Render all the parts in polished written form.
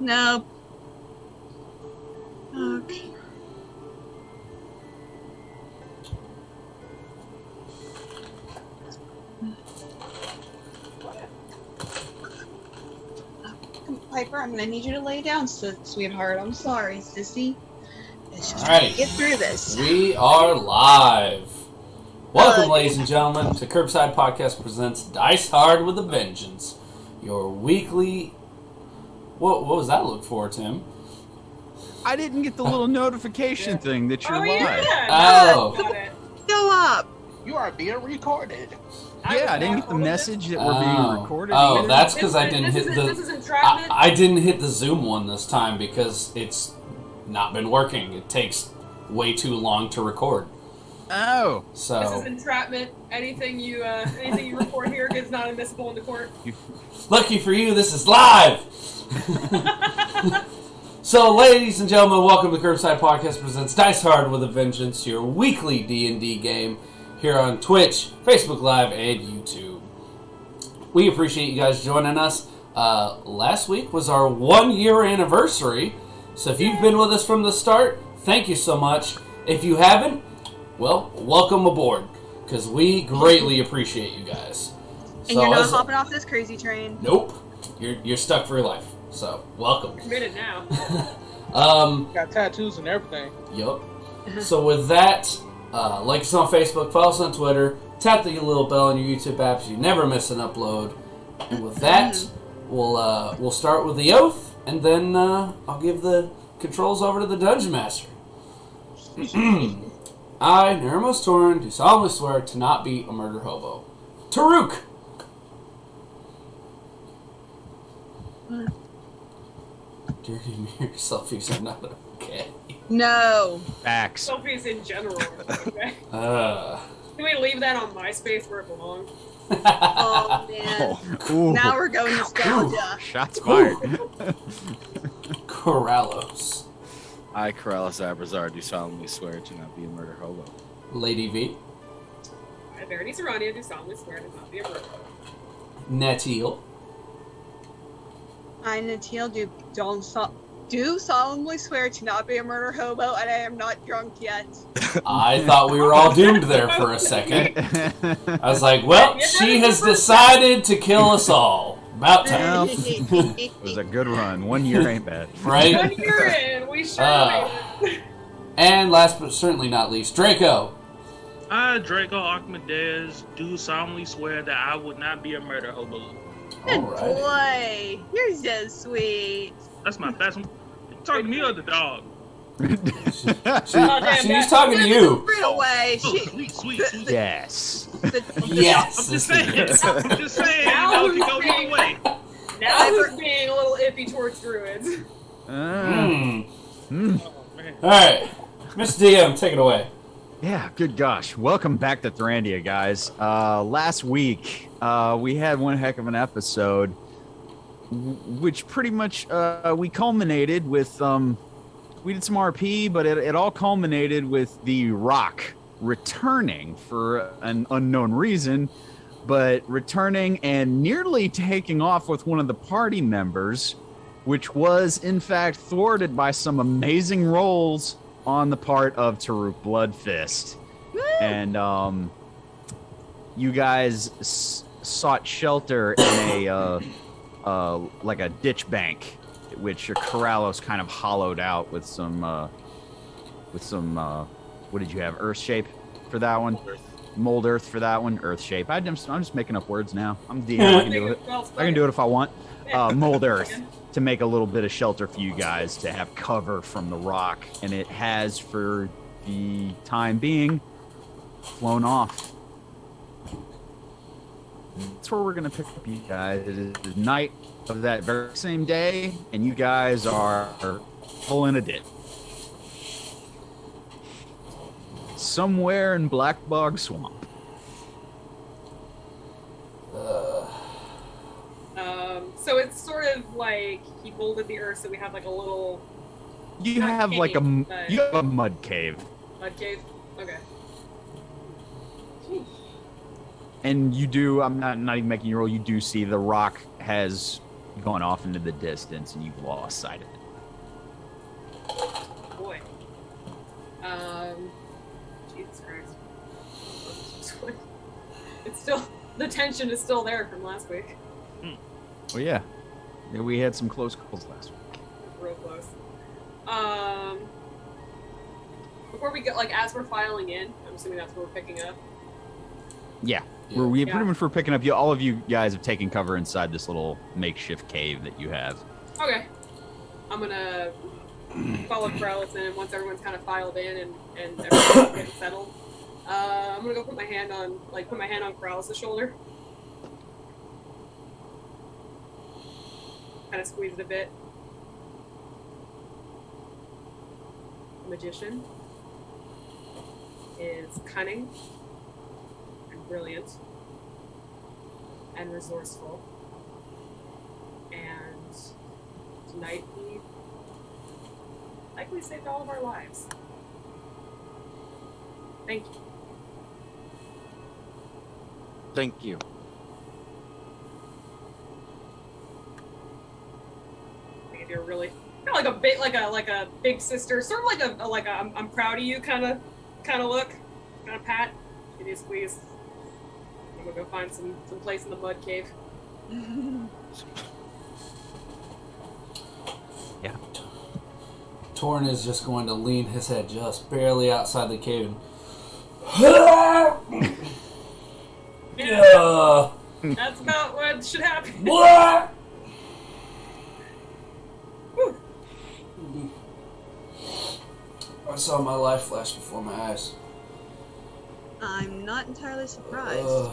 Nope. Okay. Piper, I'm gonna need you to lay down, sweetheart. I'm sorry, sissy. Let's just try to get through this. We are live. Welcome, ladies and gentlemen, to Curbside Podcast presents Dice Hard with a Vengeance, your weekly... What was that look for, Tim? I didn't get the little notification thing that you're live. Oh. Go up. You are being recorded. Yeah, I didn't get the message that we're being recorded. Oh, either. that's because I didn't hit This is entrapment. I didn't hit the Zoom one this time because it's not been working. It takes way too long to record. Oh. So This is entrapment. Anything you report here is not admissible into court. lucky for you, this is live. So, ladies and gentlemen, welcome to Curbside Podcast presents Dice Hard with a Vengeance, your weekly D&D game here on Twitch, Facebook Live, and YouTube. We appreciate you guys joining us. Last week was our 1-year anniversary, so if you've been with us from the start, thank you so much. If you haven't, well, welcome aboard, because we greatly appreciate you guys. And you're not hopping off this crazy train. Nope. You're stuck for your life. So, welcome. Committed now. Got tattoos and everything. Yup. So with that, like us on Facebook, follow us on Twitter, tap the little bell on your YouTube app so you never miss an upload. And with that, we'll start with the oath, and then I'll give the controls over to the Dungeon Master. I, Neremos Torin, do solemnly swear to not be a murder hobo. Taruk! Dirty mirror selfies are not okay. No. Facts. Selfies in general. Okay. Uh. Can we leave that on MySpace where it belongs? Oh, man. Ooh. Now we're going nostalgia. Shots fired. Corrallos. I, Corrales Abrazar, do solemnly swear to not be a murder hobo. Lady V. I, Verity Serrania, do solemnly swear to not be a murderer. Natil. I, Natil, do solemnly swear to not be a murder hobo, and I am not drunk yet. I thought we were all doomed there for a second. I was like, well, she has decided to kill us all. About time. It was a good run. 1 year ain't bad. Right? 1 year in, we sure made it. And last but certainly not least, Draco. I, Draco Archimedes, do solemnly swear that I would not be a murder hobo. Good Alrighty. boy. You're so sweet. That's my best one. You talking to me or the dog? She's talking to you. Right away. Oh, sweet. Yes. Yes. I'm just saying, you know, it can go either way. Now we're being a little iffy towards druids. Mm. Oh, man. Alright. Mr. DM, take it away. Yeah, good gosh. Welcome back to Thrandia, guys. Last week, we had one heck of an episode, which pretty much we culminated with... we did some RP, but it all culminated with the Rock returning for an unknown reason, but returning and nearly taking off with one of the party members, which was, in fact, thwarted by some amazing rolls on the part of Taruk Bloodfist. And you guys sought shelter in a like a ditch bank, which your Corrallos kind of hollowed out with some what did you have? Earth shape for that one? Mold earth for that one? Earth shape. I'm just making up words now. I'm DM. I can do it. I can do it if I want. Mold earth to make a little bit of shelter for you guys to have cover from the rock, and it has, for the time being, flown off. That's where we're gonna pick up you guys. It is the night of that very same day, and you guys are pulling a ditch somewhere in Black Bog Swamp. So it's sort of like he molded the earth, so we have like a little You Not have like cave, but- you have a mud cave, mud cave. Okay. and you do. I'm not even making you roll. You do see the rock has gone off into the distance, and you've lost sight of it. Boy. Jesus Christ. It's still, the tension is still there from last week. Well, yeah, we had some close calls last week. Real close. Before we go, like, as we're filing in, I'm assuming that's where we're picking up. Yeah, Yeah. pretty much we're picking up. You, all of you guys have taken cover inside this little makeshift cave that you have. Okay. I'm gonna follow Corellis in, and once everyone's kind of filed in and everyone's getting settled, I'm gonna go put my hand on Corellis' shoulder. Kind of squeeze it a bit. The magician is cunning and brilliant and resourceful, and tonight he likely saved all of our lives. Thank you. Thank you. I think if you're really kind of like a big sister, sort of like a I'm proud of you kind of look, kind of pat, give you a squeeze. I'm gonna go find some place in the mud cave. Yeah. Torn is just going to lean his head just barely outside the cave and yeah. That's about what should happen. What? Whew. I saw my life flash before my eyes. I'm not entirely surprised.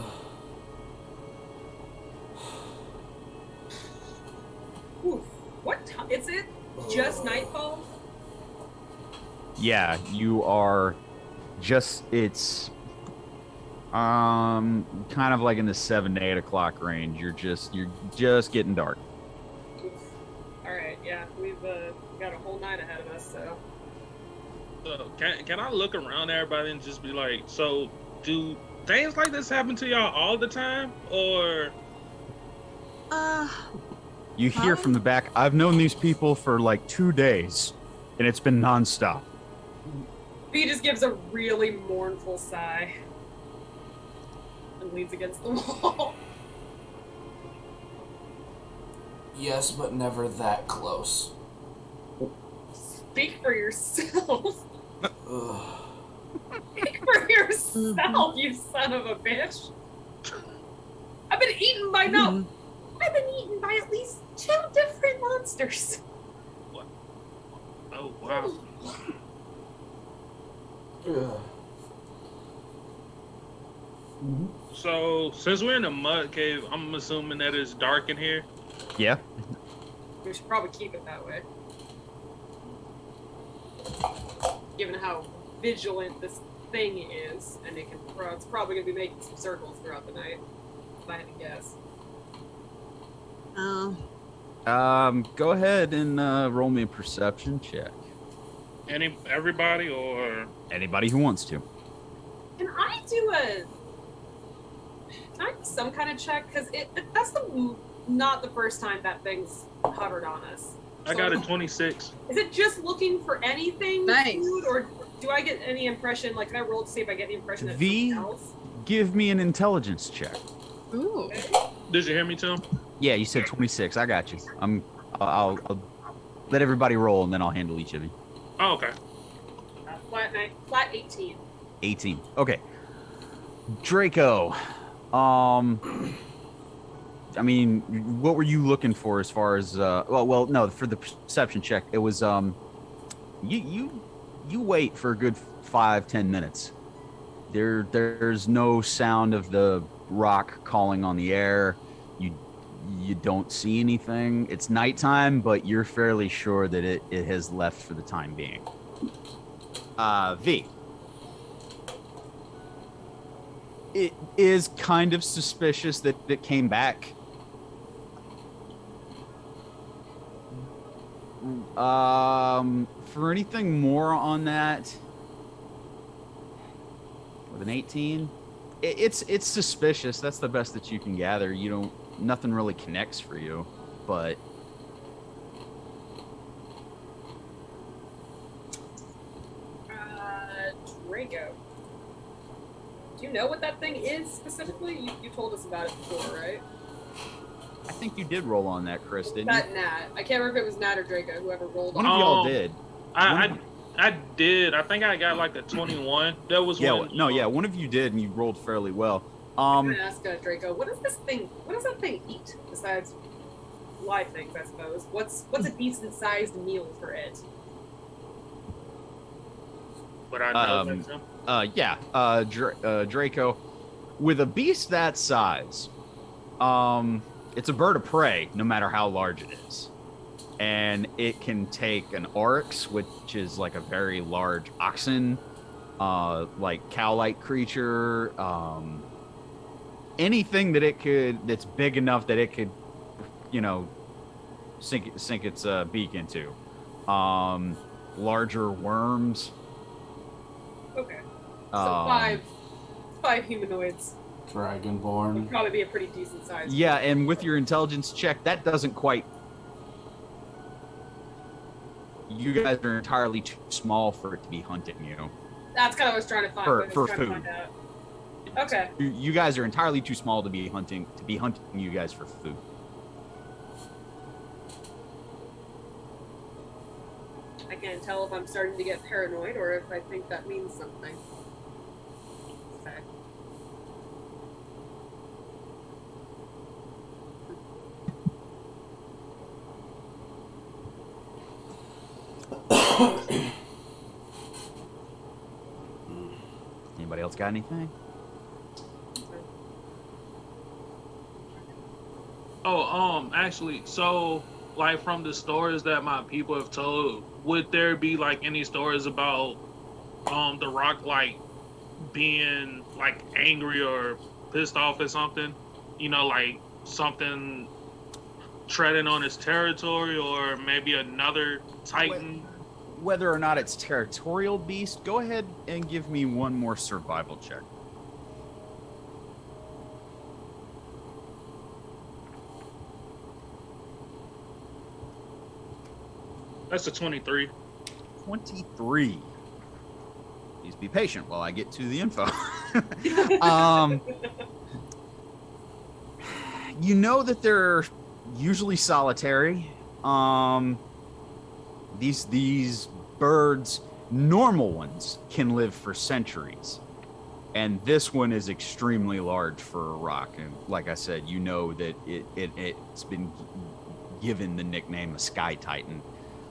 Whew. What time is it? Just nightfall? Yeah, you are just, it's kind of like in the 7 to 8 o'clock range. You're just getting dark. Oof. All right, yeah, we've got a whole night ahead of us, so. Can I look around everybody and just be like, so do things like this happen to y'all all the time, or? You hear from the back, I've known these people for like 2 days, and it's been nonstop. B just gives a really mournful sigh and leans against the wall. Yes, but never that close. Speak for yourself. Ugh. Speak for yourself, you son of a bitch. I've been eaten by I've been eaten by at least 2 different monsters. Oh wow. Ugh. So since we're in a mud cave, I'm assuming that it's dark in here. Yeah. We should probably keep it that way. Given how vigilant this thing is, and it's probably going to be making some circles throughout the night, if I had to guess. Go ahead and roll me a perception check. Everybody, or Anybody who wants to. Can I do some kind of check? Because that's not the first time that thing's hovered on us. I got a 26. Is it just looking for anything? Nice. Food, or do I get any impression? Like, can I roll to see if I get the impression that V? something else? Give me an intelligence check. Ooh. Okay. Did you hear me, Tim? Yeah, you said 26. I got you. I'll let everybody roll, and then I'll handle each of you. Oh, okay. Flat 18. 18. Okay. Draco. I mean, what were you looking for as far as well, no, for the perception check, it was you wait for a good 5-10 minutes. There's no sound of the rock calling on the air. You don't see anything. It's nighttime, but you're fairly sure that it has left for the time being. V. It is kind of suspicious that it came back. For anything more on that, with an 18, it's suspicious. That's the best that you can gather. Nothing really connects for you. but Draco. Do you know what that thing is specifically? You told us about it before, right? I think you did roll on that, Chris, didn't you? That Nat. I can't remember if it was Nat or Draco, whoever rolled One on of y'all did. I did. I think I got like a 21. That was one. No, yeah, one of you did, and you rolled fairly well. I'm gonna ask Draco, what does that thing eat besides live things, I suppose? What's a decent sized meal for it? But I know Draco, with a beast that size, it's a bird of prey, no matter how large it is. And it can take an oryx, which is like a very large oxen, like cow-like creature, anything that's big enough that it could, sink its beak into. Larger worms. Okay. So five humanoids. Dragonborn. Would probably be a pretty decent size. Yeah, and with your intelligence check, that doesn't quite. You guys are entirely too small for it to be hunting you. That's kind of what I was trying to find. For food. Okay. You guys are entirely too small to be hunting you guys for food. I can't tell if I'm starting to get paranoid or if I think that means something. Okay. Anybody else got anything? Actually, so like from the stories that my people have told, would there be like any stories about the Rock like being like angry or pissed off at something? Like something treading on his territory, or maybe another Titan. Whether or not it's territorial beast, go ahead and give me one more survival check. That's a 23. 23. Please be patient while I get to the info. You know that they're usually solitary. These birds, normal ones, can live for centuries. And this one is extremely large for a rock. And like I said, you know that it's been given the nickname a Sky Titan.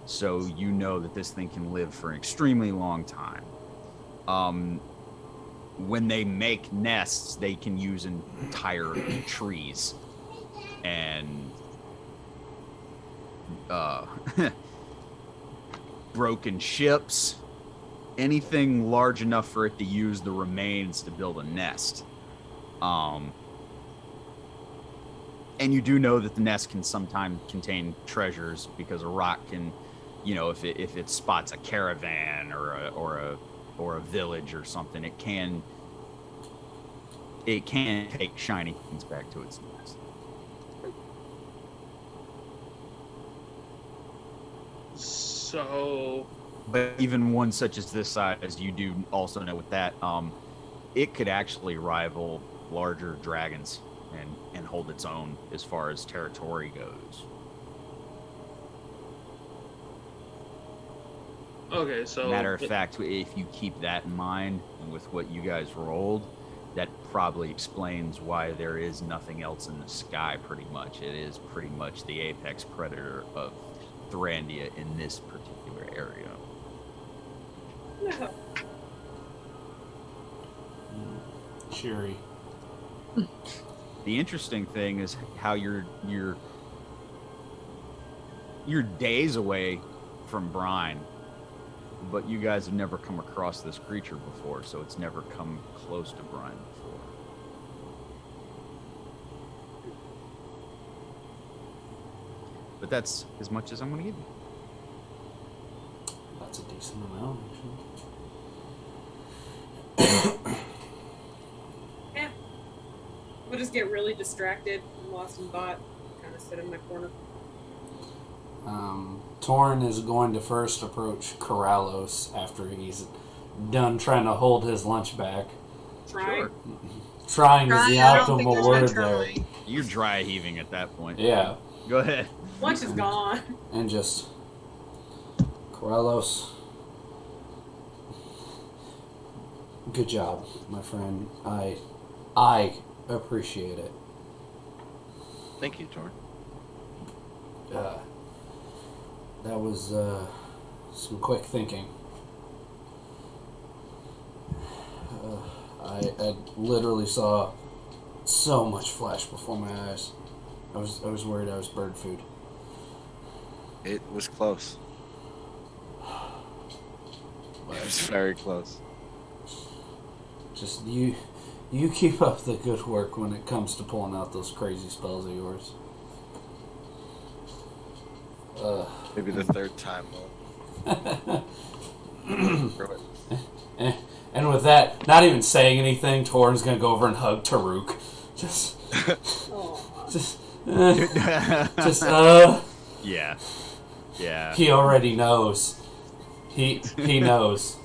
So you know that this thing can live for an extremely long time. When they make nests, they can use entire trees. And broken ships, anything large enough for it to use the remains to build a nest. And you do know that the nest can sometimes contain treasures, because a rock can, if it spots a caravan or a village or something, it can take shiny things back to its nest. So, but even one such as this size, you do also know with that, it could actually rival larger dragons and hold its own as far as territory goes. okay, so Matter of fact, if you keep that in mind, and with what you guys rolled, that probably explains why there is nothing else in the sky. Pretty much, it is pretty much the apex predator of Thrandia in this particular area. No. Cheery. The interesting thing is how you're days away from Brine, but you guys have never come across this creature before, so it's never come close to Brine before. But that's as much as I'm going to give you. That's a decent amount, Yeah. We'll just get really distracted and lost in thought. Kind of sit in my corner. Torn is going to first approach Corrallos after he's done trying to hold his lunch back. Trying. Trying is the I don't think optimal there's no word there. trying. You're dry heaving at that point. Yeah. Go ahead. Lunch is gone. And just Corrallos. Good job, my friend. I appreciate it. Thank you, Torn. That was some quick thinking. I literally saw so much flash before my eyes. I was worried I was bird food. It was close. It was very close. Just you keep up the good work when it comes to pulling out those crazy spells of yours. Maybe the third time though. And with that, not even saying anything, Torn's gonna go over and hug Taruk. Just, Yeah. Yeah. He already knows. He knows.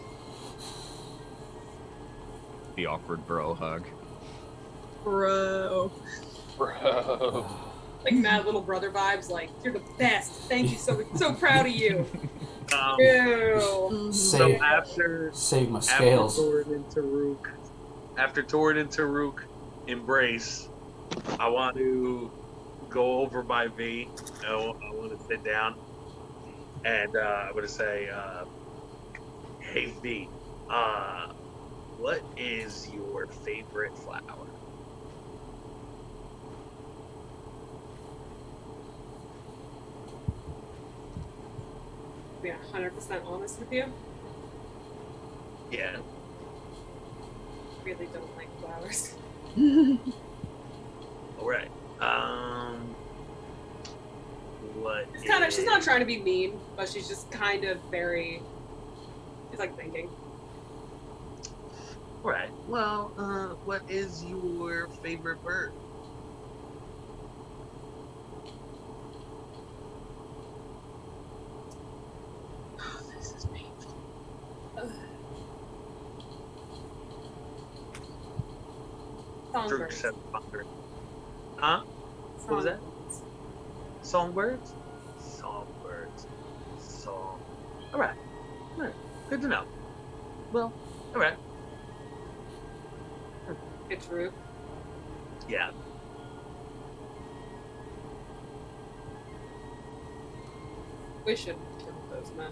The awkward bro hug. Bro. Like mad little brother vibes, like, you're the best. Thank you, so proud of you. Ew. So after Save my scales. After Torrid and Taruk embrace, I want to go over by V. I want to sit down, and I'm going to say, "Hey V, what is your favorite flower?" Be 100% honest with you. Yeah. Really don't like flowers. All right. What? She's not trying to be mean, but she's just kind of very. She's like thinking. All right. Well, what is your favorite bird? Oh, this is painful. Taruk said thunder. Huh? What was that? Songbirds? Songbirds. Song. Alright. Good to know. Well, alright. It's rude. Yeah. We shouldn't kill those men.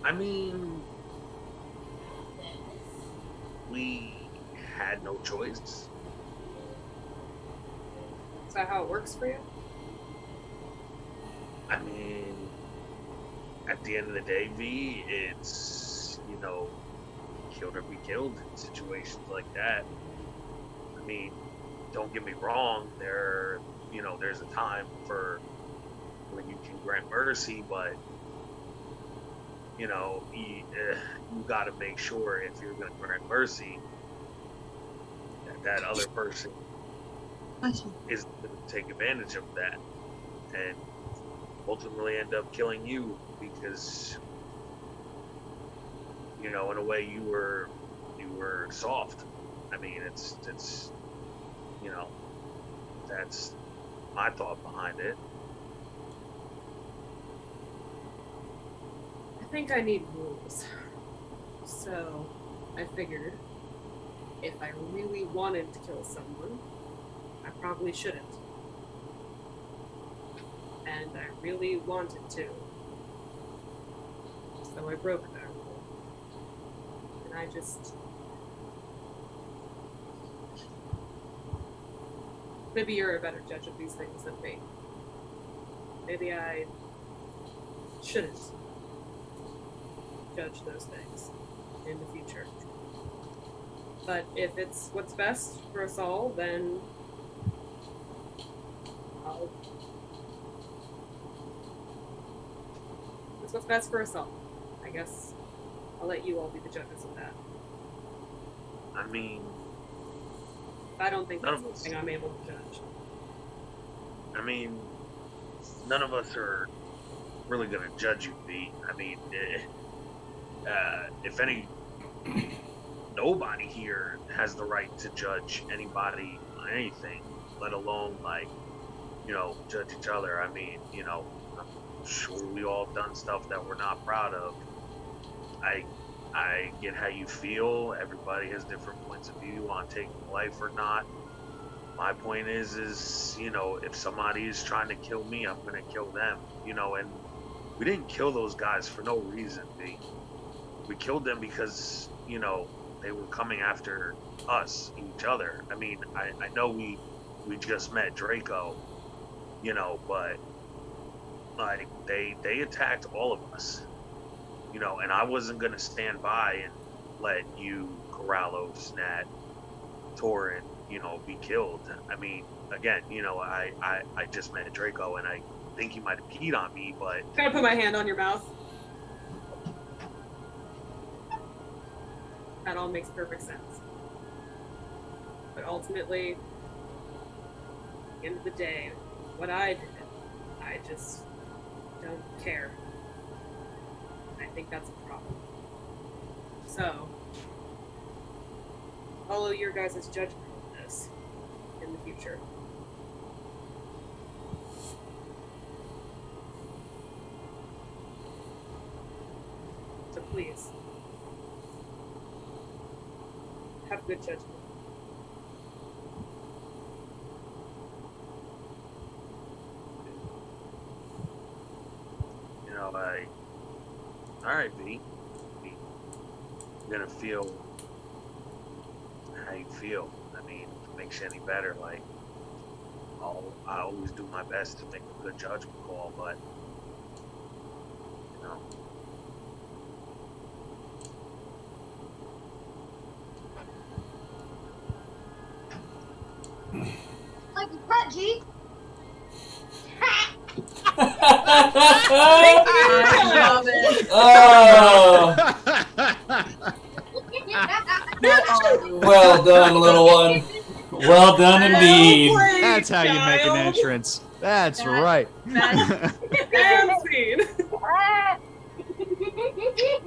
I mean, we had no choice. Is that how it works for you? I mean, at the end of the day, V, it's, killed or be killed in situations like that. I mean, don't get me wrong, there's a time for when you can grant mercy, but, you got to make sure if you're going to grant mercy that other person is going to take advantage of that and ultimately end up killing you because, in a way you were soft. I mean, it's that's my thought behind it. I think I need rules. So, I figured if I really wanted to kill someone, I probably shouldn't. And I really wanted to. So I broke that rule. And I just... Maybe you're a better judge of these things than me. Maybe I shouldn't judge those things in the future. But if it's what's best for us all, then it's what's best for us all. I guess I'll let you all be the judges of that. I mean, I don't think None that's of us. something I'm able to judge. I mean, none of us are really gonna judge you, V. I mean, if any, nobody here has the right to judge anybody on anything, let alone like, judge each other. I mean, I'm sure we all done stuff that we're not proud of. I get how you feel. Everybody has different points of view on taking life or not. My point is, if somebody is trying to kill me, I'm gonna kill them. And we didn't kill those guys for no reason, B. We killed them because, they were coming after us, each other. I mean, I know we just met Draco, but like they attacked all of us. And I wasn't gonna stand by and let you, Corrales, Nat, Torin, be killed. I mean, again, I just met Draco and I think he might have peed on me, but Can I put my hand on your mouth? That all makes perfect sense. But ultimately, at the end of the day, what I did, I just don't care. I think that's a problem. So, follow your guys' judgment on this in the future. So please, have good judgment. all right, B. You're gonna feel how you feel. I mean, if it makes you any better, like, I always do my best to make a good judgment call, but, Like a pet, G. I love it. Oh, well done, little one. Well done indeed. That's how you make an entrance. That's right. And scene.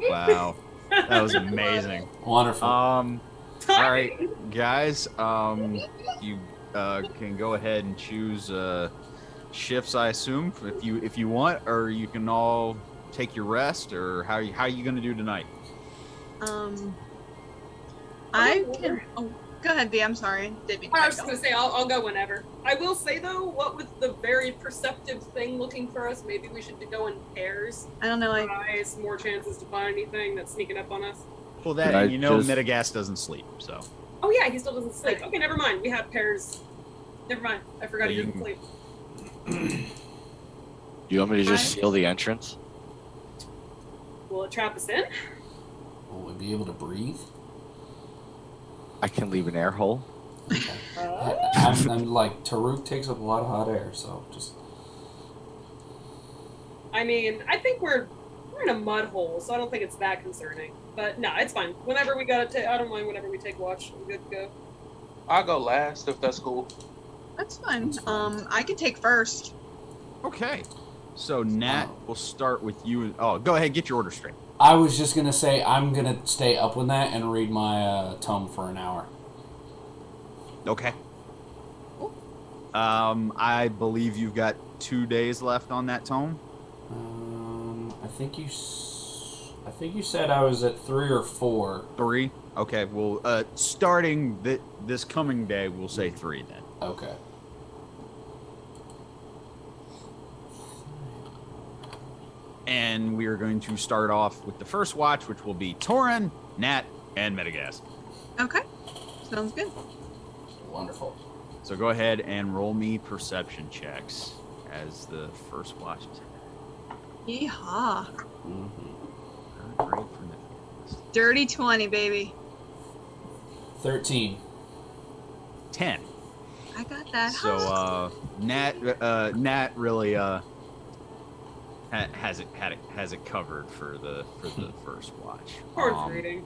Wow, that was amazing. Wonderful. All right, guys. You can go ahead and choose shifts, I assume, if you want, or you can all take your rest, or how are you going to do tonight? I can. Oh, go ahead, V. I'm sorry. Didn't mean to I was cut just you gonna say I'll go whenever. I will say though, what with the very perceptive thing looking for us, maybe we should go in pairs. off. I don't know. Like, Eyes, more chances to find anything that's sneaking up on us. Well, that, and Metagast doesn't sleep, so. Oh yeah, he still doesn't sleep. Okay, never mind. We have pairs. Never mind. I forgot he doesn't sleep. Do you want me to just seal the entrance? Will it trap us in? Will we be able to breathe? I can leave an air hole. I'm like, Taruk takes up a lot of hot air, so just. I mean, I think we're in a mud hole, so I don't think it's that concerning. But no, it's fine. Whenever we gotta take, I don't mind whenever we take watch. I'm good to go. I'll go last if that's cool. that's fine. I can take first. Okay. So, Nat, we'll start with you. Oh, go ahead, get your order straight. I was just gonna say I'm gonna stay up with that and read my tome for an hour. Okay. I believe you've got 2 days left on that tome. I think you said I was at 3 or 4. 3. Okay. Well, starting this coming day, we'll say 3 then. Okay. And we are going to start off with the first watch, which will be Torin, Nat, and Metagast. Okay. Sounds good. Wonderful. So go ahead and roll me perception checks as the first watch is. Yeehaw. Great for Metagast. Dirty 20, baby. 13. 10. I got that. So Nat really has it covered for the first watch. Towards reading.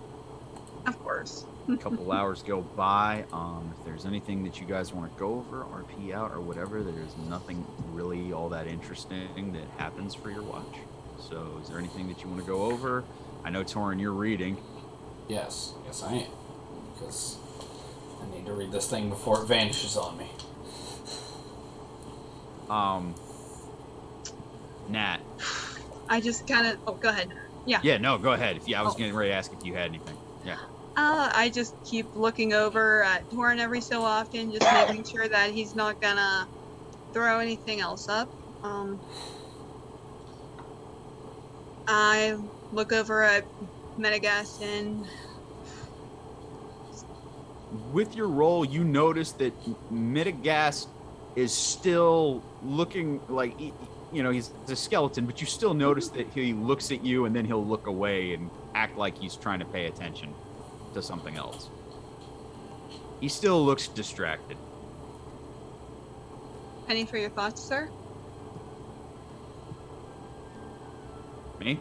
Of course. A couple hours go by. If there's anything that you guys want to go over, RP out or whatever, there's nothing really all that interesting that happens for your watch. So is there anything that you want to go over? I know, Torin, you're reading. Yes, I am. Because I need to read this thing before it vanishes on me. Nat. I just kind of. Oh, go ahead. Yeah. Yeah, no, go ahead. I was getting ready to ask if you had anything. Yeah. I just keep looking over at Torin every so often, just making sure that he's not gonna throw anything else up. I look over at Metagast and. With your roll, you notice that Metagast is still looking like, he's a skeleton, but you still notice that he looks at you and then he'll look away and act like he's trying to pay attention to something else. He still looks distracted. Penny for your thoughts, sir? Me?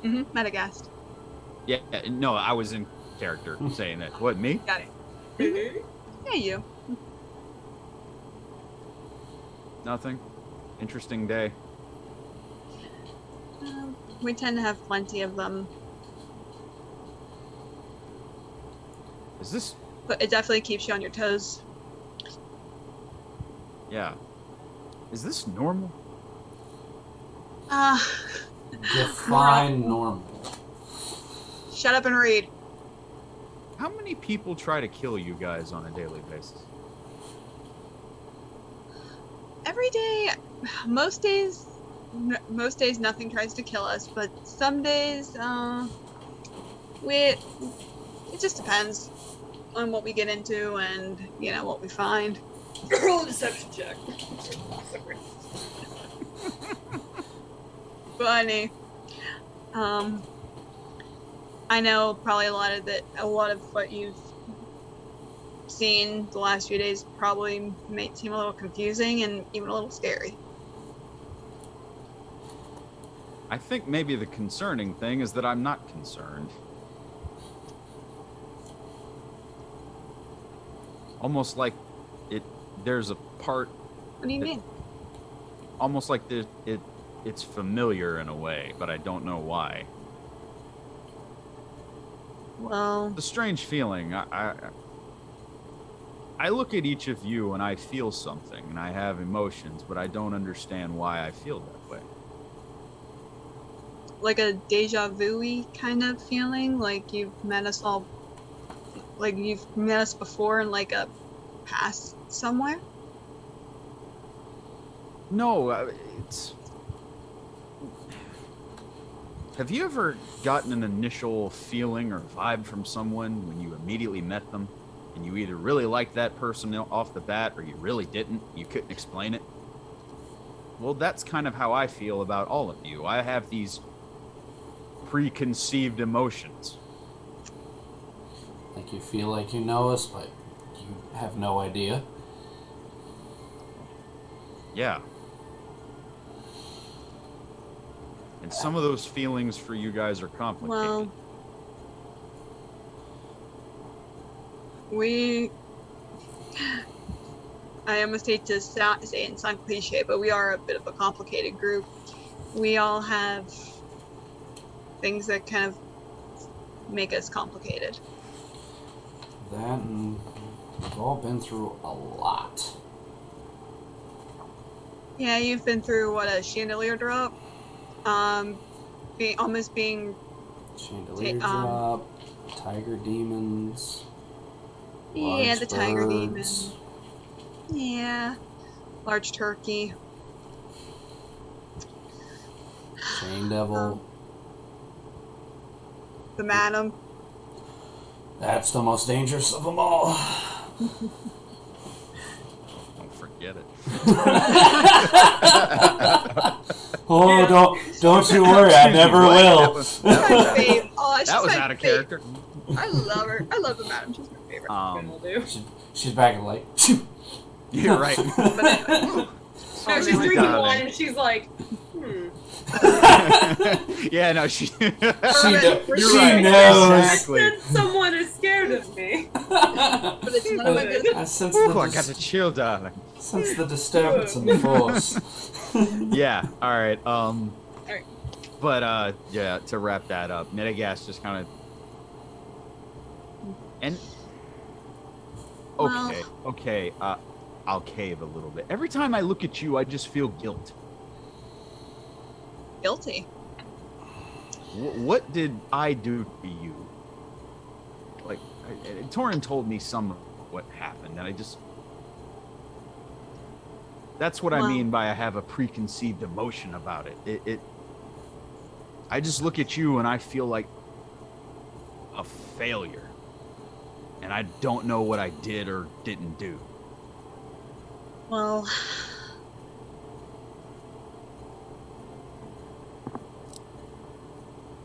Mm-hmm. Metagast. Yeah, no, I was in character saying that. What, me? Got it. Yeah, you. Nothing. Interesting day. We tend to have plenty of them. Is this... But it definitely keeps you on your toes. Yeah. Is this normal? Define normal. Shut up and read. How many people try to kill you guys on a daily basis? Every day, most days nothing tries to kill us, but some days, it just depends on what we get into and, what we find. Roll a deception check. Sorry. Funny. I know probably a lot of what you've seen the last few days probably may seem a little confusing and even a little scary. I think maybe the concerning thing is that I'm not concerned. Almost like there's a part... What do you mean? Almost like it's familiar in a way, but I don't know why. Well... It's a strange feeling. I look at each of you and I feel something, and I have emotions, but I don't understand why I feel that way. Like a deja vu-y kind of feeling? Like you've met us all... Like you've met us before in like a past somewhere? No, it's... Have you ever gotten an initial feeling or vibe from someone when you immediately met them, and you either really liked that person off the bat or you really didn't? You couldn't explain it? Well, that's kind of how I feel about all of you. I have these preconceived emotions. Like you feel like you know us, but you have no idea. Yeah. And some of those feelings for you guys are complicated. Well... I almost hate to say it and sound cliche, but we are a bit of a complicated group. We all have things that kind of make us complicated. That and we've all been through a lot. Yeah, you've been through, a chandelier drop? Almost being... Chandelier drop, tiger demons... Yeah, the tiger demon. birds. Yeah. Large turkey. Chain devil. The madam. That's the most dangerous of them all. Don't forget it. Oh, don't you worry, I never will. That was out of character. I love her. I love the madam. She's my favorite. She's back in light. You're right. But anyway. No, called she's it. drinking Darling. wine and she's like, Yeah, no, she. She, You're she right. knows. Exactly. Then someone is scared of me. But it's none of my business. I sense Ooh, the, I got the chill, darling. sense the disturbance in the force. Yeah. All right. Alright. But yeah. To wrap that up, Metagas just kind of. And. Well- Okay. Okay. I'll cave a little bit. Every time I look at you, I just feel guilt. Guilty. What did I do to you? Like, Torin told me some of what happened, and I just. That's what I Well- mean by I have a preconceived emotion about it. I just look at you and I feel like a failure. And I don't know what I did or didn't do. Well,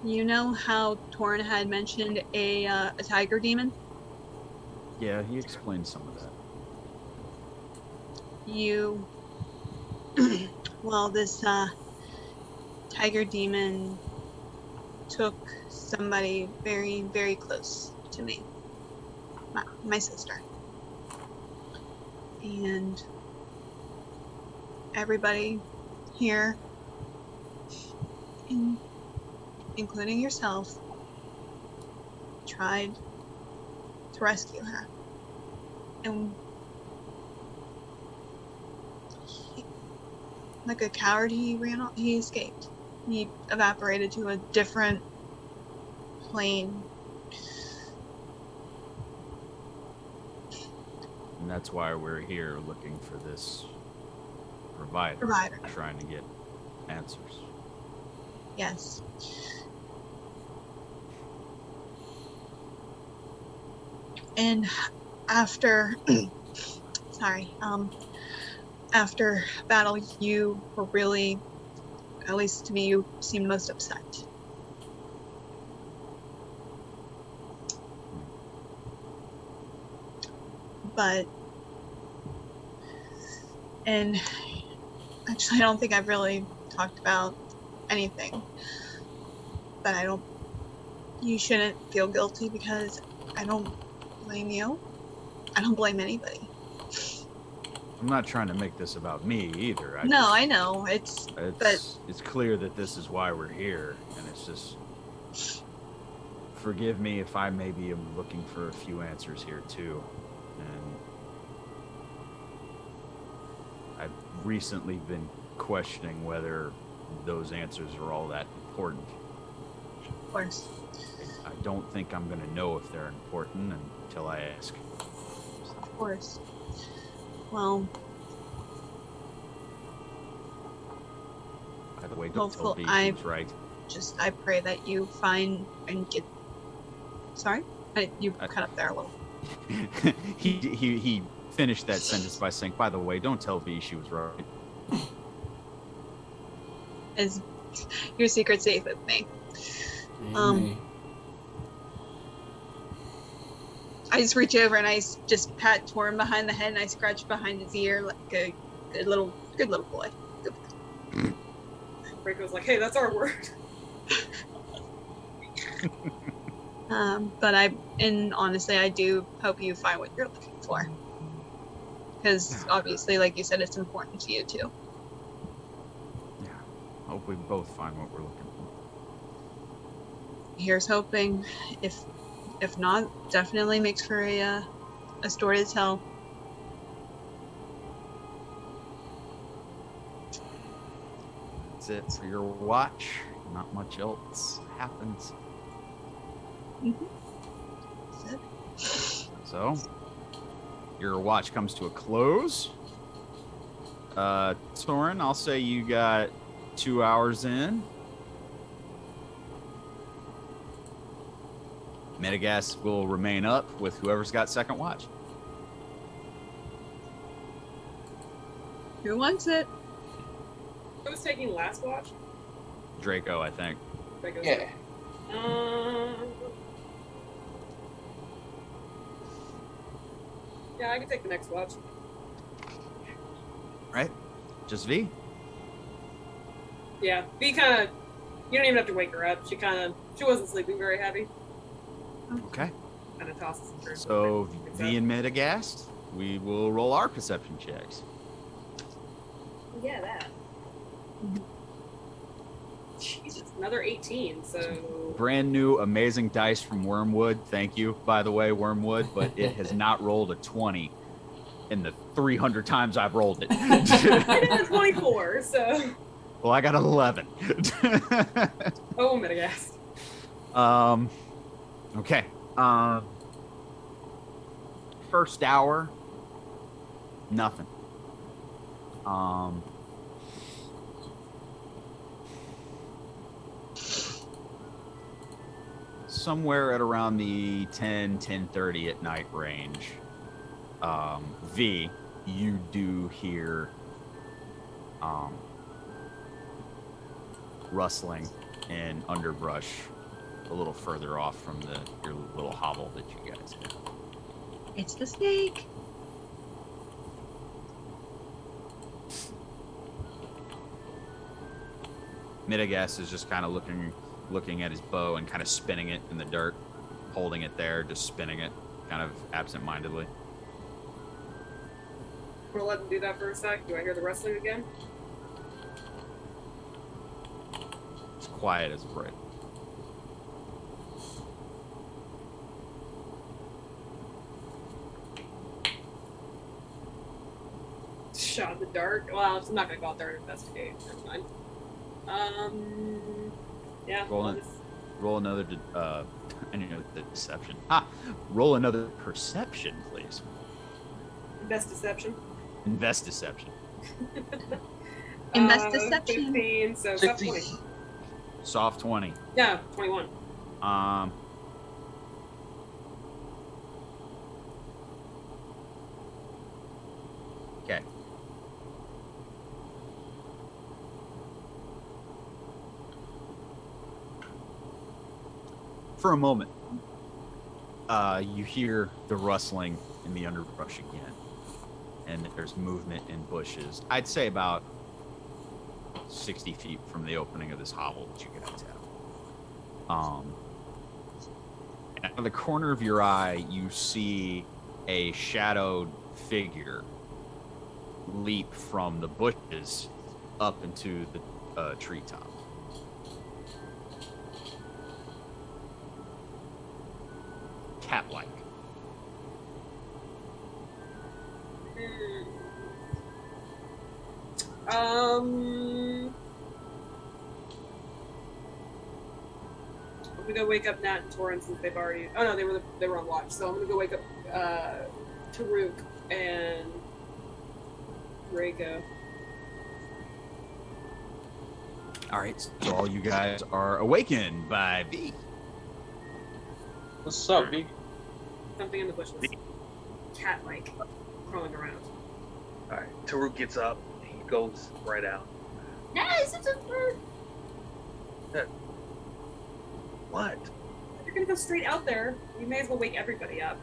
you know how Torn had mentioned a tiger demon? Yeah, he explained some of that. You, well, this tiger demon took somebody very, very close to me, my sister, and everybody here, including yourself, tried to rescue her, and like a coward, he escaped. He evaporated to a different plane. And that's why we're here looking for this provider. Trying to get answers. Yes. And after after battle, you were really, at least to me, you seemed most upset. But, and actually I don't think I've really talked about anything. But you shouldn't feel guilty because I don't blame you. I don't blame anybody. I'm not trying to make this about me either. I know. It's clear that this is why we're here, and it's just. Forgive me if I maybe am looking for a few answers here too, and I've recently been questioning whether those answers are all that important. Of course. I don't think I'm going to know if they're important until I ask. Of course. Well, by the way, don't tell hopefully B who's right. I pray that you find and get. Sorry, you cut up there a little. he finished that sentence by saying, "By the way, don't tell V she was right." Is your secret safe with me? I just reach over and I just pat Torm behind the head and I scratch behind his ear like a good little boy. Good boy. Rico's like, hey, that's our word. But honestly, I do hope you find what you're looking for. Because obviously, like you said, it's important to you too. Yeah, hope we both find what we're looking for. Here's hoping. If not, definitely makes for a story to tell. That's it for your watch. Not much else happens. That's it. So, your watch comes to a close. Torin, I'll say you got 2 hours in. Metagas will remain up with whoever's got second watch. Who wants it? Who's taking last watch? Draco, I think. Draco's Yeah. Yeah, I can take the next watch. Right? Just V? Yeah, V kind of. You don't even have to wake her up. She wasn't sleeping very heavy. Okay. Kind of tosses and turns. So V and Metagast, we will roll our perception checks. Yeah, that. Jesus, another 18. So Brand new amazing dice from Wormwood. Thank you, by the way, Wormwood, but it has not rolled a 20 in the 300 times I've rolled it. I got a 24. So. Well, I got an 11. Oh, Metagast. Okay. First hour, nothing. Somewhere at around the 10:30 at night range, V, you do hear rustling and underbrush a little further off from your little hovel that you guys have. It's the snake. Metagast is just kind of looking at his bow and kind of spinning it in the dirt, holding it there, just spinning it, kind of absent-mindedly. We'll let him do that for a sec. Do I hear the rustling again? It's quiet as a brick. Shot in the dark. Well, I'm not gonna go out there and investigate. Never mind. Yeah. Roll another. I need to know the deception. Roll another perception, please. Best deception. Invest deception. Invest deception. 15, so soft 20. Soft 20. Yeah, 21. Okay. For a moment, you hear the rustling in the underbrush again, and there's movement in bushes. I'd say about 60 feet from the opening of this hovel that you guys have. Out of the corner of your eye, you see a shadowed figure leap from the bushes up into the treetop. Cat-like. I'm gonna go wake up Nat and Torin since they've already. Oh no, they were on watch. So I'm gonna go wake up Taruk and Draco. All right, so all you guys are awakened by V. What's up, V? Something in the bushes. Cat-like, crawling around. Alright, Taruk gets up. He goes right out. Yes, it's a bird. What? If you're gonna go straight out there, you may as well wake everybody up.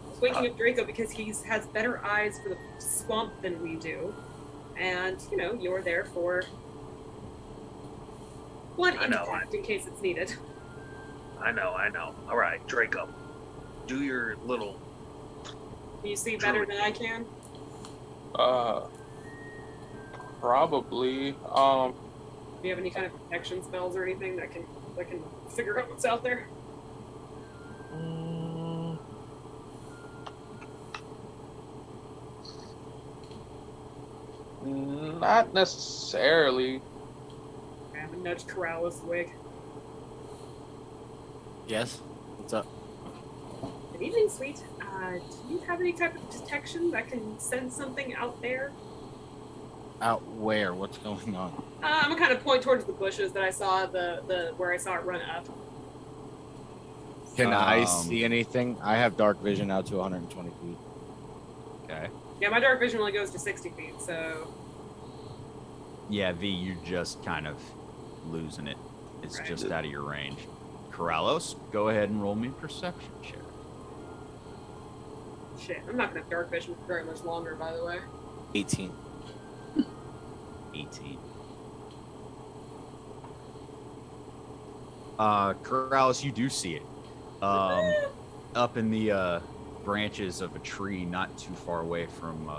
I was waking up Draco because he has better eyes for the swamp than we do. And, you know, you're there for one impact in case it's needed. I know. Alright, Draco. Do your little... Can you see better than I can? Probably. Do you have any kind of protection spells or anything that can figure out what's out there? Not necessarily. I'm gonna nudge Corrales awake. Yes. What's up? Good evening, sweet. Do you have any type of detection that can send something out there? Out where? What's going on? I'm gonna kind of point towards the bushes that I saw the where I saw it run up. Can I see anything? I have dark vision out to 120 feet. Okay. Yeah, my dark vision only goes to 60 feet, so. Yeah, V, you're just kind of losing it. It's Right. just out of your range. Corrales, go ahead and roll me a perception check. Shit, I'm not gonna have dark vision for very much longer, by the way. 18. 18. Corrales, you do see it. Up in the branches of a tree not too far away from,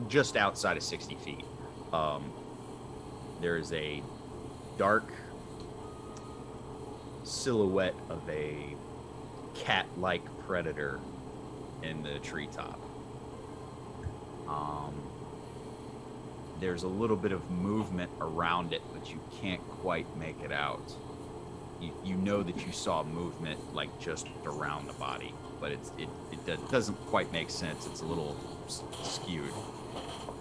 just outside of 60 feet. There is a dark silhouette of a cat-like predator in the treetop. There's a little bit of movement around it, but you can't quite make it out. You know that you saw movement like just around the body, but it doesn't quite make sense. It's a little skewed.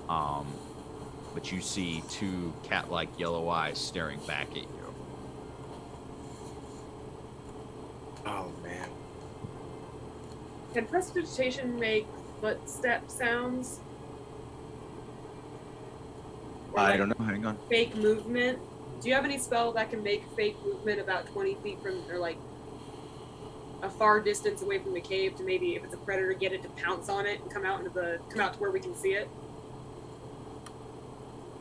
But you see two cat-like yellow eyes staring back at you. Oh man. Can prestidigitation make footstep sounds? Or I like don't know. Hang on. fake movement? Do you have any spell that can make fake movement about 20 feet from, or like a far distance away from the cave to maybe, if it's a predator, get it to pounce on it and come out to where we can see it?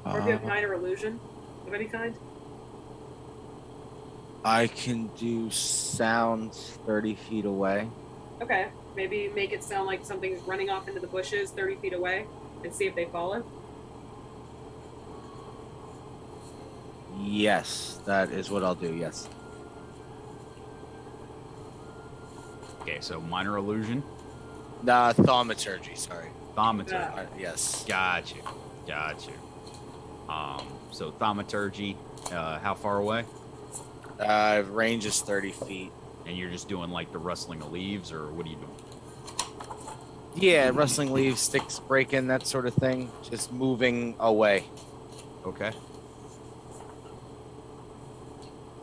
Or if you have minor illusion of any kind? I can do sounds 30 feet away. Okay, maybe make it sound like something's running off into the bushes 30 feet away and see if they follow. Yes, that is what I'll do. Yes. Okay, so minor illusion. Thaumaturgy. Sorry. Thaumaturgy. Yes. Got you. So thaumaturgy, how far away? Range is 30 feet. And you're just doing like the rustling of leaves, or what are you doing? Yeah, rustling leaves, sticks breaking, that sort of thing. Just moving away. Okay.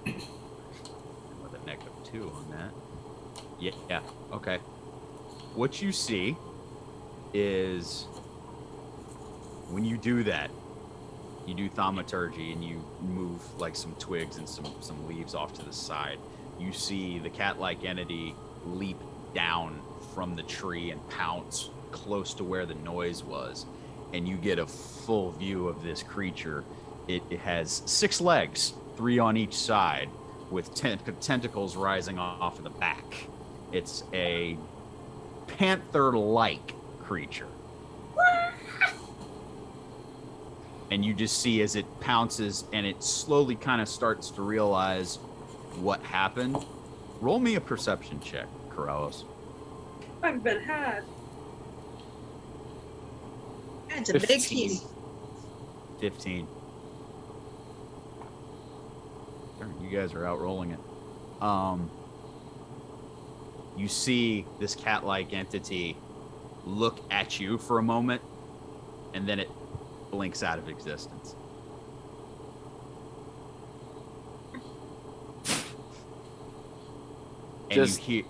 With a neck of 2 on that. Yeah, okay. What you see is when you do that, you do thaumaturgy and you move like some twigs and some leaves off to the side. You see the cat-like entity leap down from the tree and pounce close to where the noise was, and you get a full view of this creature. It has 6 legs, 3 on each side, with tentacles rising off of the back. It's a panther-like creature. And you just see as it pounces and it slowly kind of starts to realize what happened. Roll me a perception check, Corellos. I've been had. It's a big 15. piece. 15. You guys are out rolling it. You see this cat-like entity look at you for a moment, and then it blinks out of existence.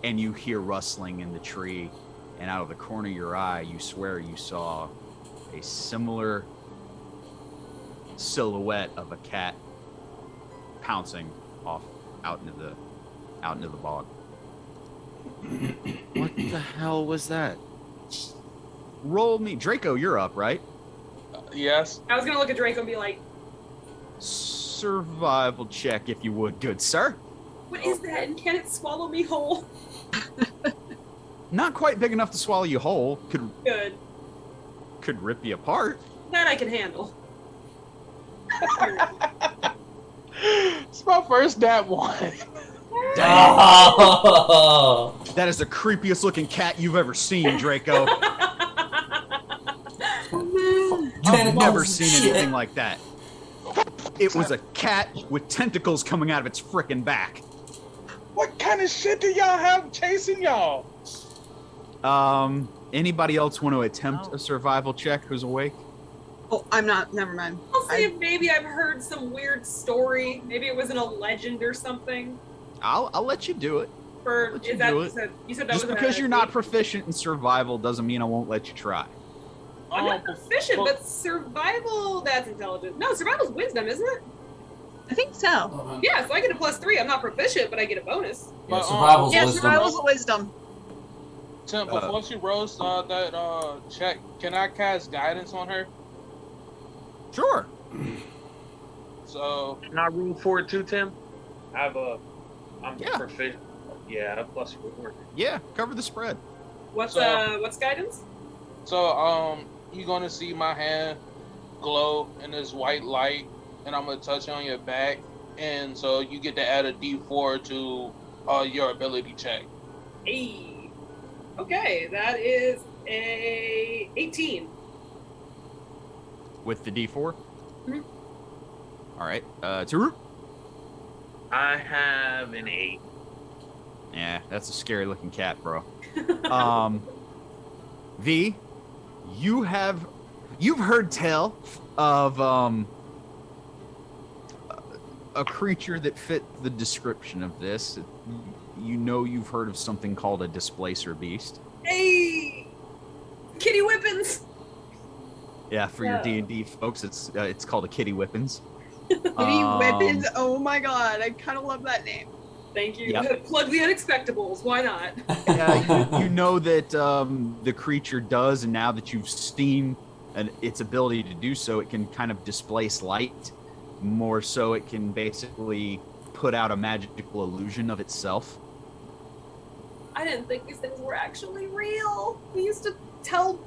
And you hear rustling in the tree, and out of the corner of your eye, you swear you saw a similar silhouette of a cat pouncing off out into the bog. What the hell was that? Roll me, Draco. You're up, right? Yes. I was gonna look at Draco and be like, Survival check, if you would, good sir. what is that? And can it swallow me whole? Not quite big enough to swallow you whole. Good. Could rip you apart. That I can handle. It's my first dab one. Oh. That is the creepiest looking cat you've ever seen, Draco. I've never seen anything like that. It was a cat with tentacles coming out of its frickin' back. What kind of shit do y'all have chasing y'all? Anybody else want to attempt a survival check who's awake? Oh, I'm not. Never mind. I'll see if maybe I've heard some weird story. Maybe it was in a legend or something. I'll let you do it. For Let you is that do you it. said that Just was because you're not proficient in survival doesn't mean I won't let you try. I'm not proficient, but survival, that's intelligence. No, survival's wisdom, isn't it? I think so. Yeah, so I get a +3. I'm not proficient, but I get a bonus. Yeah, survival's Yeah, wisdom. survival's wisdom. Tim, before she rolls that check, can I cast guidance on her? Sure. So Can I roll for it too, Tim? I'm Yeah. proficient. Yeah, +4. Yeah, cover the spread. What's guidance? you're gonna see my hand glow in this white light, and I'm gonna touch on your back, and so you get to add a D4 to your ability check. Hey. Okay, that is a 18. With the D4? Mhm. All right. Taru? I have an 8. Yeah, that's a scary looking cat, bro. V, you've heard tell of a creature that fit the description of this. You know you've heard of something called a displacer beast. Hey! Kitty Whippins! Yeah, for your Yeah. D&D folks, it's called a kitty whippins. Kitty Whippins. Oh my god, I kind of love that name. Thank you. Yep. Plug the unexpectables. Why not? Yeah, you know that the creature does, and now that you've seen its ability to do so, it can kind of displace light. More so, it can basically put out a magical illusion of itself. I didn't think these things were actually real. We used to tell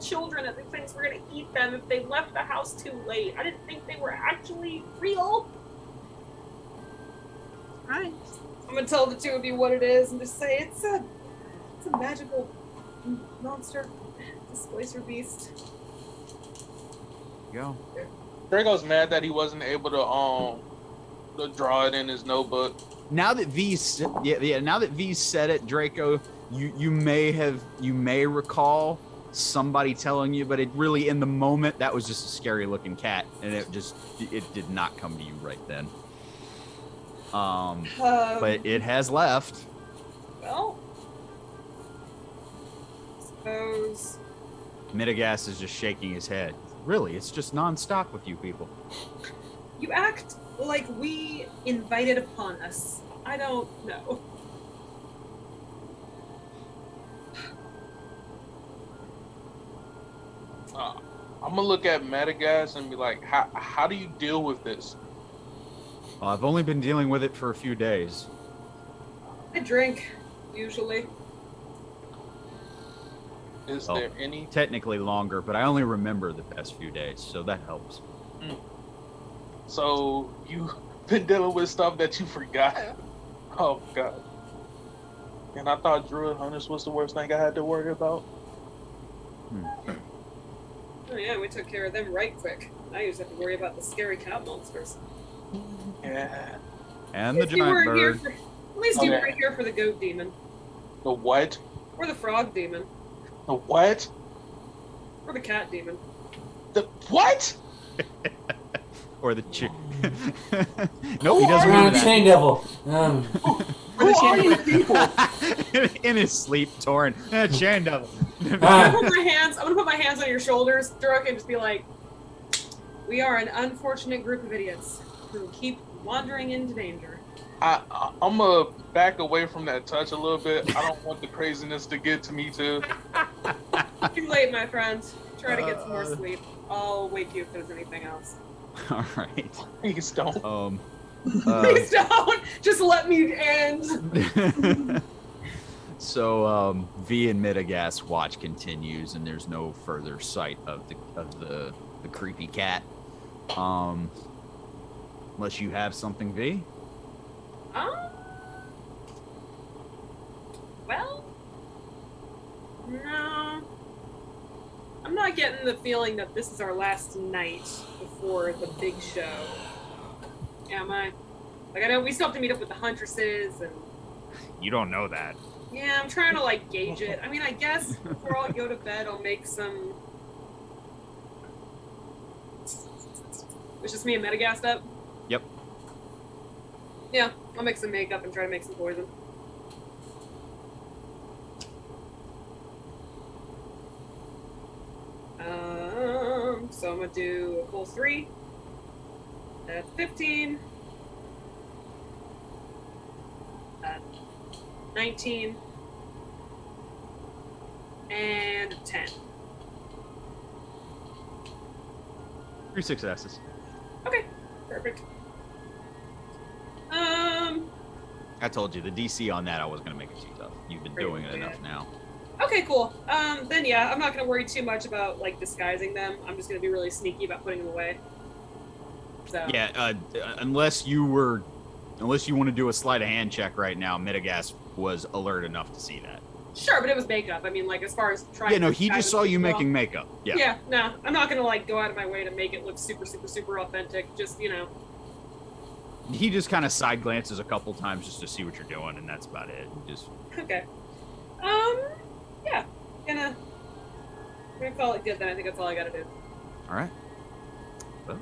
children that these things were going to eat them if they left the house too late. I didn't think they were actually real. Right. I'm gonna tell the two of you what it is and just say it's a magical monster displacer beast. Go. Drago's mad that he wasn't able to draw it in his notebook. Now that now that V said it, Draco, you may recall somebody telling you, but it really in the moment that was just a scary looking cat, and it did not come to you right then. But it has left. Well, suppose. Mitigas is just shaking his head. Really, it's just nonstop with you people. You act like we invited upon us. I don't know. I'm gonna look at Metagas and be like, how do you deal with this? Well, I've only been dealing with it for a few days. I drink, usually. Is Oh. there any? Technically longer, but I only remember the past few days, so that helps. So you've been dealing with stuff that you forgot? Oh god. And I thought Druid Hunters was the worst thing I had to worry about. Oh yeah, we took care of them right quick. I used to have to worry about the scary cat monsters. Yeah. And the At least you giant weren't here bird. for- At least you Okay. weren't here for the goat demon. The what? Or the frog demon. The what? Or the cat demon. The what? Or the chick. Nope, he doesn't We're remember on that. Chain Devil. Who are you people? In his sleep, Torn. Chain devil. I'm gonna put my hands on your shoulders, Durok, and just be like, we are an unfortunate group of idiots who keep wandering into danger. I'm gonna back away from that touch a little bit. I don't want the craziness to get to me too. Too late, my friend. Try to get some more sleep. I'll wake you if there's anything else. All right. Please don't. Please don't! Just let me end! So V and Mitigas watch continues, and there's no further sight of the creepy cat. Unless you have something, V. Well, no. I'm not getting the feeling that this is our last night before the big show. Am I? Like, I know we still have to meet up with the Huntresses, and You don't know that. yeah, I'm trying to, like, gauge it. I mean, I guess before I go to bed, I'll make some... It's just me and Meta gassed up? Yep. Yeah, I'll make some makeup and try to make some poison. So I'm gonna do a full 3. That's 15. 19. And 10. 3 successes. Okay, perfect. I told you the DC on that I was gonna make it too tough. You've been doing it enough now. Okay, cool. Then yeah, I'm not gonna worry too much about like disguising them. I'm just gonna be really sneaky about putting them away. So. Yeah, unless you want to do a sleight of hand check right now, Metagas was alert enough to see that. Sure, but it was makeup. I mean, like as far as trying. Yeah, no, to he disguise just saw it you well. making makeup. Yeah. Yeah, no, I'm not gonna like go out of my way to make it look super, super, super authentic. Just He just kind of side glances a couple times just to see what you're doing, and that's about it. Just Okay. Yeah, gonna call it good then. I think that's all I gotta do. all right. Well,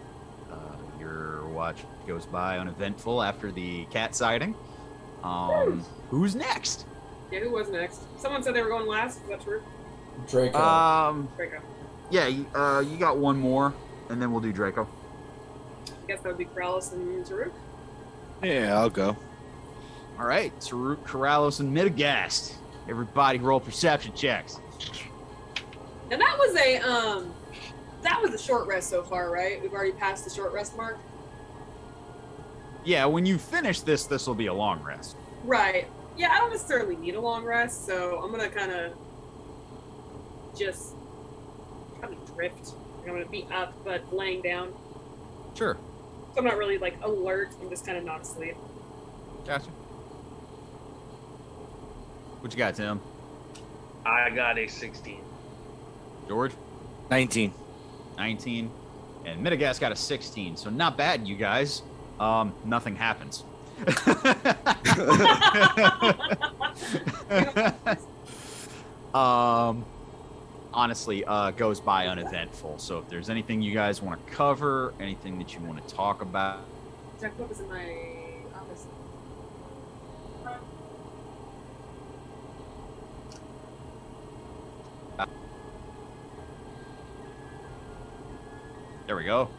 your watch goes by uneventful after the cat sighting. Who's next? Yeah, who was next? Someone said they were going last. Is that true? Draco. Draco. Yeah, you got one more, and then we'll do Draco. I guess that would be Kralos and Zaruk. Yeah, I'll go. All right, Taruk, Corrales, and Midagast. Everybody roll perception checks. Now that was a short rest so far, right? We've already passed the short rest mark. Yeah, when you finish this will be a long rest. Right. Yeah, I don't necessarily need a long rest, so I'm gonna kind of just drift. I'm gonna be up, but laying down. Sure. So I'm not really like alert. I'm just kind of not asleep. Gotcha. What you got, Tim? I got a 16. George? 19. 19. And Midagast got a 16. So not bad, you guys. Nothing happens. Honestly, goes by uneventful. So if there's anything you guys want to cover, anything that you want to talk about. Jack, what was in my office? There we go.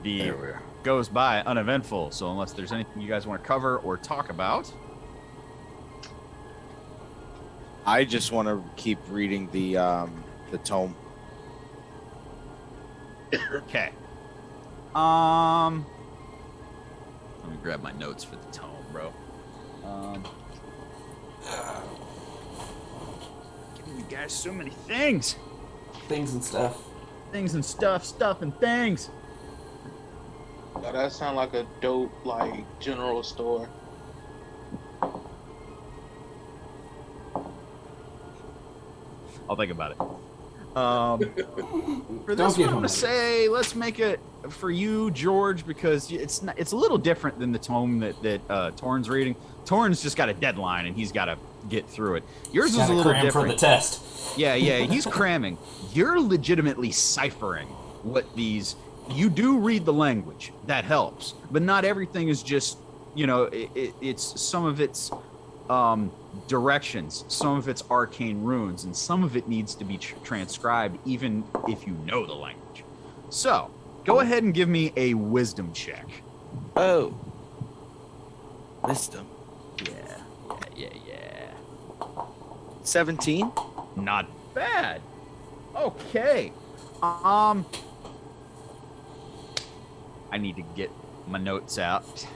The goes by uneventful. So unless there's anything you guys want to cover or talk about. I just want to keep reading the tome. Okay. Let me grab my notes for the tome, bro. Giving you guys so many things. Things and stuff. Things and stuff and things. Yeah, that sounds like a dope like general store. I'll think about it. For Don't this give one, I'm him gonna money. say let's make it for you, George, because it's a little different than the tome that Torn's reading. Torn's just got a deadline and he's got to get through it. Yours is a Gotta little cram different. for the test. Yeah, he's cramming. You're legitimately ciphering what these. You do read the language. That helps, but not everything is just. It's some of it's directions, some of it's arcane runes, and some of it needs to be transcribed, even if you know the language. So, go ahead and give me a wisdom check. Oh. Wisdom. Yeah. 17? Not bad. Okay. I need to get my notes out.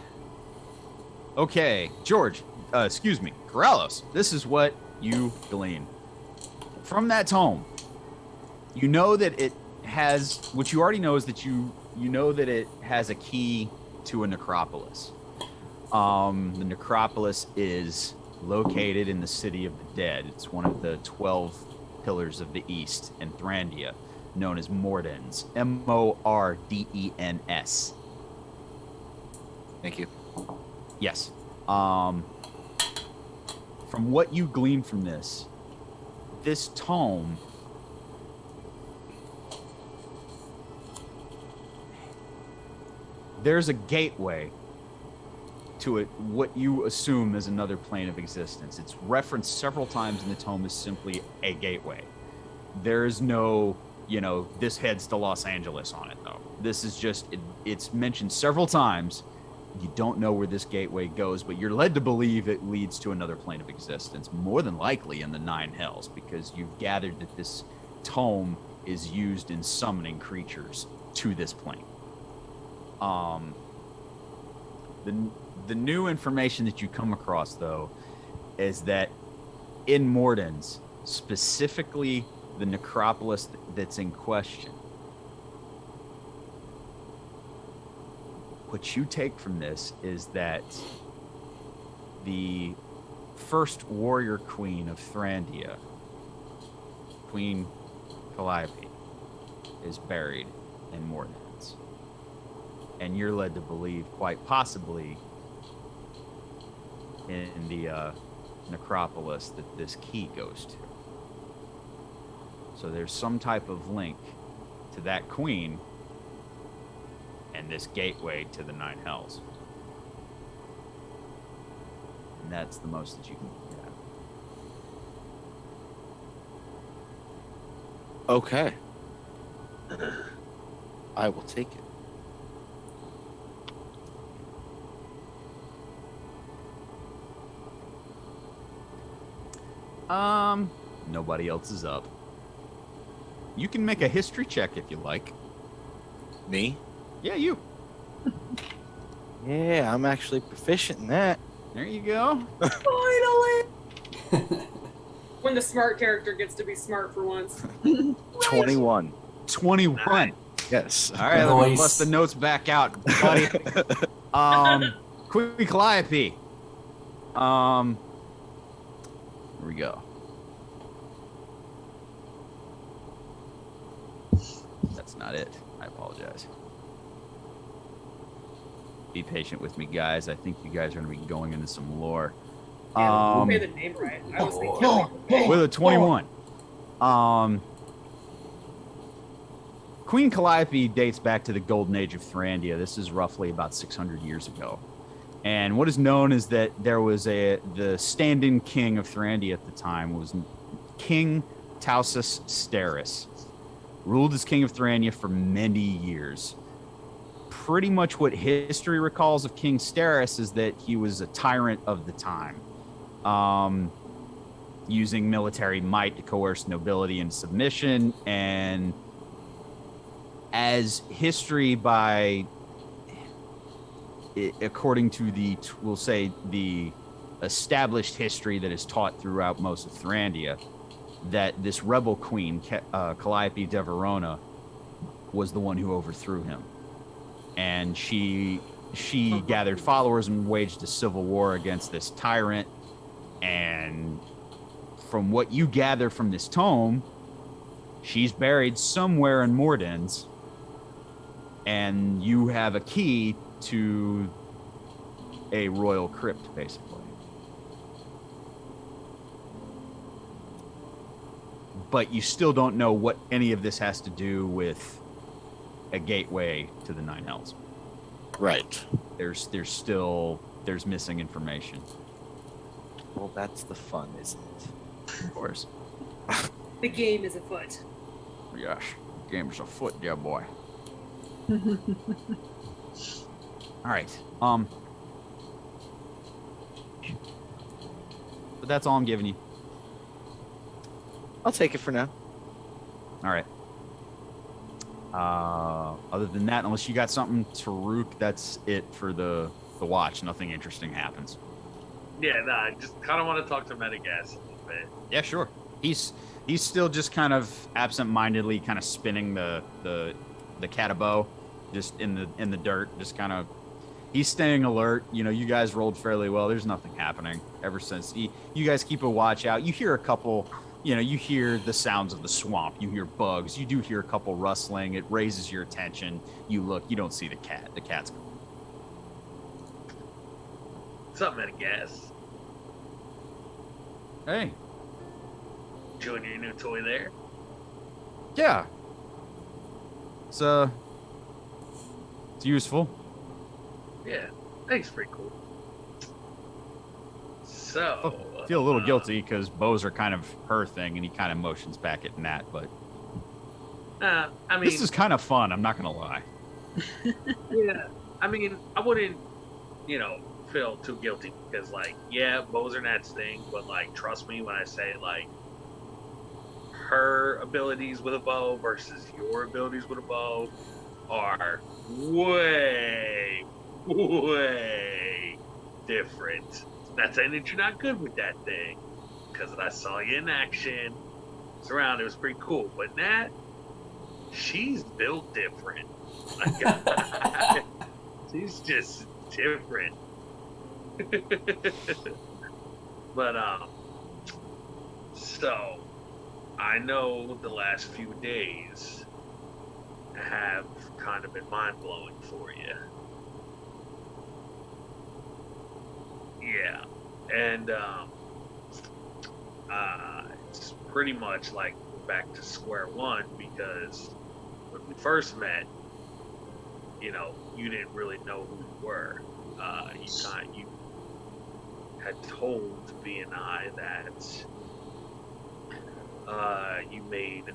Okay, George, Corrales, this is what you glean. From that tome, you know that it has, what you already know is that you know that it has a key to a necropolis. The necropolis is located in the City of the Dead. It's one of the 12 pillars of the East in Thrandia, known as Mordens. Mordens. Thank you. Yes. From what you glean from this tome there's a gateway to it, what you assume is another plane of existence. It's referenced several times in the tome as simply a gateway. There is no, this heads to Los Angeles on it, though. This is just, it's mentioned several times. You don't know where this gateway goes, but you're led to believe it leads to another plane of existence, more than likely in the Nine Hells, because you've gathered that this tome is used in summoning creatures to this plane. The new information that you come across, though, is that in Mordens, specifically the necropolis that's in question, what you take from this is that the first warrior queen of Thrandia, Queen Calliope, is buried in Mordens. And you're led to believe, quite possibly, in the necropolis that this key goes to. So there's some type of link to that queen and this gateway to the Nine Hells. And that's the most that you can get out. Okay. I will take it. Nobody else is up. You can make a history check if you like. Me? Yeah, you. Yeah, I'm actually proficient in that. There you go. Finally! When the smart character gets to be smart for once. 21. 21. Yes. All right, let me Nice. bust the notes back out, buddy. Queen Calliope. Here we go. That's not it. I apologize. Be patient with me, guys. I think you guys are going to be going into some lore. Yeah, say the name right. I was thinking. With a 21. Queen Calliope dates back to the Golden Age of Thrandia. This is roughly about 600 years ago. And what is known is that there was the stand-in king of Thrandia at the time was King Tausus Steris. Ruled as king of Thrandia for many years. Pretty much what history recalls of King Steris is that he was a tyrant of the time. Using military might to coerce nobility into submission, and as history according to we'll say the established history that is taught throughout most of Thrandia, that this rebel queen, Calliope de Verona, was the one who overthrew him. And she gathered followers and waged a civil war against this tyrant. And from what you gather from this tome, she's buried somewhere in Mordens, and you have a key to a royal crypt, basically. But you still don't know what any of this has to do with a gateway to the Nine Hells. Right. There's missing information. Well, that's the fun, isn't it? Of course. The game is afoot. Yes, game's afoot, yeah, boy. All right. But that's all I'm giving you. I'll take it for now. All right. Other than that, unless you got something, Taruk, that's it for the watch. Nothing interesting happens. Yeah, nah, I just kind of want to talk to Metagas a little bit. Yeah, sure. He's still just kind of absent-mindedly kind of spinning the catabo just in the dirt, just kind of. He's staying alert. You know, you guys rolled fairly well. There's nothing happening ever since. You guys keep a watch out. You hear a couple. You know, you hear the sounds of the swamp. You hear bugs. You do hear a couple rustling. It raises your attention. You look. You don't see the cat. The cat's gone. What's up, Metagas? Hey. Enjoying your new toy there? Yeah. It's useful. Yeah, I think it's pretty cool. So, I feel a little guilty because bows are kind of her thing, and he kind of motions back at Nat. But I mean, this is kind of fun. I'm not gonna lie. yeah. I mean, I wouldn't, feel too guilty because, like, yeah, bows are Nat's thing, but like, trust me when I say like, her abilities with a bow versus your abilities with a bow, are way, way different. Not saying that you're not good with that thing, because I saw you in action. It's around, it was pretty cool. But Nat, she's built different. Like, she's just different. But so I know the last few days have kind of been mind blowing for you. Yeah, and it's pretty much like back to square one, because when we first met, you know, you didn't really know who we were. You had told B and I that you made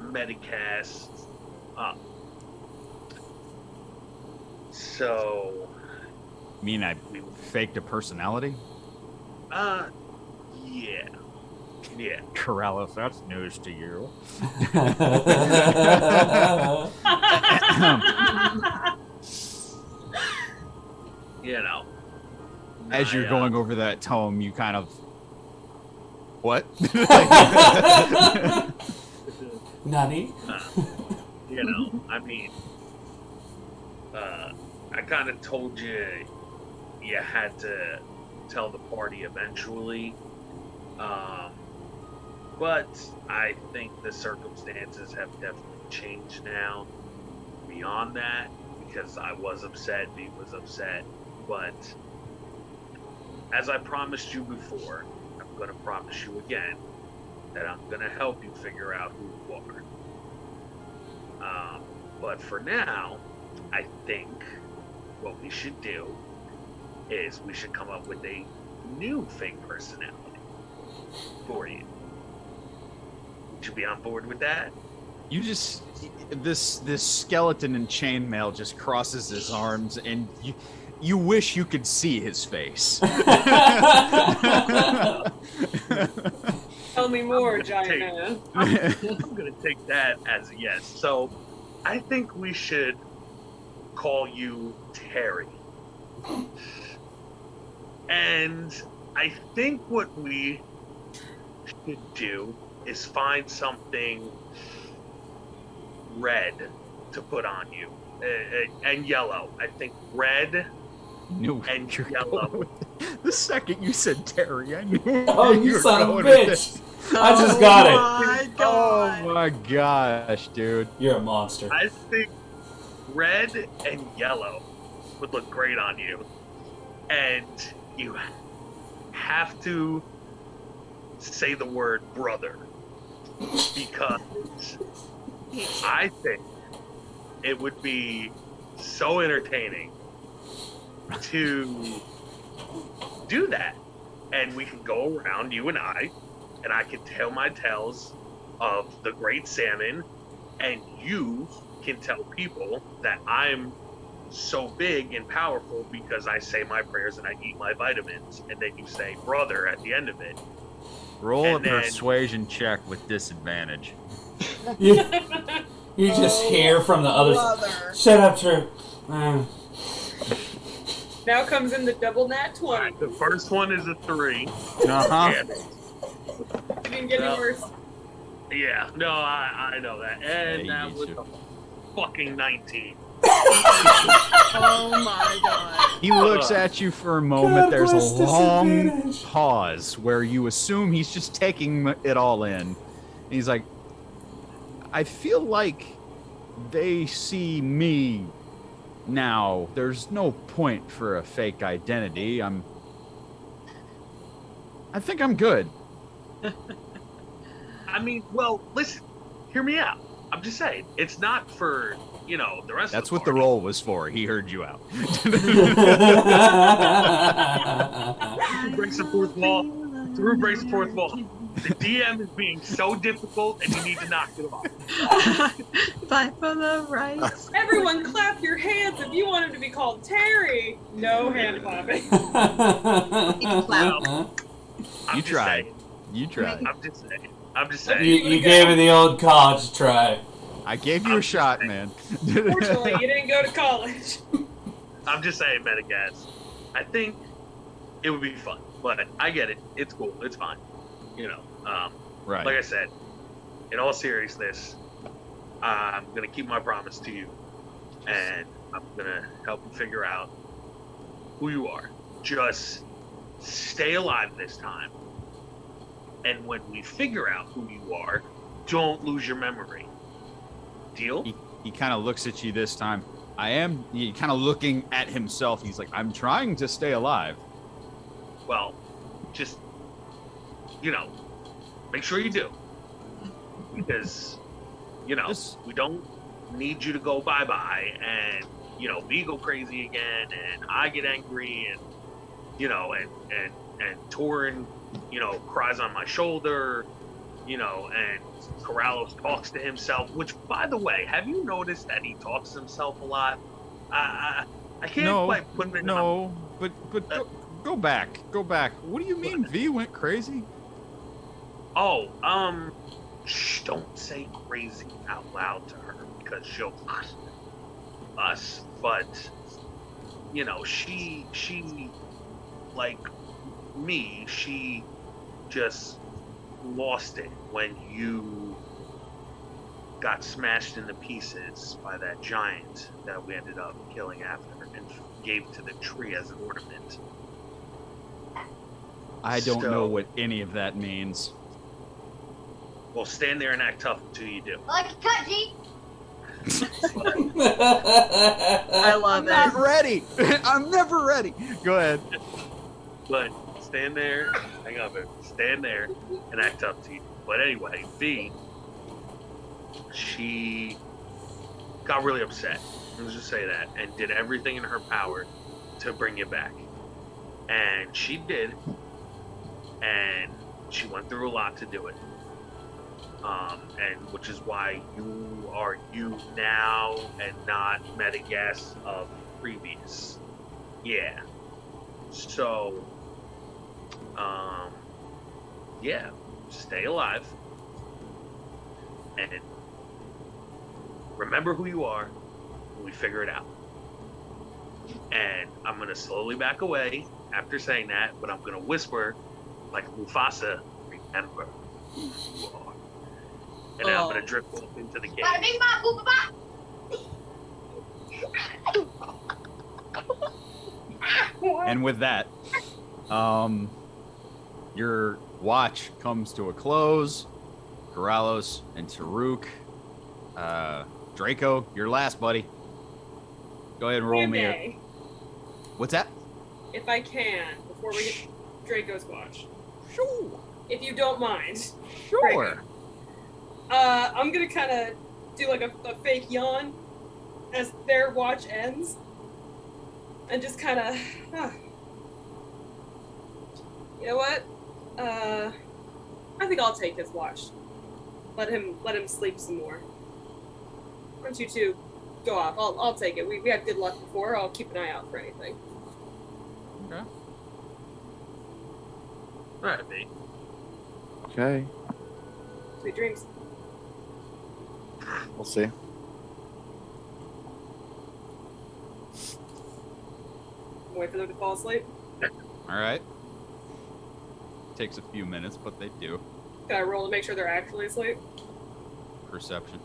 Medicast up. So You mean I faked a personality? Yeah. Yeah. Corrales, that's news to you. You know. As you're going over that tome, you kind of... What? Nani? You know, I mean, I kind of told you you had to tell the party eventually. But I think the circumstances have definitely changed now beyond that, because I was upset, B was upset. But as I promised you before, I'm going to promise you again that I'm going to help you figure out who you are. But for now, I think what we should do is we should come up with a new fake personality for you. Would you be on board with that? You just... This skeleton in chainmail just crosses his arms, and you wish you could see his face. Tell me more, giant man. I'm going to take that as a yes. So I think we should call you Terry. And I think what we should do is find something red to put on you. And yellow. I think red No, and you're yellow. going with- The second you said Terry, I knew. Oh, you were son of a going with bitch! this. I just got it. My God. Oh my gosh, dude. You're a monster. I think red and yellow would look great on you. And you have to say the word brother. Because I think it would be so entertaining to do that. And we can go around, you and I can tell my tales of the great salmon, and you can tell people that I'm so big and powerful because I say my prayers and I eat my vitamins, and then you say brother at the end of it. Roll a And then- persuasion check with disadvantage. You just hear from the other side. Brother. Shut up, Trip. Now comes in the double nat 20. The first one is a 3. Uh-huh. Yeah. It didn't get any worse. Yeah, no, I know that. And Yeah, that you was need a fucking 19. Oh my God. He looks at you for a moment. God There's a bless long disadvantage. pause where you assume he's just taking it all in. And he's like, I feel like they see me now. There's no point for a fake identity. I think I'm good. I mean, well, listen, hear me out. I'm just saying, it's not for, the rest That's of the what the party. roll was for. He heard you out. Breaks the fourth wall. Drew breaks the fourth wall. The DM is being so difficult, and you need to knock it off. Fight for the rights. Everyone clap your hands if you want him to be called Terry. No hand clapping. Clap. I'm You just tried. saying. You tried. I'm just saying. You gave it the old college try. I gave you a shot, man. Fortunately, you didn't go to college. I'm just saying, Metagas. I think it would be fun, but I get it. It's cool. It's fine. Right. Like I said, in all seriousness, I'm gonna keep my promise to you, and I'm gonna help you figure out who you are. Just stay alive this time, and when we figure out who you are, don't lose your memory. Deal? He kind of looks at you this time. He kind of looking at himself. He's like, I'm trying to stay alive. Well, just, make sure you do. Because, we don't need you to go bye-bye and, we go crazy again and I get angry and, and Torin, cries on my shoulder, and Corrales talks to himself, which, by the way, have you noticed that he talks to himself a lot? I can't quite put him in. No, but go back. What do you mean V went crazy? Oh, shh, don't say crazy out loud to her because she'll us. But, she, like me, she just lost it when you got smashed into pieces by that giant that we ended up killing after and gave to the tree as an ornament. I don't know what any of that means. Well, stand there and act tough until you do. Like a cut, G. I love I'm not ready. I'm never ready. Go ahead. But stand there, hang on, baby. Stand there and act tough to you. But anyway, V, she got really upset. Let's just say that, and did everything in her power to bring you back. And she did, and she went through a lot to do it. And which is why you are you now and not Metagas of previous. Yeah. So, yeah, stay alive and remember who you are when we figure it out. And I'm gonna slowly back away after saying that, but I'm gonna whisper like Mufasa, remember who you are. And then I'm gonna drift off into the cave. Bada bing bop, boop bop. And with that, your watch comes to a close. Corrales and Taruk. Draco, you're last, buddy. Go ahead and roll me a... What's that? If I can, before we get Draco's watch. Sure. If you don't mind. Sure. Draco. I'm gonna kind of do like a fake yawn as their watch ends, and just kind of, you know what? I think I'll take his watch. Let him sleep some more. Why don't you two go off? I'll take it. We had good luck before. I'll keep an eye out for anything. Okay. All right, mate. Okay, Sweet dreams. we'll see. Wait for them to fall asleep. All right. Takes a few minutes, but they do. Can I roll to make sure they're actually asleep? Perception.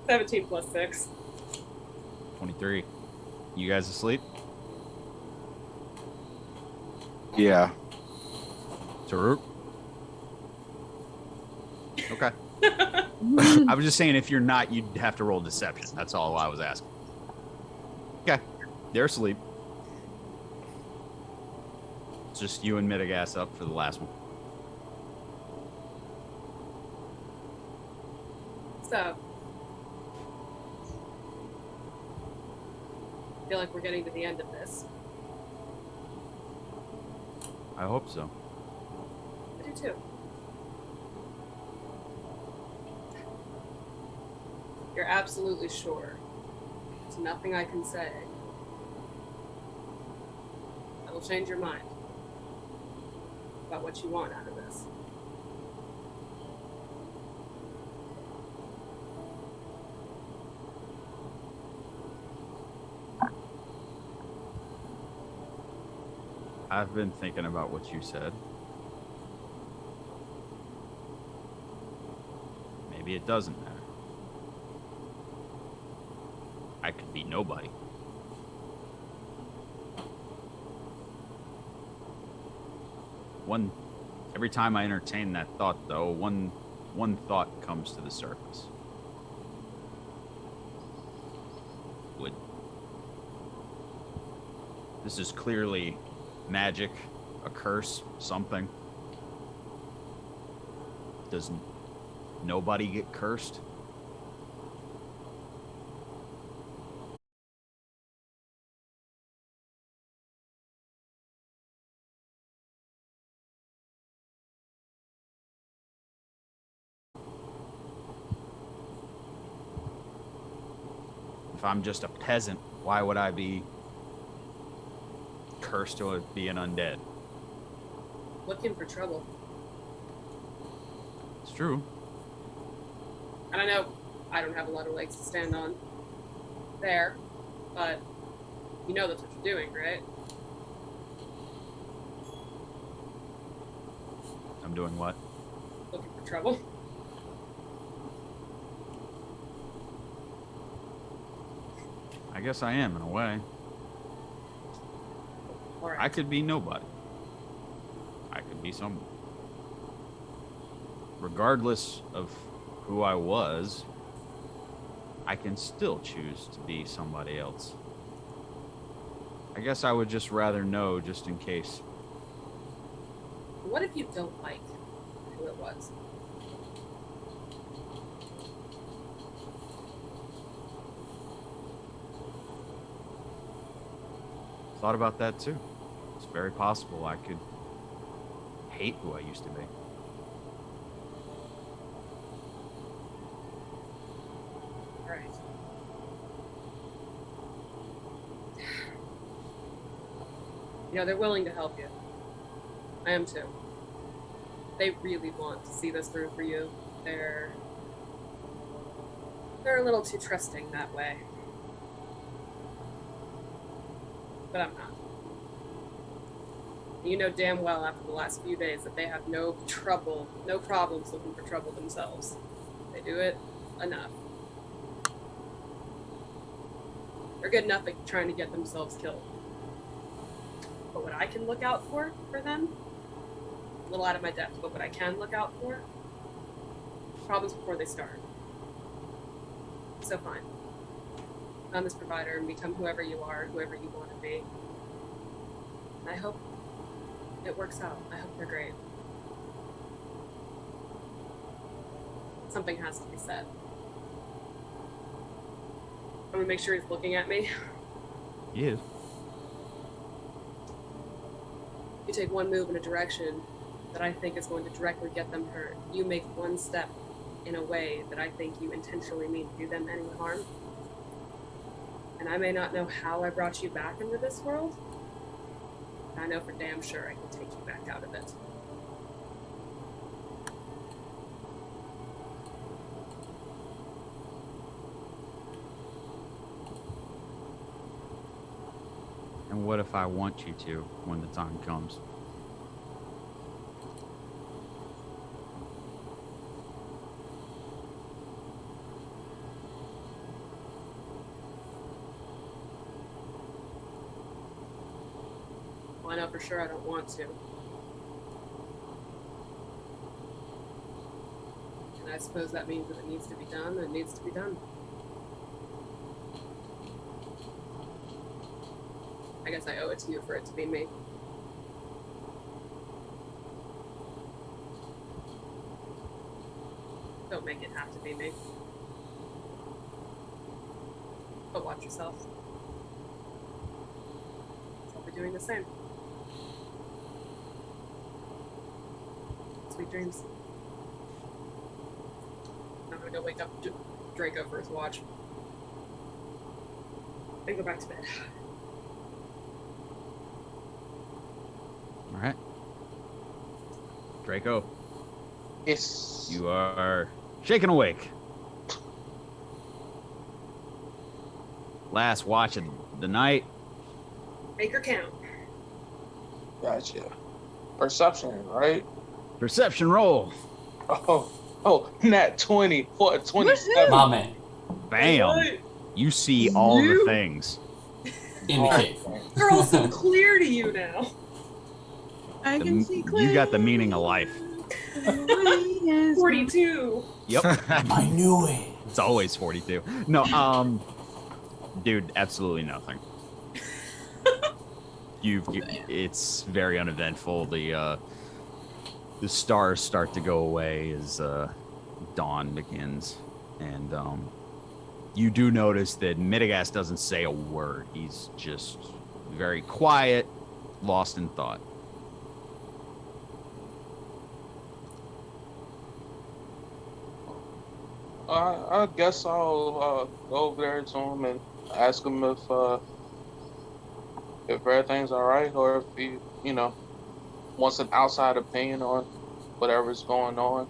17 plus 6. 23. You guys asleep? Yeah. Taruk? Okay. I was just saying if you're not, you'd have to roll deception. That's all I was asking. Okay. They're asleep. It's just you and Metagas up for the last one. So, I feel like we're getting to the end of this. I hope so. I do too. You're absolutely sure. There's nothing I can say that will change your mind about what you want out of this. I've been thinking about what you said. Maybe it doesn't matter. I could be nobody. Every time I entertain that thought, though, one thought comes to the surface. This is clearly magic, a curse, something. Does nobody get cursed? If I'm just a peasant, why would I be cursed to be an undead? Looking for trouble. It's true. And I know I don't have a lot of legs to stand on there, but you know that's what you're doing, right? I'm doing what? Looking for trouble. I guess I am, in a way. All right. I could be nobody. I could be someone. Regardless of who I was, I can still choose to be somebody else. I guess I would just rather know, just in case. What if you don't like who it was? Thought about that too. It's very possible I could hate who I used to be. All right. You know, they're willing to help you. I am too. They really want to see this through for you. They're a little too trusting that way. But I'm not. You know damn well after the last few days that they have no problems looking for trouble themselves. They do it enough. They're good enough at trying to get themselves killed. But what I can look out for them, a little out of my depth, but what I can look out for, problems before they start. So fine. I'm this provider and become whoever you are, whoever you want to be. And I hope it works out. I hope they're great. Something has to be said. I'm gonna make sure he's looking at me. He is. You take one move in a direction that I think is going to directly get them hurt. You make one step in a way that I think you intentionally mean to do them any harm. And I may not know how I brought you back into this world, but I know for damn sure I can take you back out of it. And what if I want you to when the time comes? Well, I know for sure I don't want to. And I suppose that means that it needs to be done, and it needs to be done. I guess I owe it to you for it to be me. Don't make it have to be me. But watch yourself. I'll be doing the same. Sweet dreams. I'm gonna go wake up Draco for his watch. And go back to bed. All right. Draco, Yes. you are shaken awake. Last watch of the night. Make her count. Gotcha. Perception, right? Perception roll. Nat 20 for a 27. My man. Bam. Right. You see all the things. In the cave. They're all so clear to you now. I can see clear. You got the meaning of life. 42. Yep. I knew it. It's always 42. No, dude, absolutely nothing. It's very uneventful. The stars start to go away as dawn begins, and you do notice that Mitigas doesn't say a word. He's just very quiet, lost in thought. I guess I'll go over there to him and ask him if everything's all right, or if he, wants an outside opinion on whatever's going on.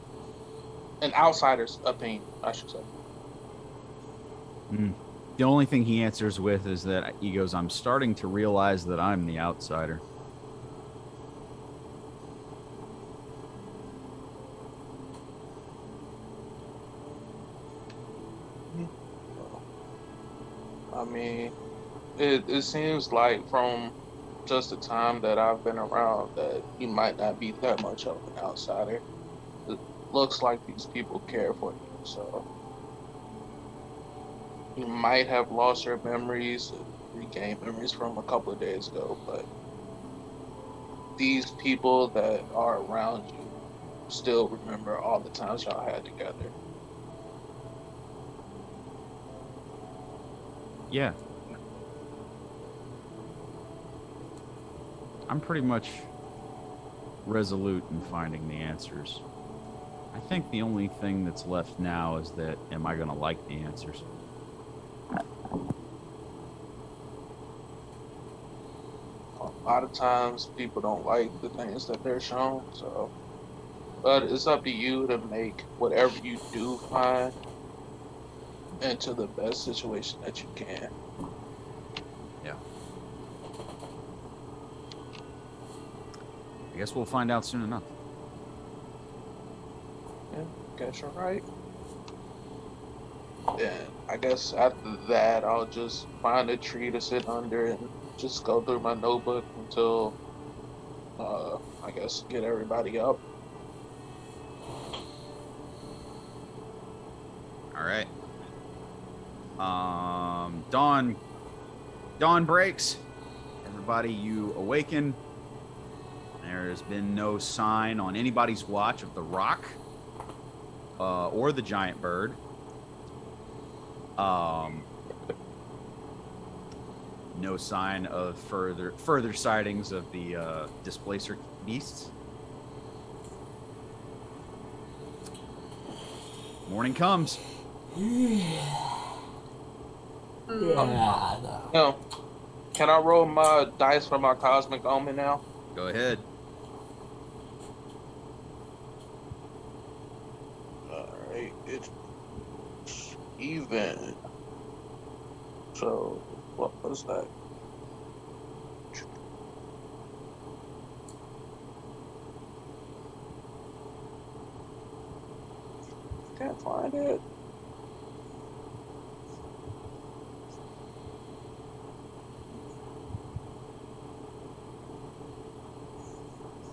An outsider's opinion, I should say. The only thing he answers with is that he goes, "I'm starting to realize that I'm the outsider." I mean, it seems like from just the time that I've been around that you might not be that much of an outsider. It looks like these people care for you, so you might have lost your memories, regained memories from a couple of days ago, but these people that are around you still remember all the times y'all had together. Yeah. I'm pretty much resolute in finding the answers. I think the only thing that's left now is that, am I going to like the answers? A lot of times people don't like the things that they're shown, so but it's up to you to make whatever you do find into the best situation that you can. Yeah. I guess we'll find out soon enough. Yeah, guess you're right. Then I guess after that I'll just find a tree to sit under and just go through my notebook until I guess get everybody up. All right. Dawn breaks. Everybody, you awaken. There has been no sign on anybody's watch of the rock or the giant bird. No sign of further sightings of the displacer beasts. Morning comes. No. Can I roll my dice for my cosmic omen now? Go ahead. Alright, it's even. So, what was that? Can't find it.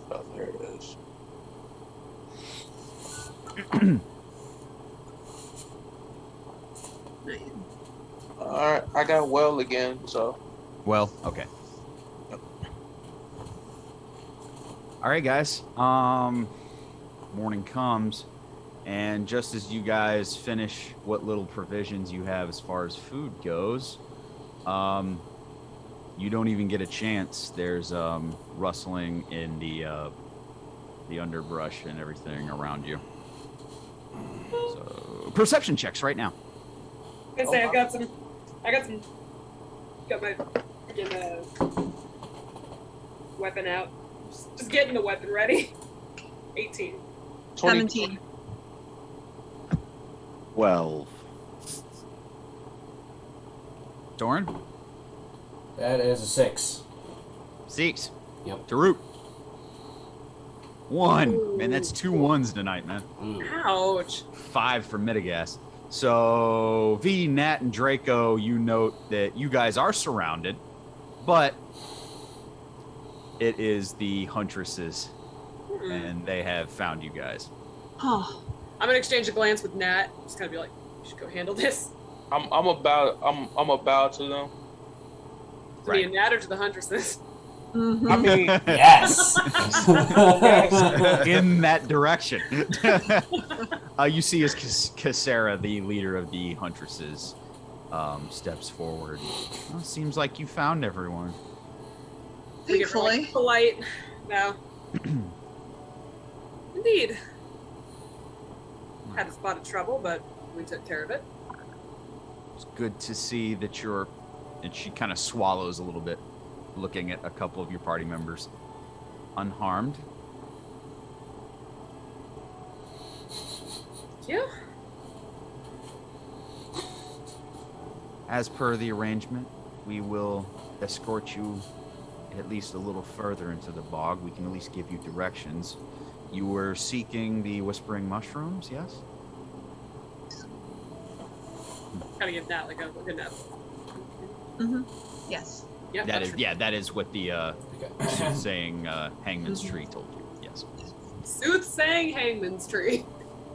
Oh, there it is. Alright, I got well again, so. Well, okay. All right, guys. Morning comes, and just as you guys finish what little provisions you have as far as food goes, you don't even get a chance. There's rustling in the underbrush and everything around you. So, perception checks right now. I say I got my freaking weapon out. Just getting the weapon ready. 18. 17. 12. Doran? That is a 6. 6. Yep. Daruk. 1. Man, that's 2 1s tonight, man. Ooh. Ouch. 5 for Mitigas. So, V, Nat, and Draco, you note that you guys are surrounded, but it is the Huntresses, and they have found you guys. Oh, I'm gonna exchange a glance with Nat. Just kind of be like, you should go handle this. I'm about to them. To be a Nat or to the Huntresses? mhm. I mean, Yes. In that direction. You see as Cassera, the leader of the Huntresses, steps forward. Well, seems like you found everyone. We get really Thankfully. polite. No. Indeed. Had a spot of trouble, but we took care of it. It's good to see that you're... And she kind of swallows a little bit, looking at a couple of your party members. Unharmed. Yeah. As per the arrangement, we will escort you at least a little further into the bog. We can at least give you directions. You were seeking the Whispering Mushrooms, yes? Gotta give Nat like a look at Nat. Mhm. Yes. Yeah, That is, yeah, that is what the Okay. saying Hangman's Tree told you. Yes, Soothsaying Hangman's Tree.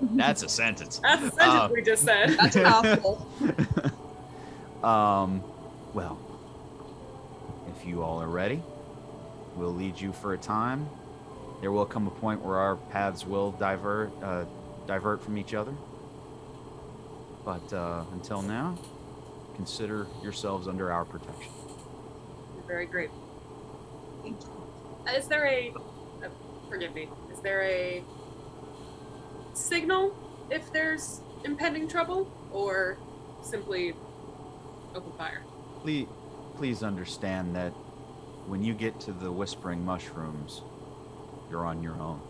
that's a sentence. That's the sentence we just said. That's a mouthful. Well, if you all are ready, we'll lead you for a time. There will come a point where our paths will divert from each other. But until now, consider yourselves under our protection. You're very grateful. Thank you. Is there a... forgive me. Is there a signal if there's impending trouble? Or simply open fire? Please understand that when you get to the Whispering Mushrooms, you're on your own.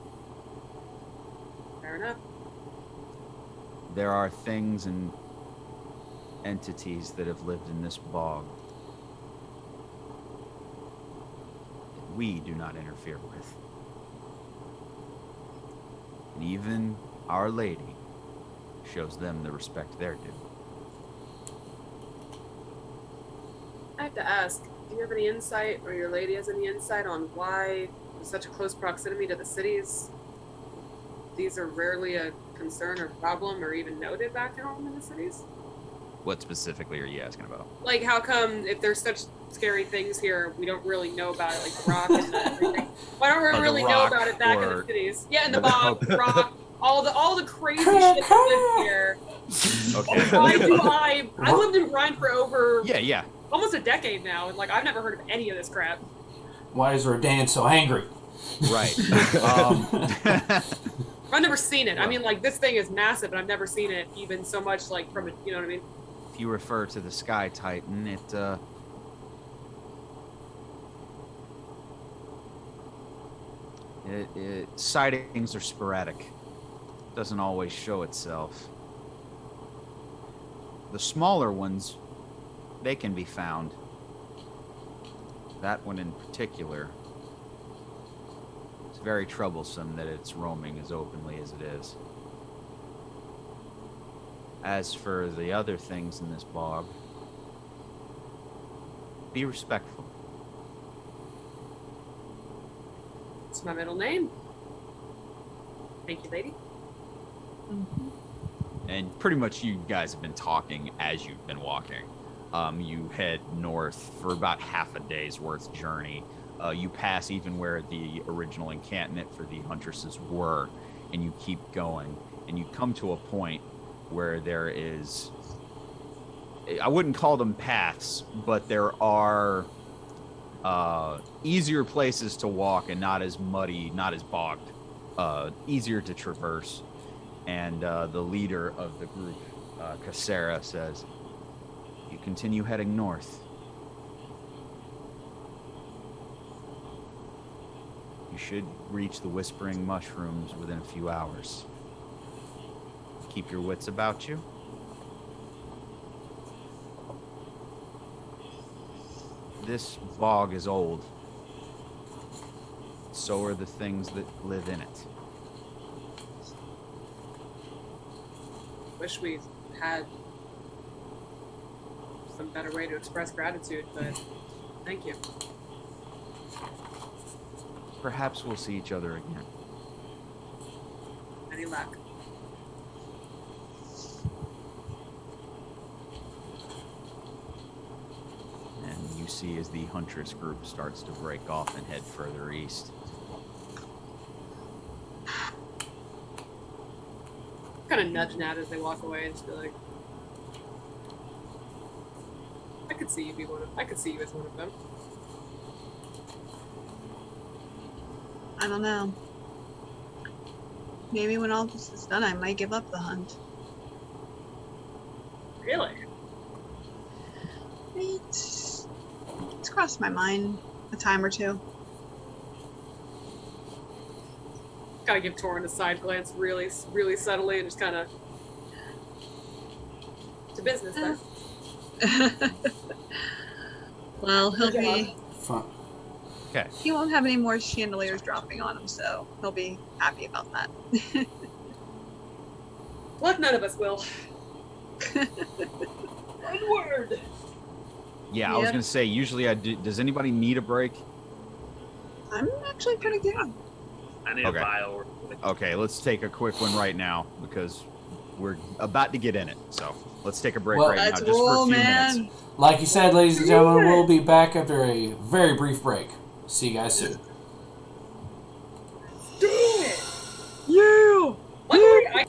Fair enough. There are things and entities that have lived in this bog that we do not interfere with. And even Our Lady shows them the respect they're due. I have to ask, do you have any insight, or your lady has any insight on why, with such a close proximity to the cities, these are rarely a concern or problem or even noted back home in the cities? What specifically are you asking about? Like, how come if there's such scary things here, we don't really know about it, like the rock and everything? Why don't we The really know Rock about it back in or- the cities? Yeah, in the bog, the rock, all the crazy shit that lives here. Okay. Why do I lived in Grind for over Yeah. almost a decade now, and like I've never heard of any of this crap. Why is Rodan so angry? Right. I've never seen it. I mean, like, this thing is massive, and I've never seen it even so much, like, from a, you know what I mean? If you refer to the Sky Titan, sightings are sporadic. Doesn't always show itself. The smaller ones, they can be found. That one in particular, it's very troublesome that it's roaming as openly as it is. As for the other things in this bog, be respectful. It's my middle name. Thank you, lady. And pretty much you guys have been talking as you've been walking. You head north for about half a day's worth journey. You pass even where the original encampment for the Huntresses were, and you keep going. And you come to a point where there is... I wouldn't call them paths, but there are easier places to walk and not as muddy, not as bogged. Easier to traverse. And the leader of the group, Cassera, says, "You continue heading north. You should reach the Whispering Mushrooms within a few hours. Keep your wits about you. This bog is old. so are the things that live in it. Wish we had some better way to express gratitude, but thank you. Perhaps we'll see each other again. Any luck? And you see as the Huntress group starts to break off and head further east. Kind of nudge Nat as they walk away and just be like, I could see you as one of them. I don't know. Maybe when all this is done, I might give up the hunt. Really? It's crossed my mind a time or two. Gotta give Torin a side glance really, really subtly and just kind of to business then. Well, he'll be. Fun. Okay. He won't have any more chandeliers dropping on him, so he'll be happy about that. Well, none of us will. Onward! Yeah, I was Yeah. going to say, usually I do. Does anybody need a break? I'm actually pretty good. I need Okay. a bio. Okay, let's take a quick one right now because we're about to get in it. So let's take a break Well, right now, Let's just for a roll, few man. minutes. Like you said, ladies and gentlemen, we'll be back after a very brief break. See you guys soon. Do it! Yeah! Luckily, I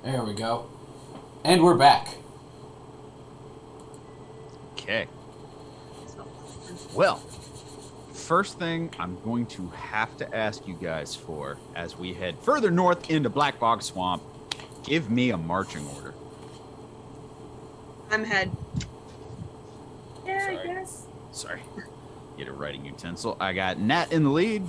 There we go. And we're back. Okay. Well, first thing I'm going to have to ask you guys for, as we head further north into Black Bog Swamp, give me a marching order. I'm head. Yeah, Sorry. I guess. Sorry. Get a writing utensil. I got Nat in the lead.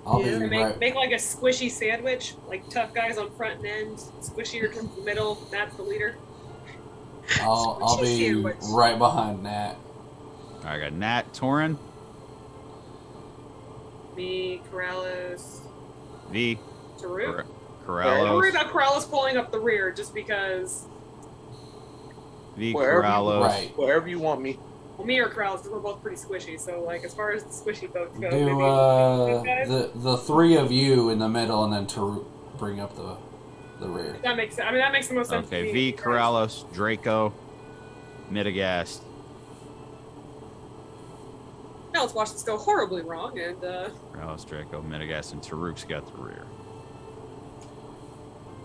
I'll Yeah. be Make, right. make like a squishy sandwich, like tough guys on front and end, squishier towards the middle. That's the leader. I'll Squishy be sandwich. right behind Nat. I got Nat, Torin, Me, Corrales, V, Taruk. Don't worry Corrales, about Corrales pulling up the rear just because. V, Wherever you- Corrales. Right. Wherever you want me. Well, me or Corrales, because we're both pretty squishy. So, like, as far as the squishy folks go, maybe Do these guys? the three of you in the middle, and then Taruk bring up the rear. That makes sense. I mean, that makes the most sense. to Okay, me. V, Corrales, Draco, Midagast. Now let's watch this go horribly wrong, and Corrales, Draco, Midagast, and Taruk's got the rear.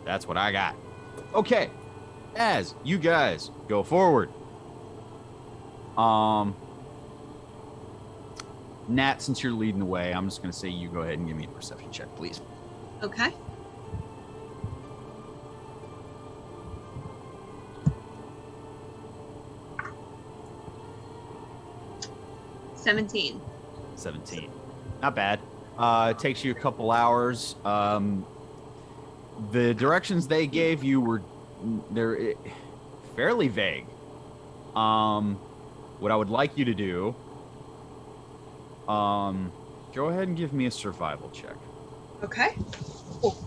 That's what I got. Okay, as you guys go forward, Nat, since you're leading the way, I'm just going to say you go ahead and give me a perception check, please. Okay. $17. 17. Not bad. It takes you a couple hours. The directions they gave you were they're fairly vague. What I would like you to do, go ahead and give me a survival check. Okay. Oh.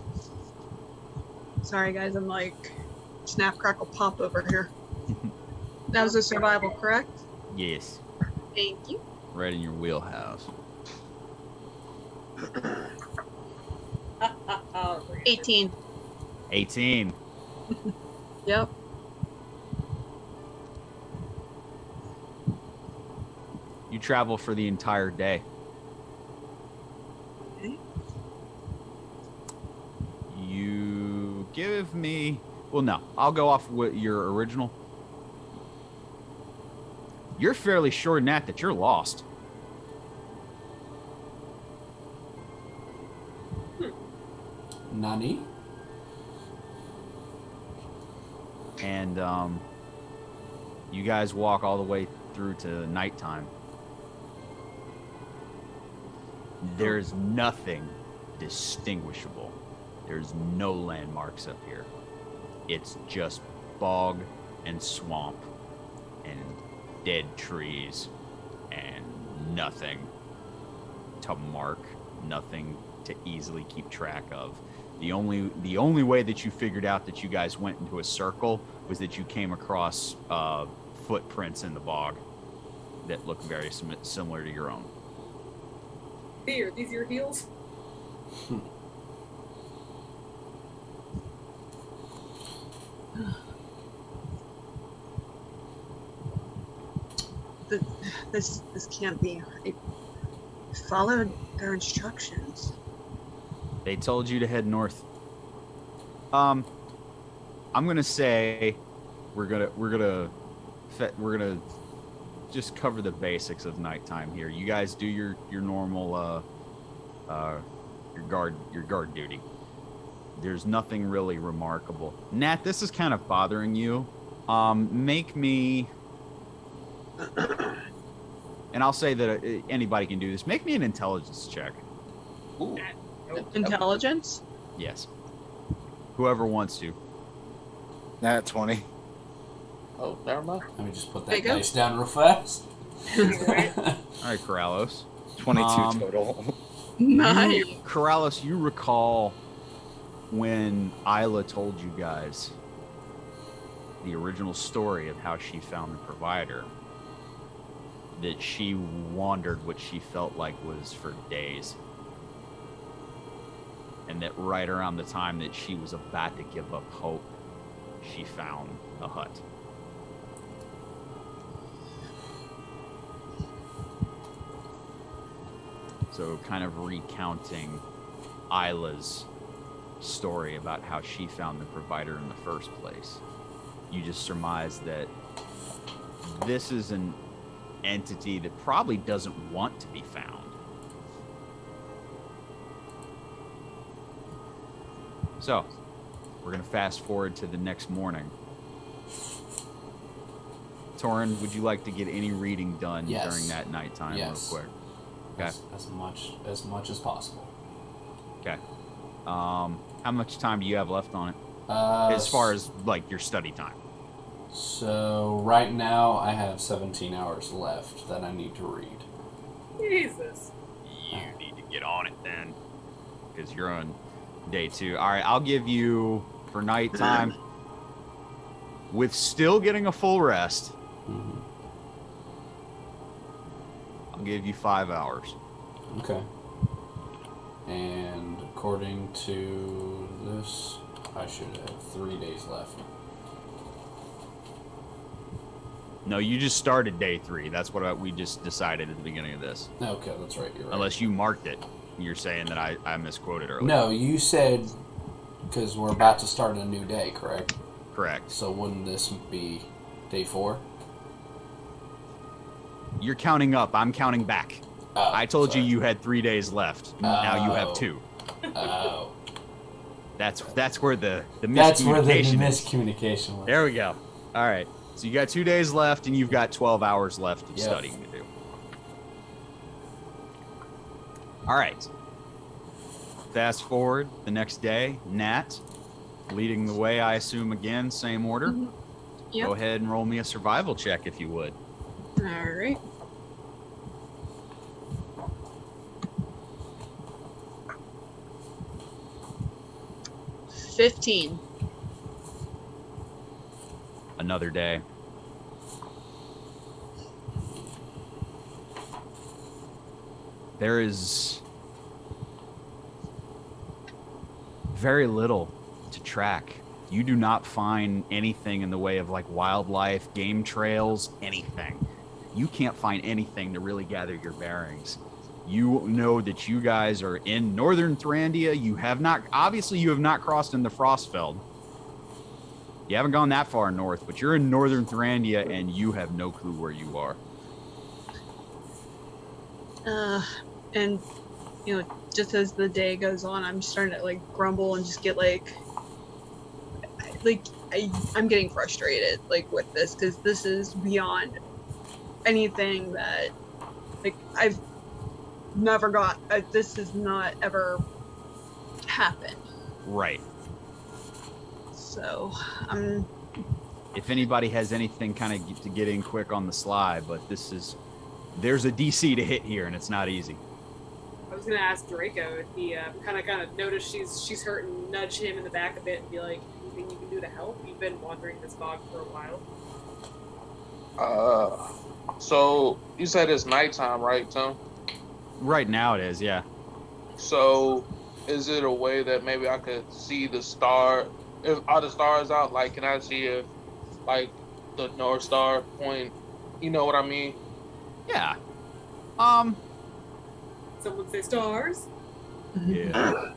Sorry, guys. I'm like snap, crackle, pop over here. That was a survival, correct? Yes, Thank you. right in your wheelhouse. 18. 18. Yep. You travel for the entire day. Okay. You give me... Well, no. I'll go off with your original. You're fairly sure, Nat, that you're lost. Nani? And you guys walk all the way through to nighttime. There's nothing distinguishable. There's no landmarks up here. It's just bog and swamp and dead trees and nothing to mark, nothing to easily keep track of. The only way that you figured out that you guys went into a circle was that you came across footprints in the bog that look very similar to your own. B, are these your heels? This can't be. I followed their instructions. They told you to head north. I'm gonna say we're gonna just cover the basics of nighttime here. You guys do your normal your guard duty. There's nothing really remarkable. Nat, this is kind of bothering you. Make me, and I'll say that anybody can do this. Make me an intelligence check. Ooh. Intelligence? Yes. Whoever wants to. Nat 20. Oh, never mind. Let me just put There that you go. dice down real fast. Right? All right, Corrales. 22 total. Nice. Corrales, you recall when Isla told you guys the original story of how she found the provider, that she wandered what she felt like was for days. And that right around the time that she was about to give up hope, she found a hut. So kind of recounting Isla's story about how she found the provider in the first place. You just surmise that this is an entity that probably doesn't want to be found. So, we're going to fast forward to the next morning. Torin, would you like to get any reading done during that nighttime real quick? Okay. As much as possible. Okay. How much time do you have left on it? As far as, like, your study time. So, right now, I have 17 hours left that I need to read. Jesus. You need to get on it then, because you're on day 2. All right, I'll give you, for nighttime, with still getting a full rest, I'll give you 5 hours. Okay. And according to this, I should have 3 days left. No, you just started day 3. That's what we just decided at the beginning of this. Okay, that's right. You're right. Unless you marked it. You're saying that I misquoted earlier. No, you said because we're about to start a new day, correct? Correct. So wouldn't this be day 4? You're counting up. I'm counting back. Oh, I told you you had 3 days left. Now you have 2. Oh. That's where the miscommunication That's where the is. miscommunication was. There we go. All right. So you got 2 days left, and you've got 12 hours left of studying to do. All right. Fast forward the next day. Nat, leading the way, I assume again, same order. Yep. Go ahead and roll me a survival check if you would. All right. $15. Another day. There is very little to track. You do not find anything in the way of like wildlife, game trails, anything. You can't find anything to really gather your bearings. You know that you guys are in northern Thrandia. You have not crossed into Frostfeld. You haven't gone that far north, but you're in northern Thrandia and you have no clue where you are. And just as the day goes on, I'm starting to like grumble and just get I'm getting frustrated like with this because this is beyond anything that like I've never got. This has not ever happened. Right. So if anybody has anything kind of to get in quick on the sly, but there's a DC to hit here and it's not easy. I was gonna ask Draco if he kind of noticed she's hurt and nudge him in the back a bit and be like, anything you can do to help? You've been wandering this bog for a while. So you said it's nighttime, right, Tom? Right now it is, yeah. So is it a way that maybe I could see the star? If are the stars out? Like, can I see if like the North Star point? You know what I mean? Yeah. Someone say stars. Yeah.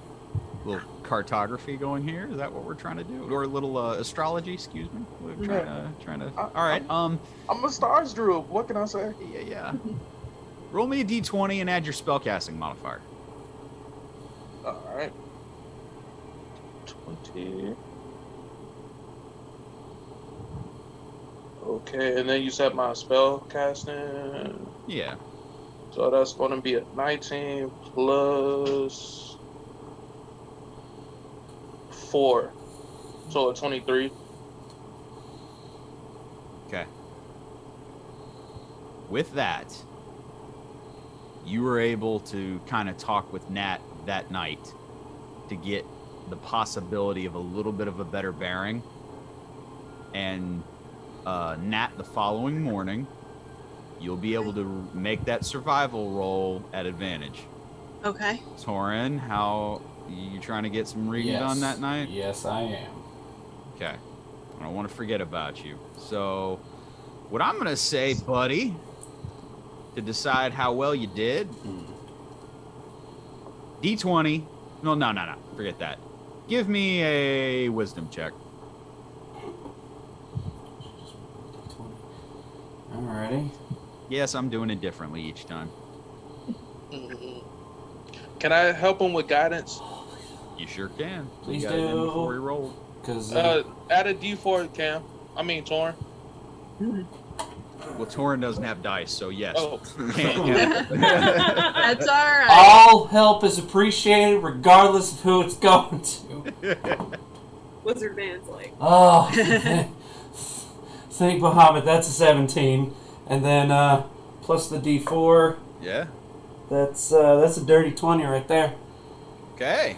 Little cartography going here. Is that what we're trying to do? Or a little astrology? Excuse me. We're trying to. All right. I'm a stars druid. What can I say? Yeah. Roll me a d20 and add your spellcasting modifier. All right. 20. Okay, and then you said my spell casting. Yeah. So that's going to be a 19 plus 4. So a 23. Okay. With that, you were able to kind of talk with Nat that night to get the possibility of a little bit of a better bearing. And Nat, the following morning, you'll be able to make that survival roll at advantage. Okay. Torin, how you trying to get some reading done that night? Yes, I am. Okay. I don't want to forget about you. So, what I'm going to say, buddy, to decide how well you did, D20. No. Forget that. Give me a wisdom check. Alrighty. Yes, I'm doing it differently each time. Can I help him with guidance? You sure can. Please You got it in do. before we roll. Because Add a D4, Cam. I mean, Torn. Well, Torin doesn't have dice, so yes. Oh. That's all right. all help is appreciated regardless of who it's going to. Wizard man's like, Oh, think Muhammad, that's a 17. And then plus the D4, Yeah. that's a dirty 20 right there. Okay.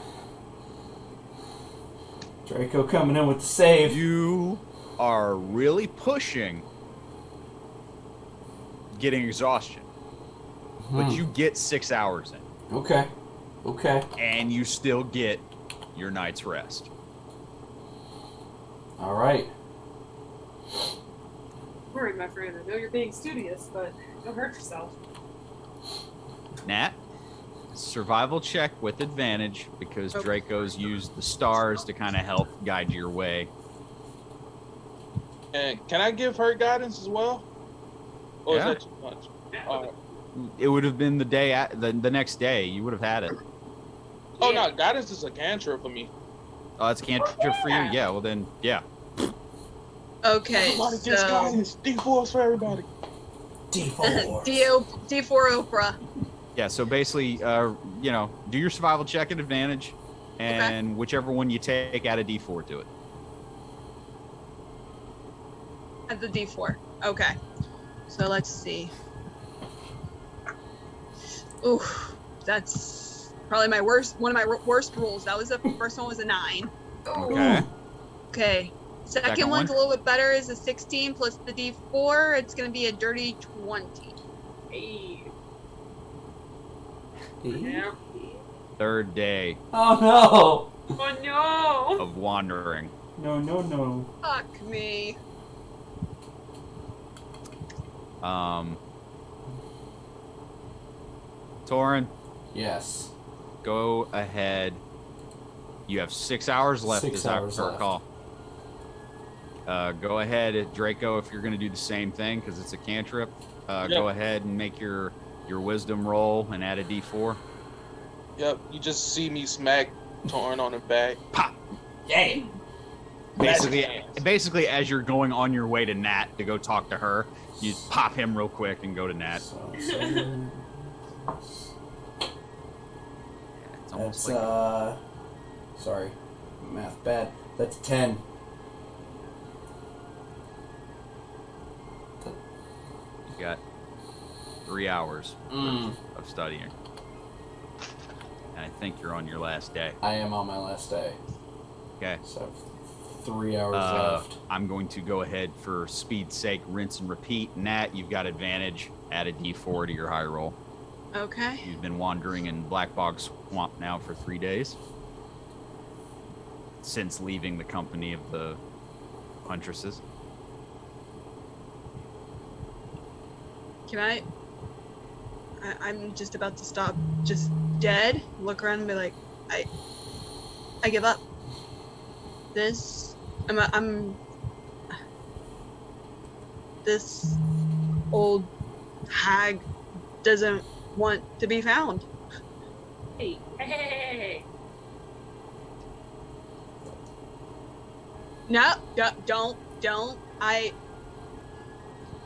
Draco coming in with the save. You are really pushing getting exhaustion, but you get 6 hours in, Okay. Okay. and you still get your night's rest. All right. worried, my friend. I know you're being studious, but don't hurt yourself. Nat, survival check with advantage because Okay. Draco's used the stars to kind of help guide your way. And can I give her guidance as well? Or Yeah. is that too much? Alright. It would have been the day the next day. You would have had it. Oh no, guidance is a cantrip for me. Oh, that's cantrip for you? Yeah, well then, yeah. Okay, Everybody gets so guidance. D4s for everybody. D4. D4 Oprah. Yeah, so basically, do your survival check at advantage, and whichever one you take, add a D4 to it. At the D4. Okay. So let's see. Ooh, that's probably one of my worst rolls. That was the first one was a 9. Okay. Okay. Second one's a little bit better. Is a 16 plus the D4. It's gonna be a dirty 20. Hey. Yeah. Third day Oh Oh no! of wandering. no. No. Fuck me. Torin, Yes. go ahead. You have 6 hours left, 6 as I hours left. recall. Go ahead, Draco, if you're going to do the same thing, because it's a cantrip. Go ahead and make your wisdom roll and add a D4. Yep, you just see me smack Torn on the back. Pop! Yeah. Basically, as you're going on your way to Nat to go talk to her, you pop him real quick and go to Nat. So, It's almost that's like sorry, math bad. That's 10. you got 3 hours of studying. And I think you're on your last day. I am on my last day. Okay. So I have 3 hours left. I'm going to go ahead for speed's sake, rinse and repeat. Nat, you've got advantage. Add a D4 to your high roll. Okay. You've been wandering in Black Bog Swamp now for 3 days. Since leaving the company of the huntresses. Can I'm just about to stop just dead, look around and be like, I give up. This this old hag doesn't want to be found. Hey. No, don't.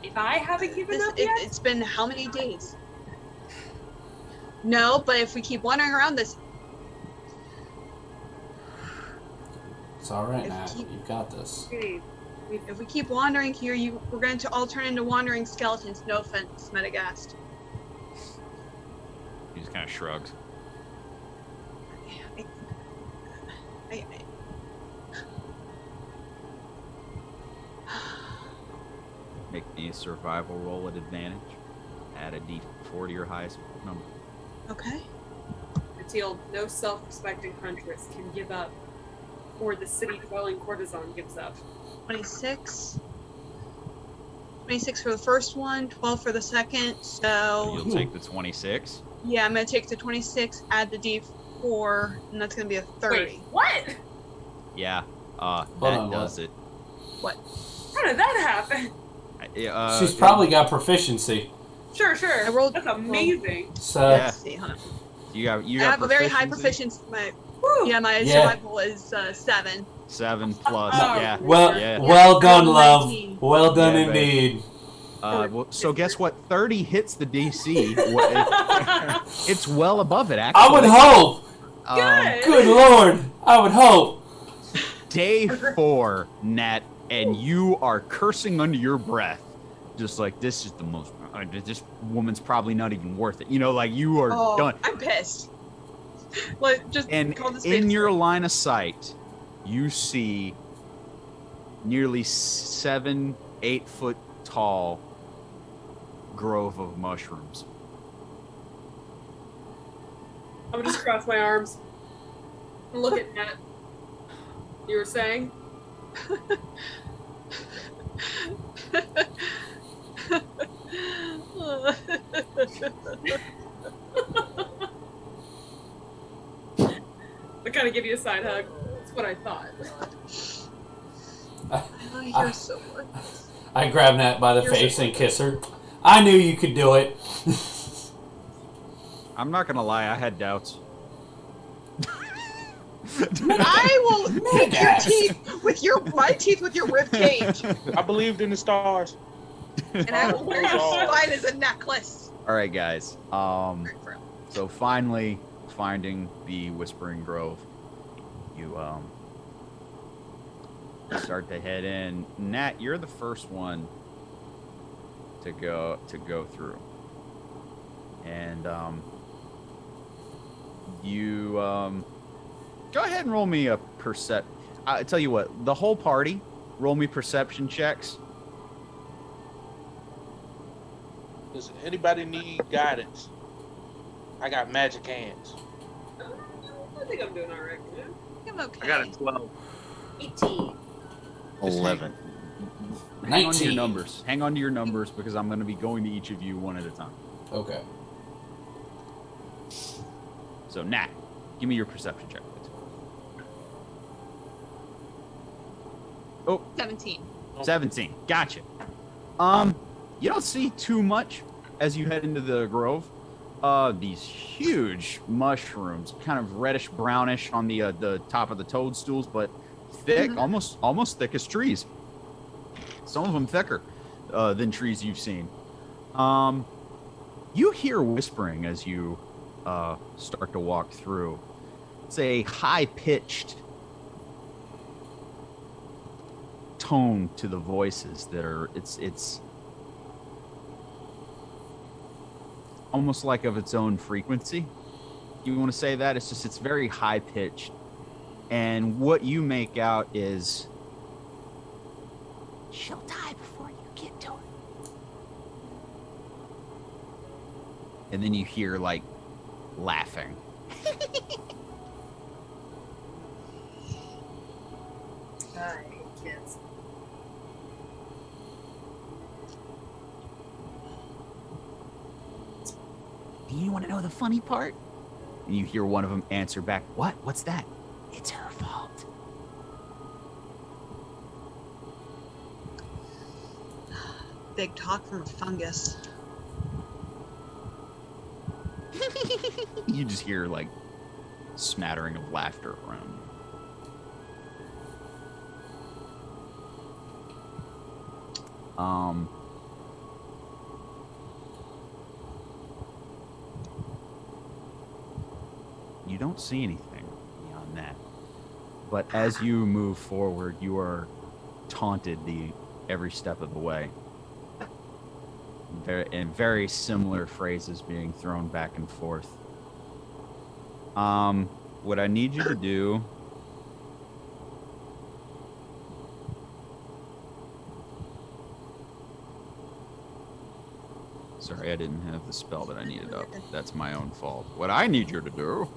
If I haven't given up yet, It's been how many days? No, but if we keep wandering around this, It's all right, if Nat. you- You've got this. hey, if we keep wandering here, we're going to all turn into wandering skeletons. No offense, Metagast. He just kind of shrugs. I Make me a survival roll at advantage. Add a D4 to your highest number. okay. Mathilde, no self-respecting huntress can give up, or the city-dwelling courtesan gives up. 26. 26 for the first one, 12 for the second. So You'll take the 26. yeah, I'm gonna take the 26, add the D4, and that's gonna be a 30. Wait, what? Yeah. on, That does it. How did that happen? She's probably got proficiency. Sure. I rolled- That's amazing. So Yeah. Let's see, hold on. You got I have a very high proficiency? proficiency. Woo! My Yeah. survival is 7. 7 plus. Oh. Yeah. well, Yeah. well done, love. 19. Well done Yeah, indeed. So guess what? 30 hits the DC. It's well above it, actually. I would hope. Good. Good lord, I would hope. Day 4, Nat, and you are cursing under your breath. Just like, this is the most... this woman's probably not even worth it. You know, like, you are done. I'm pissed. Like, just And call this in bitch. your line of sight, you see nearly 7-8 foot tall grove of mushrooms. I would just cross my arms and look at Nat. You were saying? I kind of give you a side hug. That's what I thought. Oh, you're so worthless. I grab Nat by the You're face so- and kiss her. I knew you could do it. I'm not gonna lie, I had doubts. I will make your teeth with my teeth with your rib cage, I believed in the stars. and I will wear your spine as a necklace. All right, guys. So finally, finding the Whispering Grove, you start to head in. Nat, you're the first one to go through, and you go ahead and roll me a I tell you what, the whole party, roll me perception checks. Does anybody need guidance? I got magic hands. I think I'm doing alright. Yeah. I'm okay. I got a 12. 18. 11. Hang on to 19. your numbers. Hang on to your numbers because I'm going to be going to each of you one at a time. Okay. So, Nat, give me your perception check, please. Oh, 17. 17. Gotcha. You don't see too much as you head into the grove. These huge mushrooms, kind of reddish brownish on the top of the toadstools, but thick, almost thick as trees. Some of them thicker than trees you've seen. You hear whispering as you start to walk through. It's a high-pitched tone to the voices that are it's almost like of its own frequency. You want to say that? It's very high-pitched. And what you make out is, she'll die before you get to it. And then you hear, like, laughing. I hate kids. Do you want to know the funny part? And you hear one of them answer back, "What? What's that?" "It's her fault." Big talk from a fungus. You just hear, like, smattering of laughter around you. You don't see anything beyond that. But as you move forward, you are taunted every step of the way. And very similar phrases being thrown back and forth. What I need you to do... Sorry, I didn't have the spell that I needed up. That's my own fault. What I need you to do...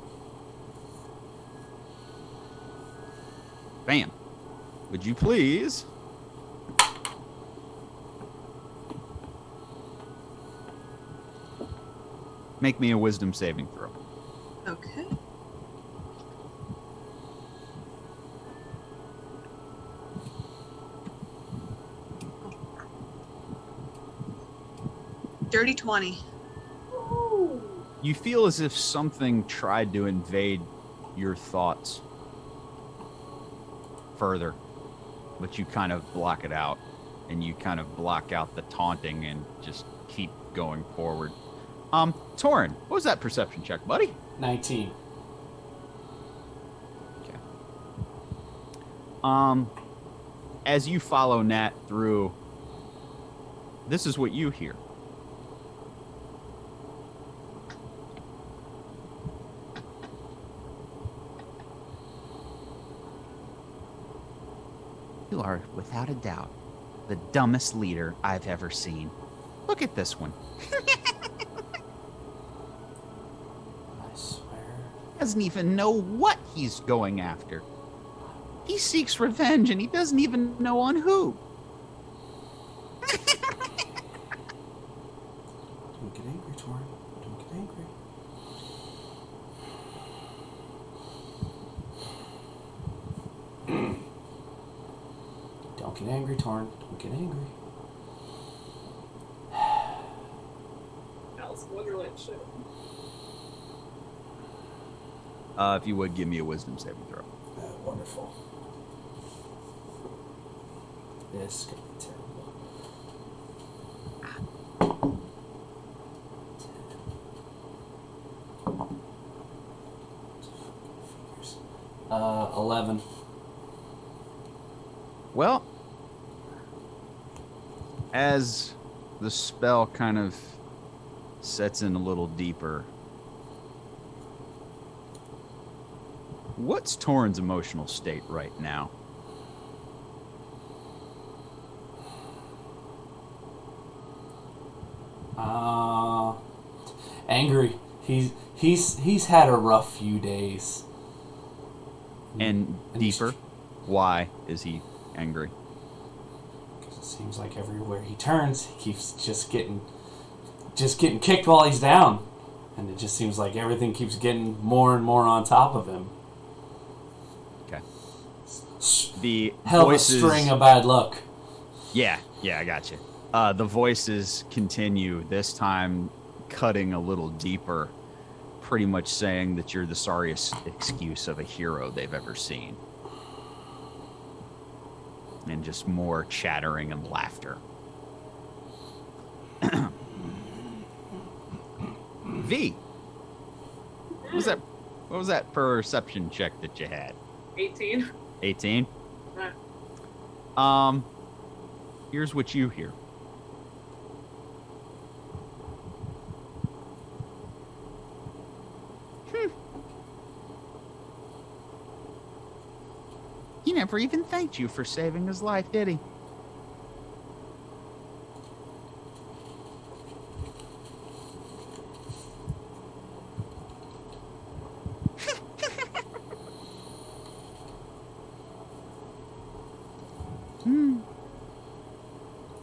Bam. Would you please... make me a wisdom saving throw. Okay. Dirty 20. Ooh. You feel as if something tried to invade your thoughts further, but you kind of block it out, and you kind of block out the taunting and just keep going forward. Torin, what was that perception check, buddy? 19. As you follow Nat through, this is what you hear. You are, without a doubt, the dumbest leader I've ever seen. Look at this one. I swear. Doesn't even know what he's going after. He seeks revenge and he doesn't even know on who. Don't get angry, Torin. Don't get angry. Don't get angry, Torin. Don't get angry. Alice in Wonderland shit. If you would, give me a wisdom saving throw. Wonderful. This is gonna be terrible. 11. Well, as the spell kind of sets in a little deeper, what's Torin's emotional state right now? Angry. He's had a rough few days. And deeper, why is he angry? Because it seems like everywhere he turns, he keeps just getting kicked while he's down, and it just seems like everything keeps getting more and more on top of him. Okay. The Hell of a voices, string of bad luck. Yeah, I got you. The voices continue, this time cutting a little deeper, pretty much saying that you're the sorriest excuse of a hero they've ever seen. And just more chattering and laughter. V, what was that perception check that you had? 18. 18? Here's what you hear. He never even thanked you for saving his life, did he?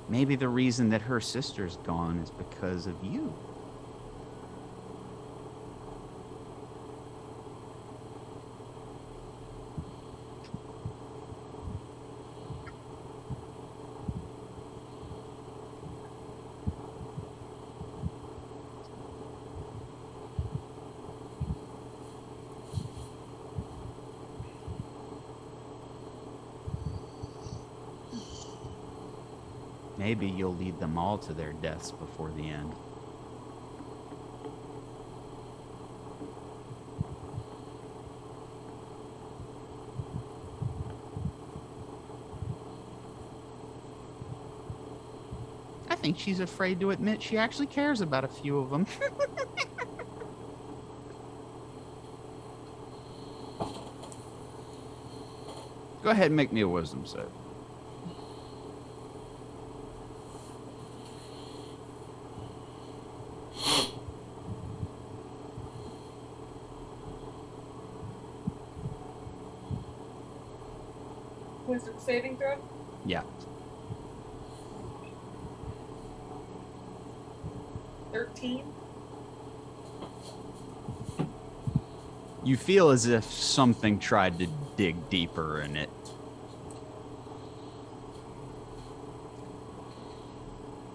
Maybe the reason that her sister's gone is because of you. Maybe you'll lead them all to their deaths before the end. I think she's afraid to admit she actually cares about a few of them. Go ahead and make me a wisdom save. Wisdom saving throw? Yeah. 13. You feel as if something tried to dig deeper in it.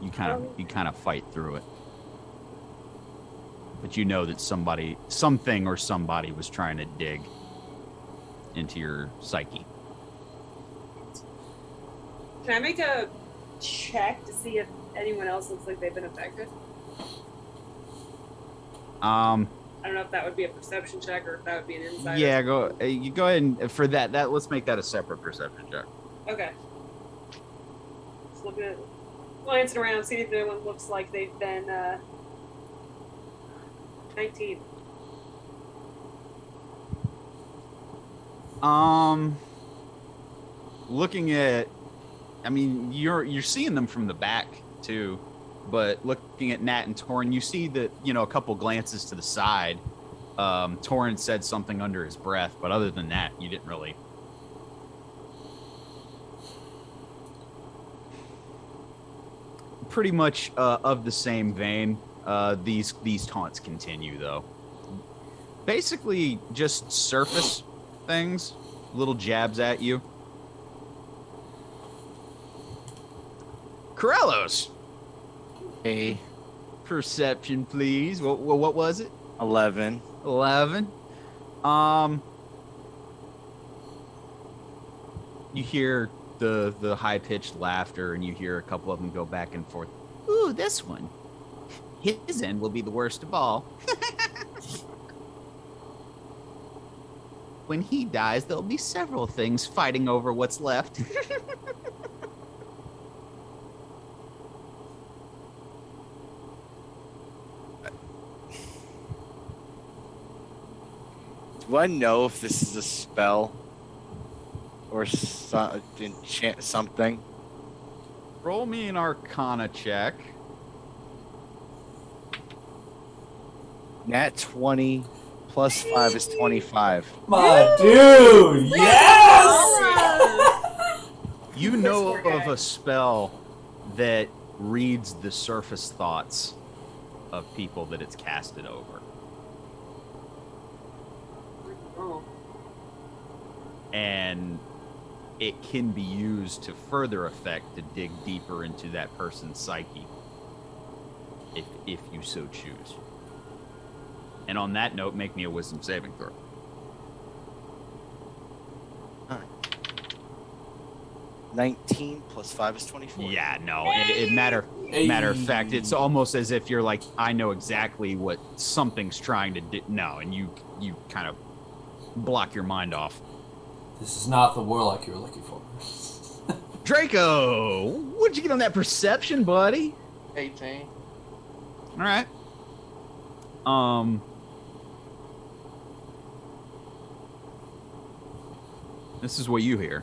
You kind of fight through it. but you know that something or somebody was trying to dig into your psyche. Can I make a check to see if anyone else looks like they've been affected? I don't know if that would be a perception check or if that would be an insight. Yeah, you go ahead and for that let's make that a separate perception check. Okay. Just looking at, glancing around, see if anyone looks like they've been 19. Looking at, I mean, you're seeing them from the back too, but looking at Nat and Torrin, you see that, a couple glances to the side. Torrin said something under his breath, but other than that, you didn't really. Pretty much of the same vein. These taunts continue though. Basically, just surface things, little jabs at you. Corellos. Hey, Perception, please. What was it? 11. 11. You hear the high-pitched laughter, and you hear a couple of them go back and forth. Ooh, this one. His end will be the worst of all. When he dies, there'll be several things fighting over what's left. Do I know if this is a spell or something? Roll me an Arcana check. Nat 20 plus 5 is 25. My dude, yes! You know of a spell that reads the surface thoughts of people that it's casted over. Oh. And it can be used to further effect to dig deeper into that person's psyche, if you so choose. And on that note, make me a wisdom saving throw. Huh. 19 plus 5 is 24. Yeah, no. Matter of fact, it's almost as if you're like, I know exactly what something's trying to do. No, and you kind of block your mind off. This is not the warlock you were looking for. Draco, what'd you get on that perception, buddy? 18. All right. This is what you hear.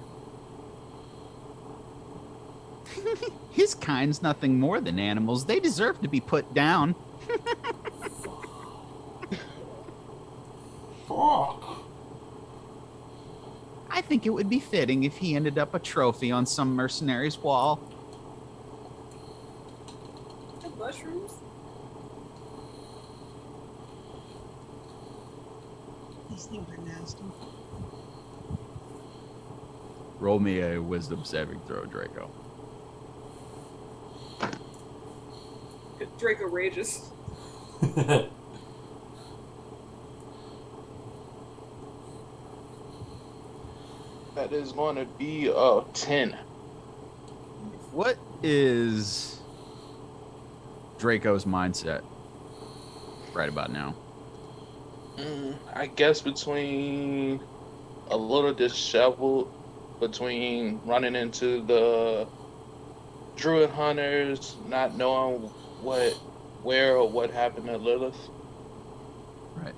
His kind's nothing more than animals. They deserve to be put down. Fuck. I think it would be fitting if he ended up a trophy on some mercenary's wall. The mushrooms? These things are nasty. Roll me a wisdom saving throw, Draco. Draco rages. That is going to be 10. What is Draco's mindset right about now? I guess between a little disheveled, between running into the druid hunters, not knowing where or what happened to Lilith. Right.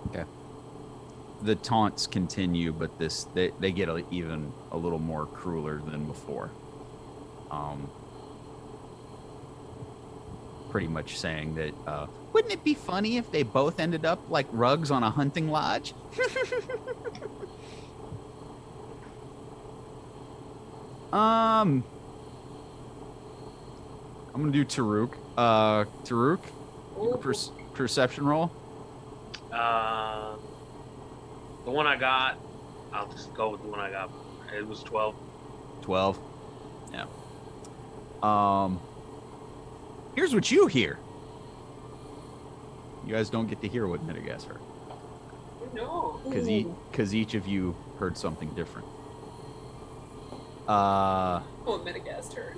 Okay. The taunts continue, but they get even a little more crueler than before. Pretty much saying that, wouldn't it be funny if they both ended up like rugs on a hunting lodge? I'm gonna do Taruk. Taruk, perception roll. The one I got, I'll just go with the one I got. It was 12. 12. Yeah. Here's what you hear. You guys don't get to hear what Metagast heard. No. Because each of you heard something different. Oh, Metagast heard.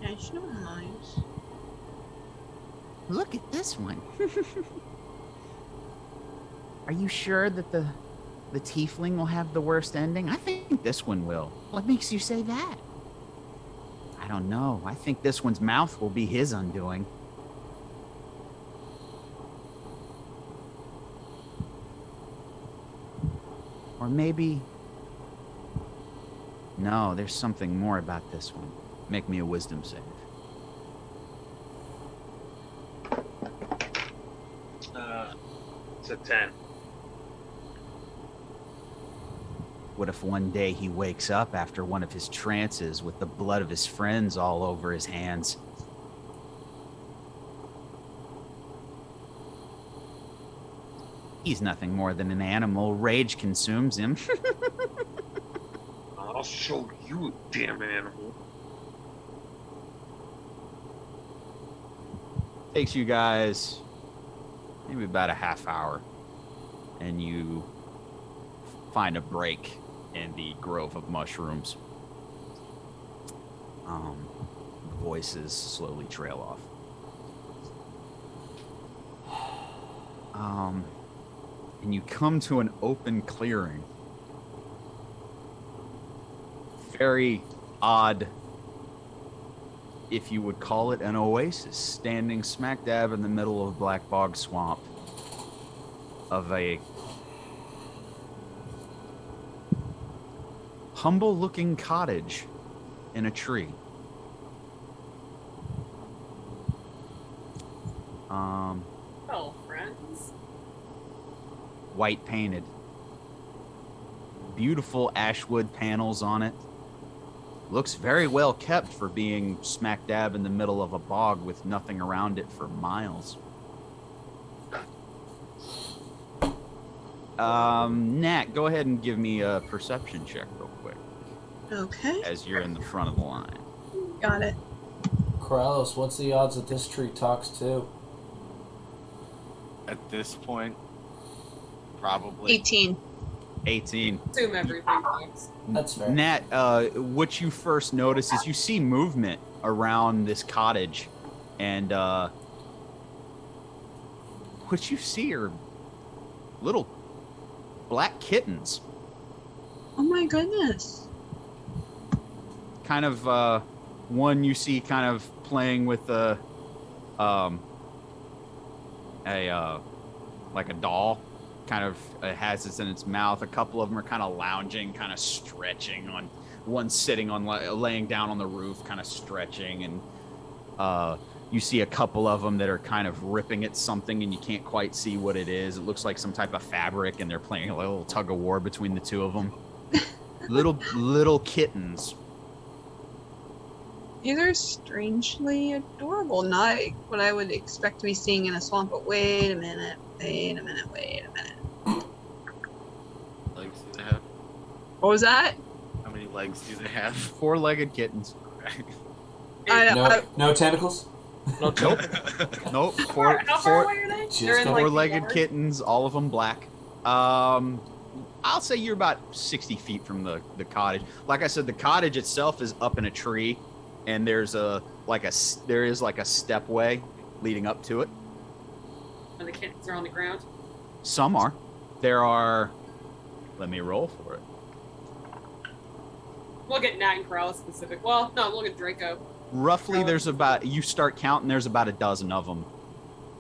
Nationalize. Look at this one. Are you sure that the tiefling will have the worst ending? I think this one will. What makes you say that? I don't know. I think this one's mouth will be his undoing. Or maybe... No, there's something more about this one. Make me a wisdom save. It's a 10. What if one day he wakes up after one of his trances with the blood of his friends all over his hands? He's nothing more than an animal. Rage consumes him. I'll show you, damn animal. Takes you guys maybe about a half hour, and you find a break in the grove of mushrooms. Voices slowly trail off. And you come to an open clearing. Very odd, if you would call it an oasis, standing smack dab in the middle of Black Bog Swamp of a humble-looking cottage in a tree. Well, friends. White painted. Beautiful ashwood panels on it. Looks very well kept for being smack dab in the middle of a bog with nothing around it for miles. Nat, go ahead and give me a perception check real quick Okay. as you're in the front of the line. Got it. Corrales, what's the odds that this tree talks too? At this point, probably 18. 18. Assume everything talks. That's fair. Nat, what you first notice is you see movement around this cottage, and what you see are little black kittens. Oh my goodness. Kind of, one you see kind of playing with like a doll. Kind of has this in its mouth. A couple of them are kind of lounging, kind of stretching. On one sitting on laying down on the roof, kind of stretching, and you see a couple of them that are kind of ripping at something, and you can't quite see what it is. It looks like some type of fabric, and they're playing a little tug of war between the two of them. little kittens. These are strangely adorable. Not what I would expect to be seeing in a swamp, but wait a minute. Legs do they have? What was that? How many legs do they have? 4-legged kittens. No tentacles? Nope. Nope. How far away are they? Just They're in, like, the 4-legged yard? kittens, all of them black. I'll say you're about 60 feet from the cottage. Like I said, the cottage itself is up in a tree, and there is a stepway leading up to it. And the kittens are on the ground. Some are. There are. Let me roll for it. Look at Nat and Corrales specific. Well, no, look at Draco. Roughly, there's about. You start counting. There's about a dozen of them.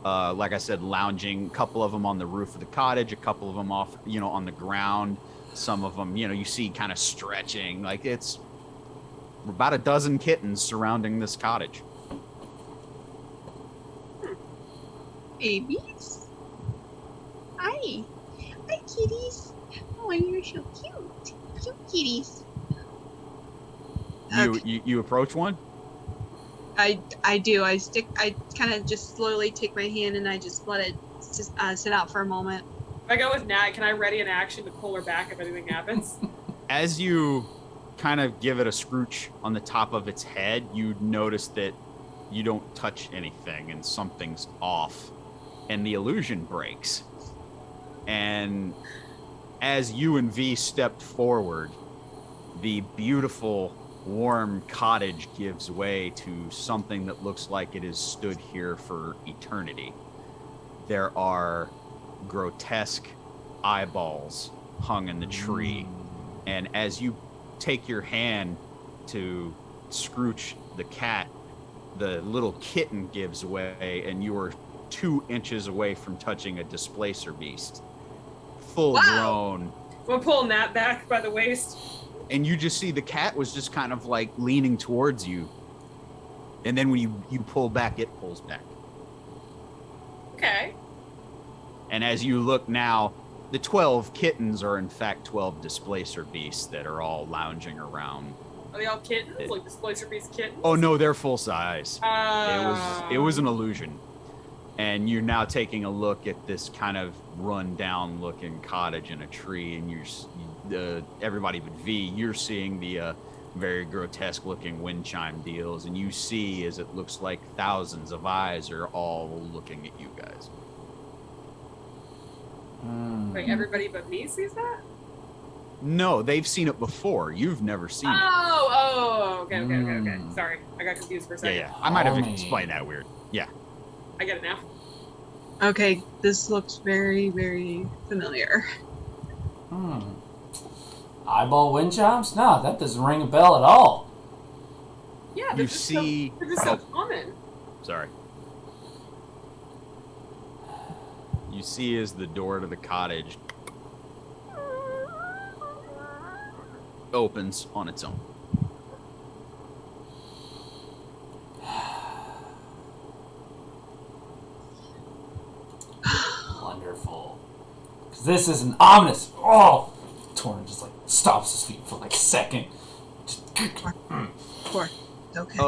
Like I said, lounging. A couple of them on the roof of the cottage. A couple of them off, on the ground. Some of them, you see, kind of stretching. Like it's about a dozen kittens surrounding this cottage. Babies? Hi. Hi, kitties. Oh, you're so cute. Cute kitties. You approach one? I do. I kind of just slowly take my hand and I just let it just sit out for a moment. If I go with Nat, can I ready an action to pull her back if anything happens? As you kind of give it a scrooch on the top of its head, you notice that you don't touch anything and something's off, and the illusion breaks. And as you and V stepped forward, the beautiful, warm cottage gives way to something that looks like it has stood here for eternity. There are grotesque eyeballs hung in the tree, and as you take your hand to scrooch the cat, the little kitten gives way, and you are 2 inches away from touching a displacer beast, full grown. We're pulling that back by the waist. And you just see the cat was just kind of like leaning towards you, and then when you pull back, it pulls back. Okay. And as you look now, the 12 kittens are in fact 12 displacer beasts that are all lounging around. Are they all kittens? Like Displacer Beast kittens? Oh no, they're full size. It was an illusion. And you're now taking a look at this kind of run down looking cottage in a tree, and everybody but V, you're seeing the very grotesque looking wind chime deals, and you see as it looks like thousands of eyes are all looking at you guys. Wait, everybody but me sees that? No, they've seen it before. You've never seen it. Okay. Sorry, I got confused for a second. Yeah. I might have explained that weird. Yeah. I get it now. Okay, this looks very, very familiar. Eyeball wind chimes? No, that doesn't ring a bell at all. Yeah, You see. They're just so common. Sorry. You see as the door to the cottage opens on its own. Wonderful. Because this is an ominous. Oh! Torin just like stops his feet for like a second. Poor. Okay.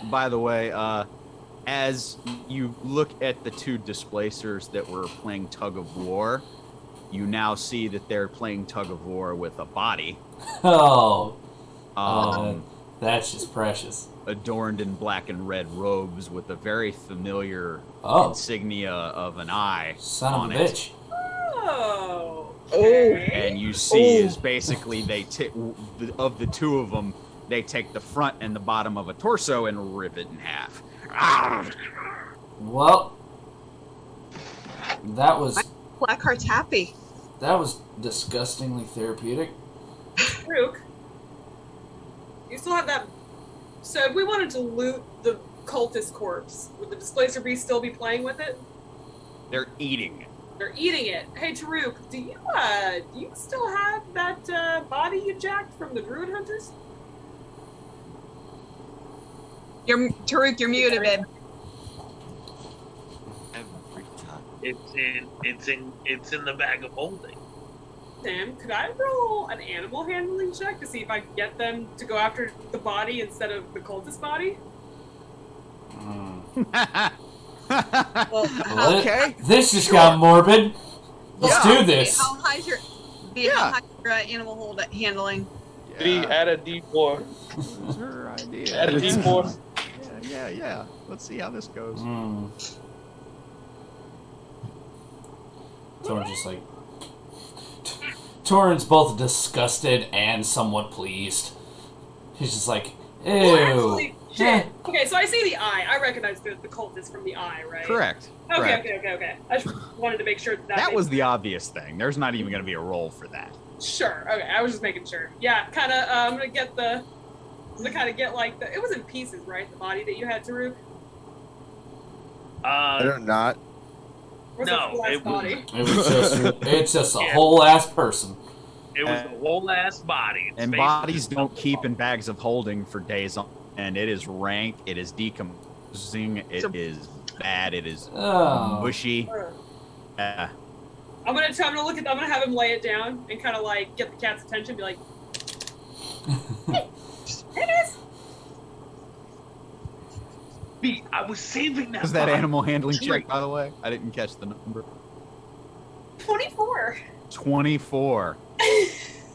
By the way, as you look at the 2 displacers that were playing tug of war, you now see that they're playing tug of war with a body. Oh. That's just precious. Adorned in black and red robes with a very familiar insignia of an eye Son on of a it. bitch. Oh. Okay. And you see is basically of the 2 of them, they take the front and the bottom of a torso and rip it in half. Well, that was Blackheart's happy. that was disgustingly therapeutic. Rook, you still have that. So if we wanted to loot the cultist corpse, would the Displacer Beast still be playing with it? They're eating it. They're eating it. Hey, Taruk, do you still have that body you jacked from the Druid Hunters? Taruk, you're muted, babe. It's in the bag of holding. Sam, could I roll an animal handling check to see if I can get them to go after the body instead of the cultist body? Well, Okay. This just got morbid. Let's do this. How high's your animal handling? Add a D4. That's her idea. Add a D4. Yeah. Let's see how this goes. Torin's just like... Torin's both disgusted and somewhat pleased. He's just like, ew. Well, actually, shit. Okay, so I see the eye. I recognize the cultist from the eye, right? Correct. Okay. I just wanted to make sure that Was the obvious thing. There's not even going to be a roll for that. Sure. Okay, I was just making sure. Yeah, kind of. I'm gonna get like the. It was in pieces, right? The body that you had, Taruk. I don't not. What's No, the last it body? It's just a whole ass person. It was the whole ass body. It's And basically bodies don't just- keep in bags of holding for days on. And it is rank. It is decomposing. It is bad. It is mushy. I'm gonna look at. I'm gonna have him lay it down and kind of like get the cat's attention. Be like, "Hey, there it is." B, I was saving that. Was that body. animal handling check, by the way? I didn't catch the number. 24. 24.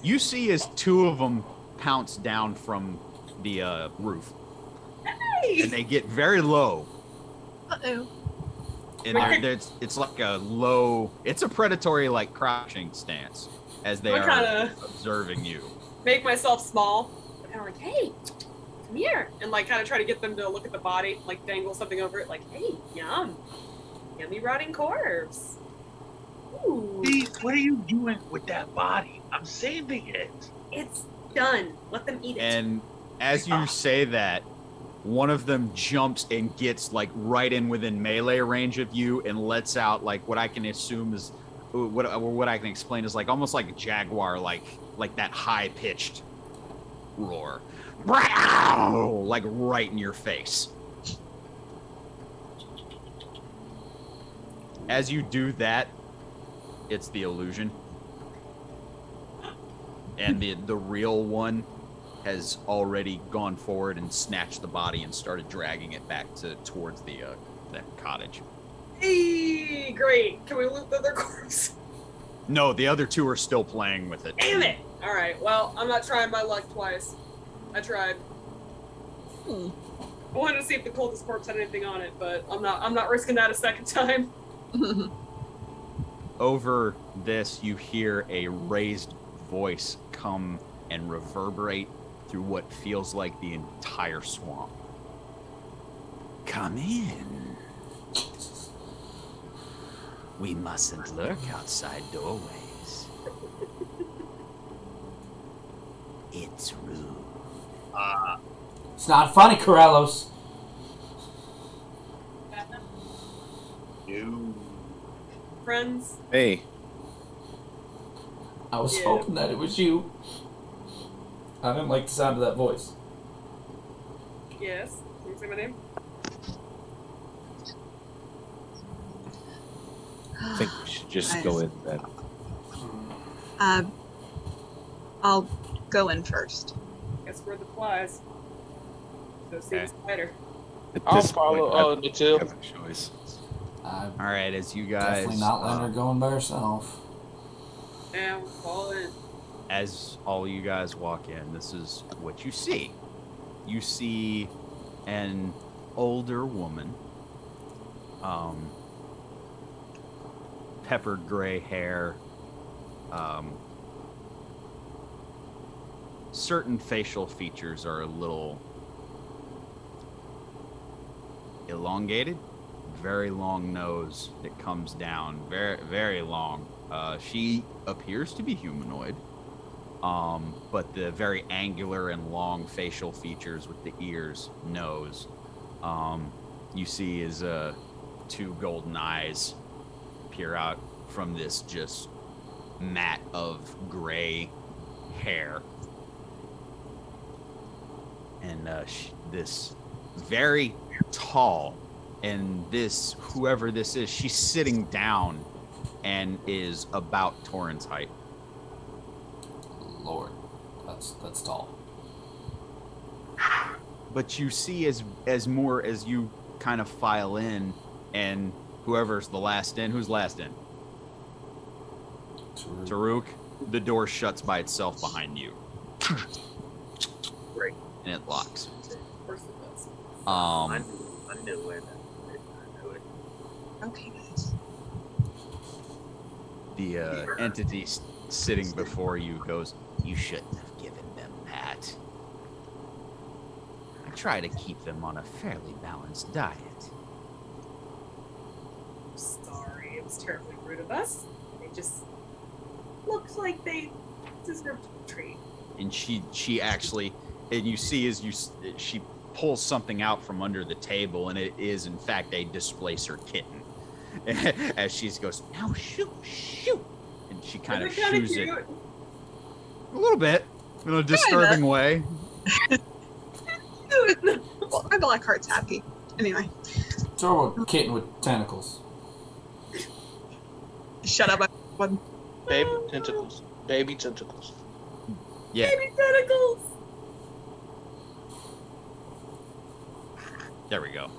You see as 2 of them pounce down from the roof, Hey! and they get very low. Uh-oh. And it's like a low. It's a predatory, like crouching stance as they I'm are kinda- observing you. Make myself small. Kind of like, hey, come here, and like kind of try to get them to look at the body, like dangle something over it, like, hey, yum, yummy rotting corpse. Ooh, Hey, what are you doing with that body? I'm saving it. it's done. Let them eat it. And as you say that, one of them jumps and gets like right in within melee range of you and lets out like what I can assume is what I can explain is like almost like a jaguar, like that high pitched roar, like right in your face. As you do that, it's the illusion, and the real one has already gone forward and snatched the body and started dragging it back towards the that cottage. Hey, great. Can we loot the other corpse? No, the other two are still playing with it. Damn it! All right. Well, I'm not trying my luck twice. I tried. I wanted to see if the cultist corpse had anything on it, but I'm not risking that a second time. Over this, you hear a raised voice come and reverberate through what feels like the entire swamp. Come in. We mustn't lurk outside doorways. It's rude. It's not funny, Corellos. No. Friends. Hey, I was Yeah. hoping that it was you. I didn't like the sound of that voice. Yes. Can you say my name? I think we should just go in then. I'll go in first. Guess we're the flies. Go see Okay. the spider. At I'll this follow point, I the two. have a choice. I'm All right, as you guys, definitely not letting her going by herself. And we'll fall in. as all you guys walk in, this is what you see. You see an older woman, peppered gray hair, certain facial features are a little elongated, very long nose that comes down, very, very long. She appears to be humanoid, but the very angular and long facial features with the ears, nose, you see is two golden eyes peer out from this just mat of gray hair. And this very tall, and this, whoever this is, she's sitting down and is about Torrent's height. Lord, that's tall. But you see as more as you kind of file in, and whoever's the last in, who's last in? Taruk, the door shuts by itself behind you. Great. And it locks. Of course it does. I knew it. I knew it. Okay, guys. The entity sitting before you goes, "You shouldn't have given them that. I try to keep them on a fairly balanced diet." Sorry, it was terribly rude of us. They just looked like they deserved a treat. And she actually, and you see as she pulls something out from under the table, and it is in fact a displacer kitten. As she goes, "Now shoot, and she kind of Is it kinda shoos it cute? a little bit in a disturbing way. Well, my black heart's happy. Anyway, Throw a kitten with tentacles. shut up. One. Baby tentacles. Baby tentacles. Yeah, Baby tentacles! there we go.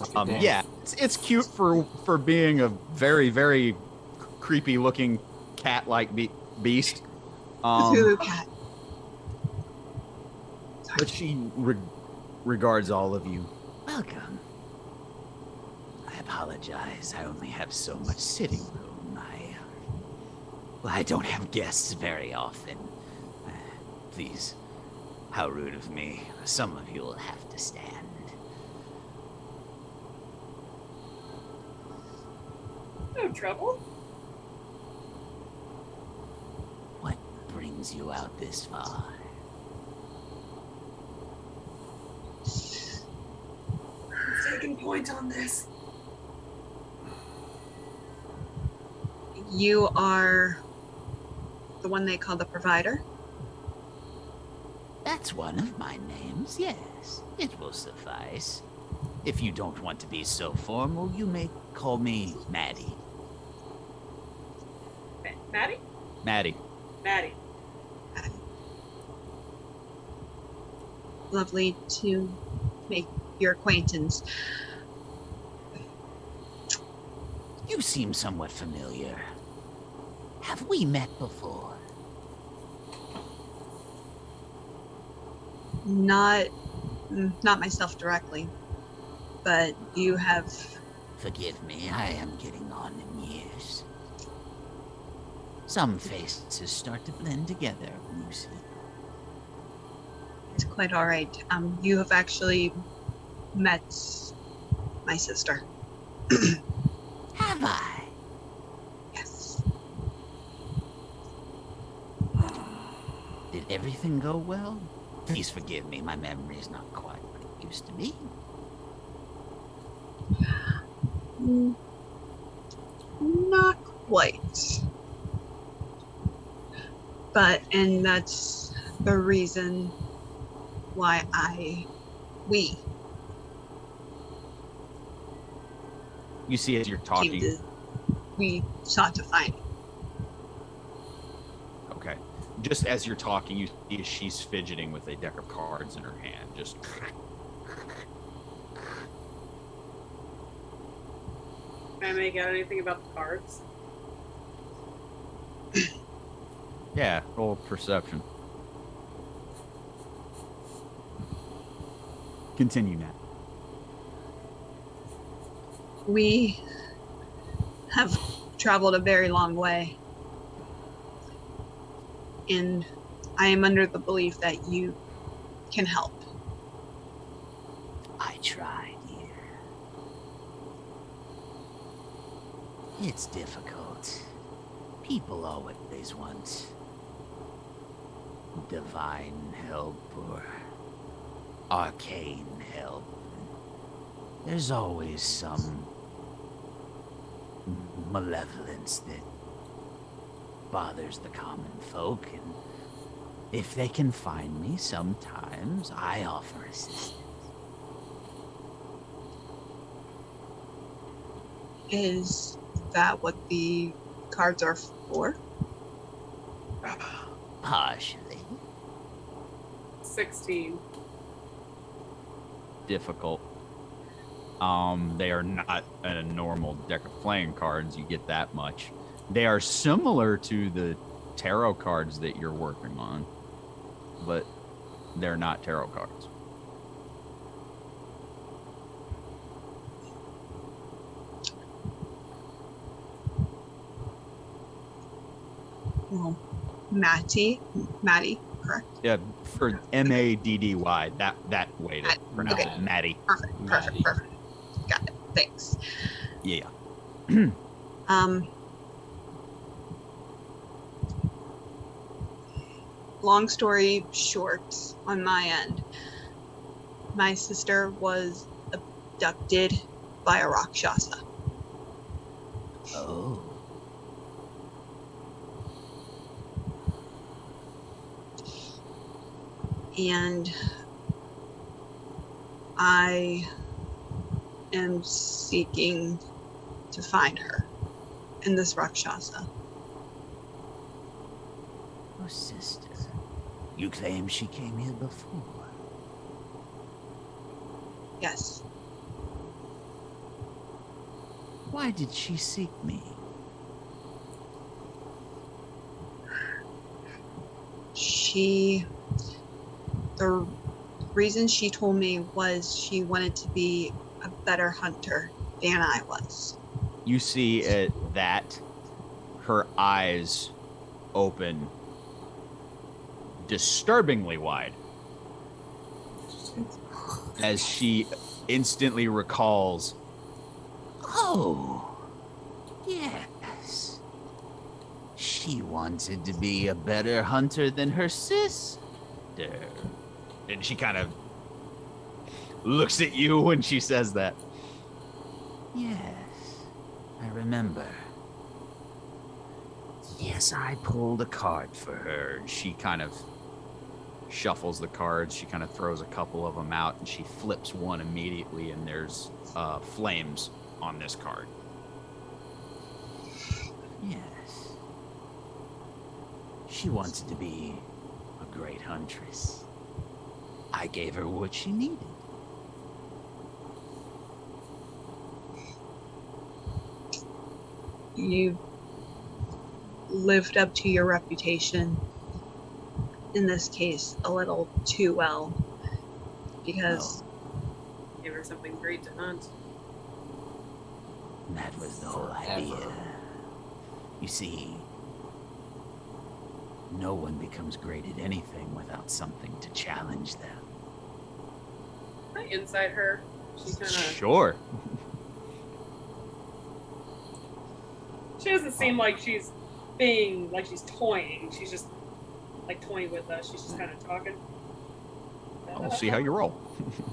Like a damn- Yeah, it's cute for being a very, very creepy looking cat-like beast. Cthulhu cat. But she regards all of you. Welcome. I apologize. I only have so much sitting room. I don't have guests very often. Please, how rude of me. Some of you will have to stand. No trouble. What brings you out this far? Who's taking point on this? You are the one they call the provider? That's one of my names, yes. It will suffice. If you don't want to be so formal, you may call me Maddie. Maddie? Maddie. Maddie. Lovely to make your acquaintance. You seem somewhat familiar. Have we met before? Not myself directly, but you have. Forgive me, I am getting on in years. Some faces start to blend together, you see. It's quite all right. You have actually met my sister. Have I? Yes. Did everything go well? Please forgive me, my memory is not quite what it used to be. Not quite. And that's the reason why You see as you're talking. We sought to find it. Okay. Just as you're talking, you see she's fidgeting with a deck of cards in her hand. Just. Can I make out anything about the cards? Yeah, roll perception. Continue now. We have traveled a very long way. And I am under the belief that you can help. I try, dear. It's difficult. People always want divine help or arcane help. There's always some malevolence that bothers the common folk, and if they can find me, sometimes I offer assistance. Is that what the cards are for? Partially. 16. Difficult. They are not a normal deck of playing cards. You get that much. They are similar to the tarot cards that you're working on, but they're not tarot cards. Well, Maddie, correct? Yeah, for M-A-D-D-Y, that way to pronounce okay. it. Maddie. Perfect. Got it. Thanks. Yeah. Long story short, on my end, my sister was abducted by a Rakshasa. Oh. And I am seeking to find her in this Rakshasa. Oh, sister. You claim she came here before? Yes. Why did she seek me? reason she told me was she wanted to be a better hunter than I was. You see at that, her eyes open disturbingly wide as she instantly recalls, oh, yes, she wanted to be a better hunter than her sister. And she kind of looks at you when she says that. Yes, I remember. Yes, I pulled a card for her. She kind of shuffles the cards. She kind of throws a couple of them out, and she flips one immediately, and there's flames on this card. Yes. She wanted to be a great huntress. I gave her what she needed. You lived up to your reputation, in this case, a little too well, because Give her something great to hunt. That was the whole idea. You see, no one becomes great at anything without something to challenge them. Can I inside her? She kind of. Sure. She doesn't seem like she's being like she's toying. She's just like toying with us. She's just kind of talking. We'll see how you roll.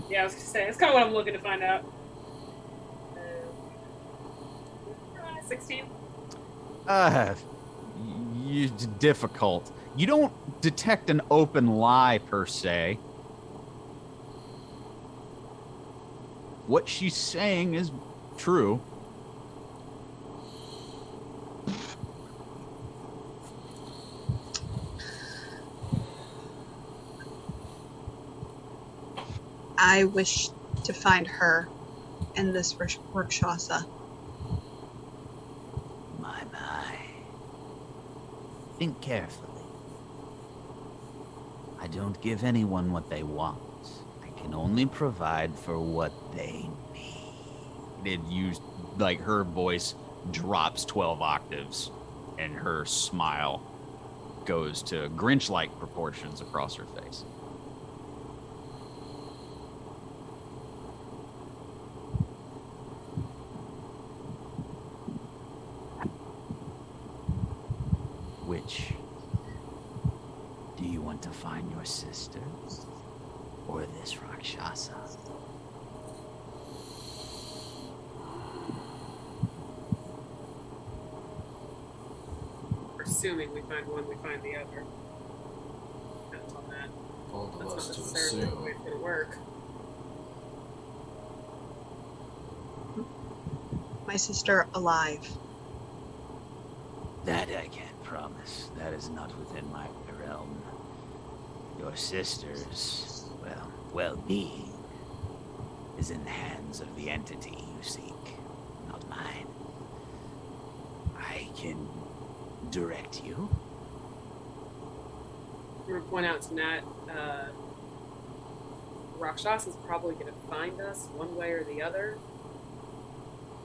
Yeah, I was gonna say that's kind of what I'm looking to find out. 16. Difficult. You don't detect an open lie per se. What she's saying is true. I wish to find her in this Rakshasa. My. Think carefully. I don't give anyone what they want. I can only provide for what they need. Like her voice drops 12 octaves and her smile goes to Grinch-like proportions across her face. Which do you want to find, your sister or this Rakshasa? Assuming we find one, we find the other. Depends on that. Both of That's us not to necessarily the assume. way it's gonna work. My sister alive. That I can't promise. That is not within my realm. Your sister's, well-being is in the hands of the entity you seek, not mine. I can direct you. I'm gonna point out to Nat, Rakshasa's probably gonna find us one way or the other.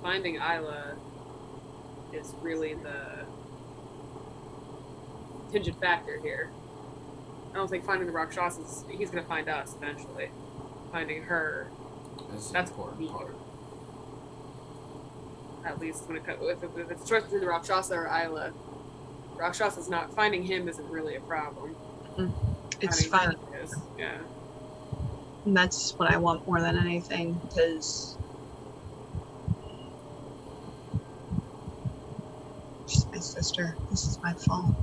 Finding Isla is really the contingent factor here. I don't think finding the Rakshasas, he's gonna find us eventually. Finding her, That's that's the important me. part. At least when if it's a choice between the Rakshasa or Isla, Rakshasa's not finding him isn't really a problem. It's Finding fine. her is, yeah. And that's what I want more than anything, because she's my sister. This is my fault.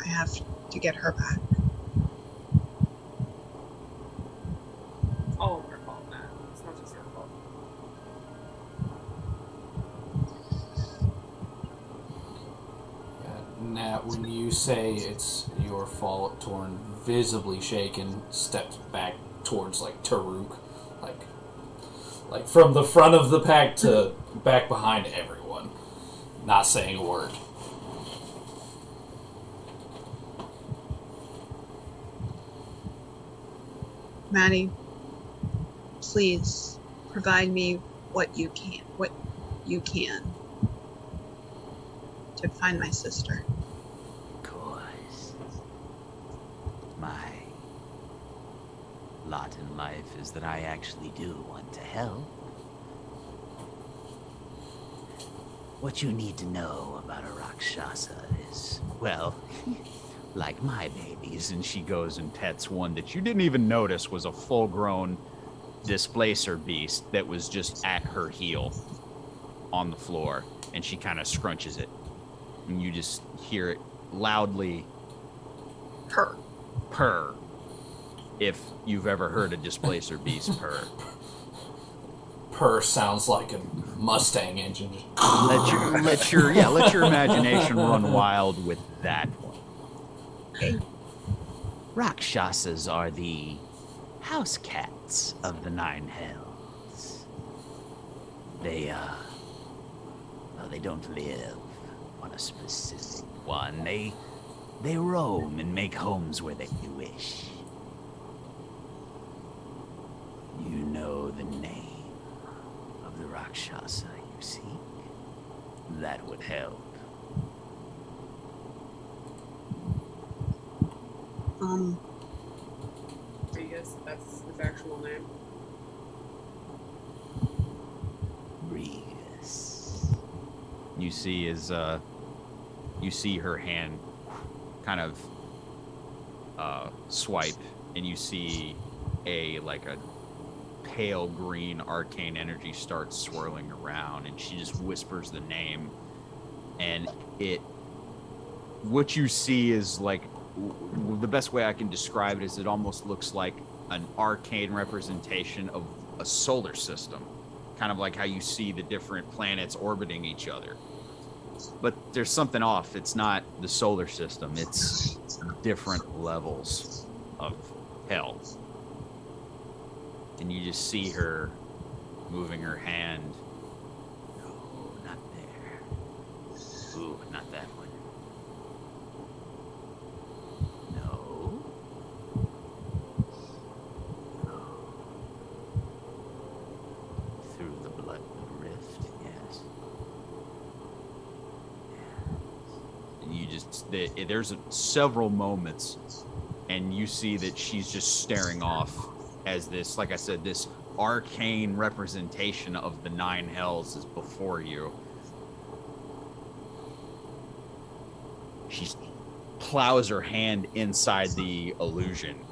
I have to get her back. It's all of her fault, Nat. It's not just your fault. Nat, when you say it's your fault, Torn, visibly shaken, steps back towards like Taruk, like from the front of the pack to back behind everyone, not saying a word. Maddie, please provide me what you can to find my sister. Of course. My lot in life is that I actually do want to help. What you need to know about a Rakshasa is, well, like my babies. And she goes and pets one that you didn't even notice was a full-grown displacer beast that was just at her heel on the floor, and she kind of scrunches it, and you just hear it loudly purr, if you've ever heard a displacer beast purr. Purr sounds like a Mustang engine. Let your imagination run wild with that one. Rakshasas are the house cats of the Nine Hells. They don't live on a specific one. They roam and make homes where they wish. You know the name of the Rakshasa you seek? That would help. Yes, that's his actual name. Regus. You see her hand kind of swipe, and you see a pale green arcane energy starts swirling around, and she just whispers the name, and what you see is the best way I can describe it is it almost looks like an arcane representation of a solar system, kind of like how you see the different planets orbiting each other. But there's something off. It's not the solar system. It's different levels of hell. And you just see her moving her hand. No, not there. Ooh, not that one. No. Through the blood rift, yes. And you just, there's several moments, and you see that she's just staring off as this, like I said, this arcane representation of the Nine Hells is before you. She plows her hand inside the illusion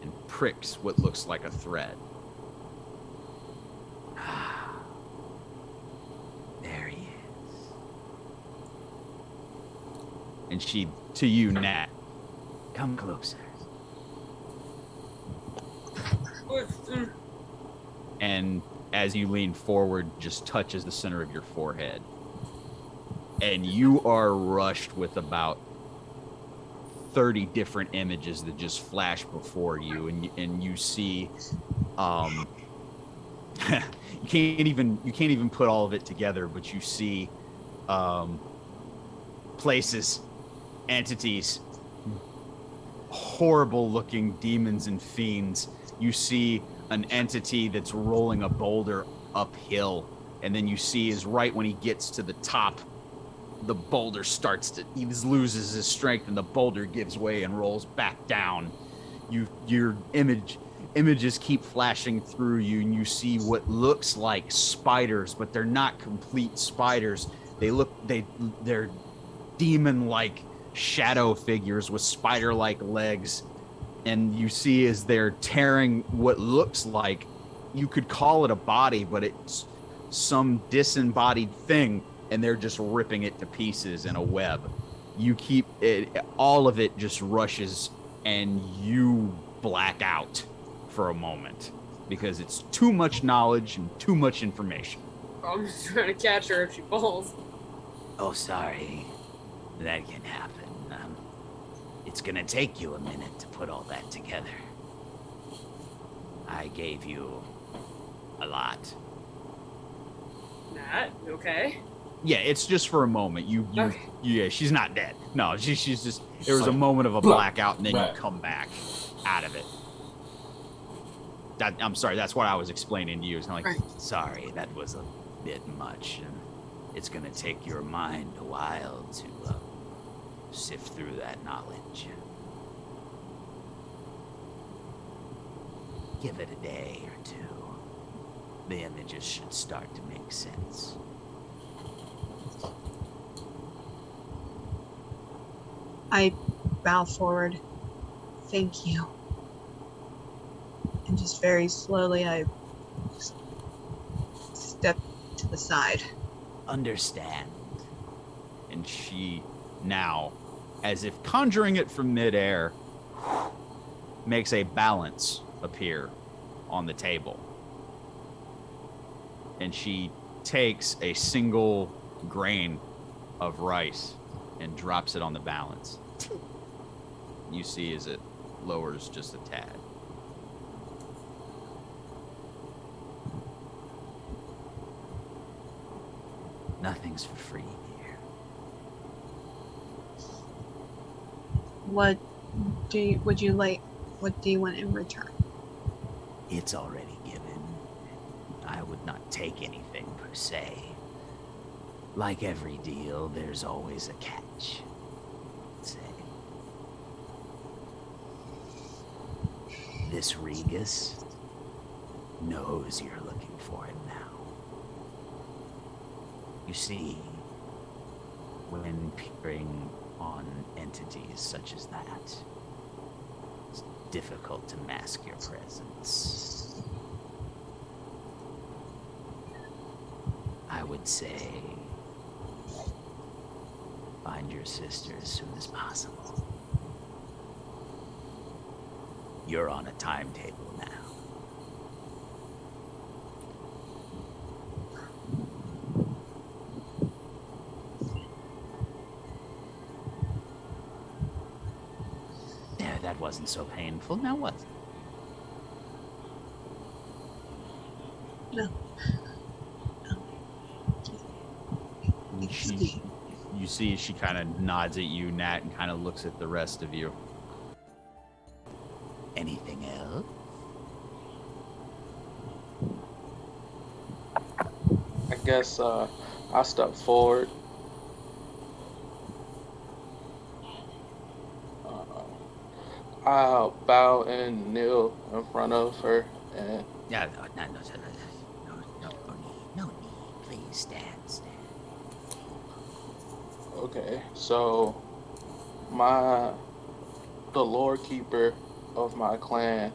and pricks what looks like a thread. There he is. And she, to you, Nat, Come closer. and as you lean forward, just touches the center of your forehead. And you are rushed with about 30 different images that just flash before you, and you see you can't even put all of it together, but you see places, entities, horrible looking demons and fiends. You see an entity that's rolling a boulder uphill, and then you see is right when he gets to the top, the boulder he loses his strength, and the boulder gives way and rolls back down. Your images keep flashing through you, and you see what looks like spiders, but they're not complete spiders. They're demon-like shadow figures with spider-like legs, and you see as they're tearing what looks like, you could call it a body, but it's some disembodied thing, and they're just ripping it to pieces in a web. You keep it, all of it just rushes, and you black out for a moment because it's too much knowledge and too much information. I'm just trying to catch her if she falls. Oh, sorry. That can happen. It's gonna take you a minute to put all that together. I gave you a lot. Nat, you okay? Yeah, it's just for a moment. Okay. Yeah, she's not dead. No, she's just, there was a moment of a blackout, and then Right. you come back out of it. I'm sorry. That's what I was explaining to you. It's not like, Right. Sorry, that was a bit much, and it's gonna take your mind a while to sift through that knowledge. Give it a day or two. The images should start to make sense. I bow forward. Thank you. And just very slowly, I step to the side. Understand. And she now, as if conjuring it from midair, makes a balance appear on the table. And she takes a single grain of rice and drops it on the balance. You see as it lowers just a tad. Nothing's for free here. What do you want in return? It's already given. I would not take anything per se. Like every deal, there's always a catch. Say. This Regus knows you're looking for him now. You see, when peering on entities such as that, it's difficult to mask your presence. I would say, find your sister as soon as possible. You're on a timetable now. There, that wasn't so painful, now was it? No. You see she kind of nods at you, Nat, and kind of looks at the rest of you. Anything else? I guess I step forward. I'll bow and kneel in front of her and No need. Please stand. okay, so the Lord Keeper of my clan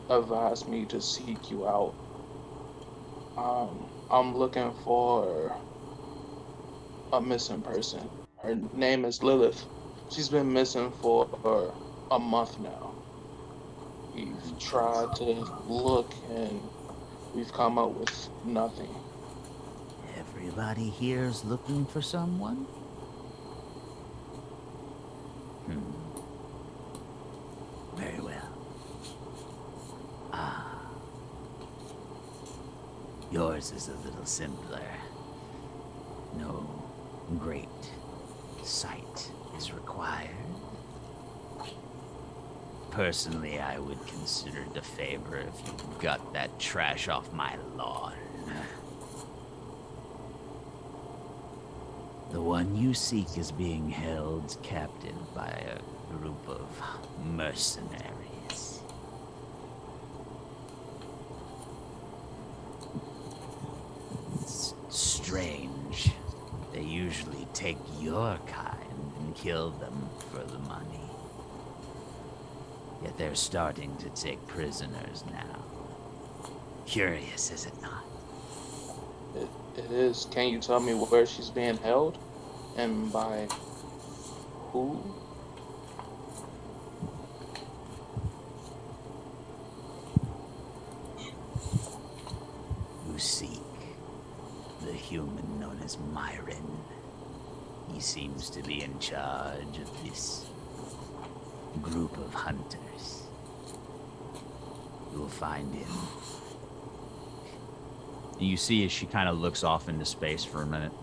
advised me to seek you out. I'm looking for a missing person. Her name is Lilith. She's been missing for a month now. We've tried to look and we've come up with nothing. Everybody here's looking for someone? Very well. Yours is a little simpler. No great sight is required. Personally, I would consider it a favor if you got that trash off my lawn. The one you seek is being held captive by a group of mercenaries. It's strange. They usually take your kind and kill them for the money. Yet they're starting to take prisoners now. Curious, is it not? It is. Can you tell me where she's being held? And by who? You seek the human known as Myron. He seems to be in charge of this group of hunters. You'll find him. You see as she kind of looks off into space for a minute.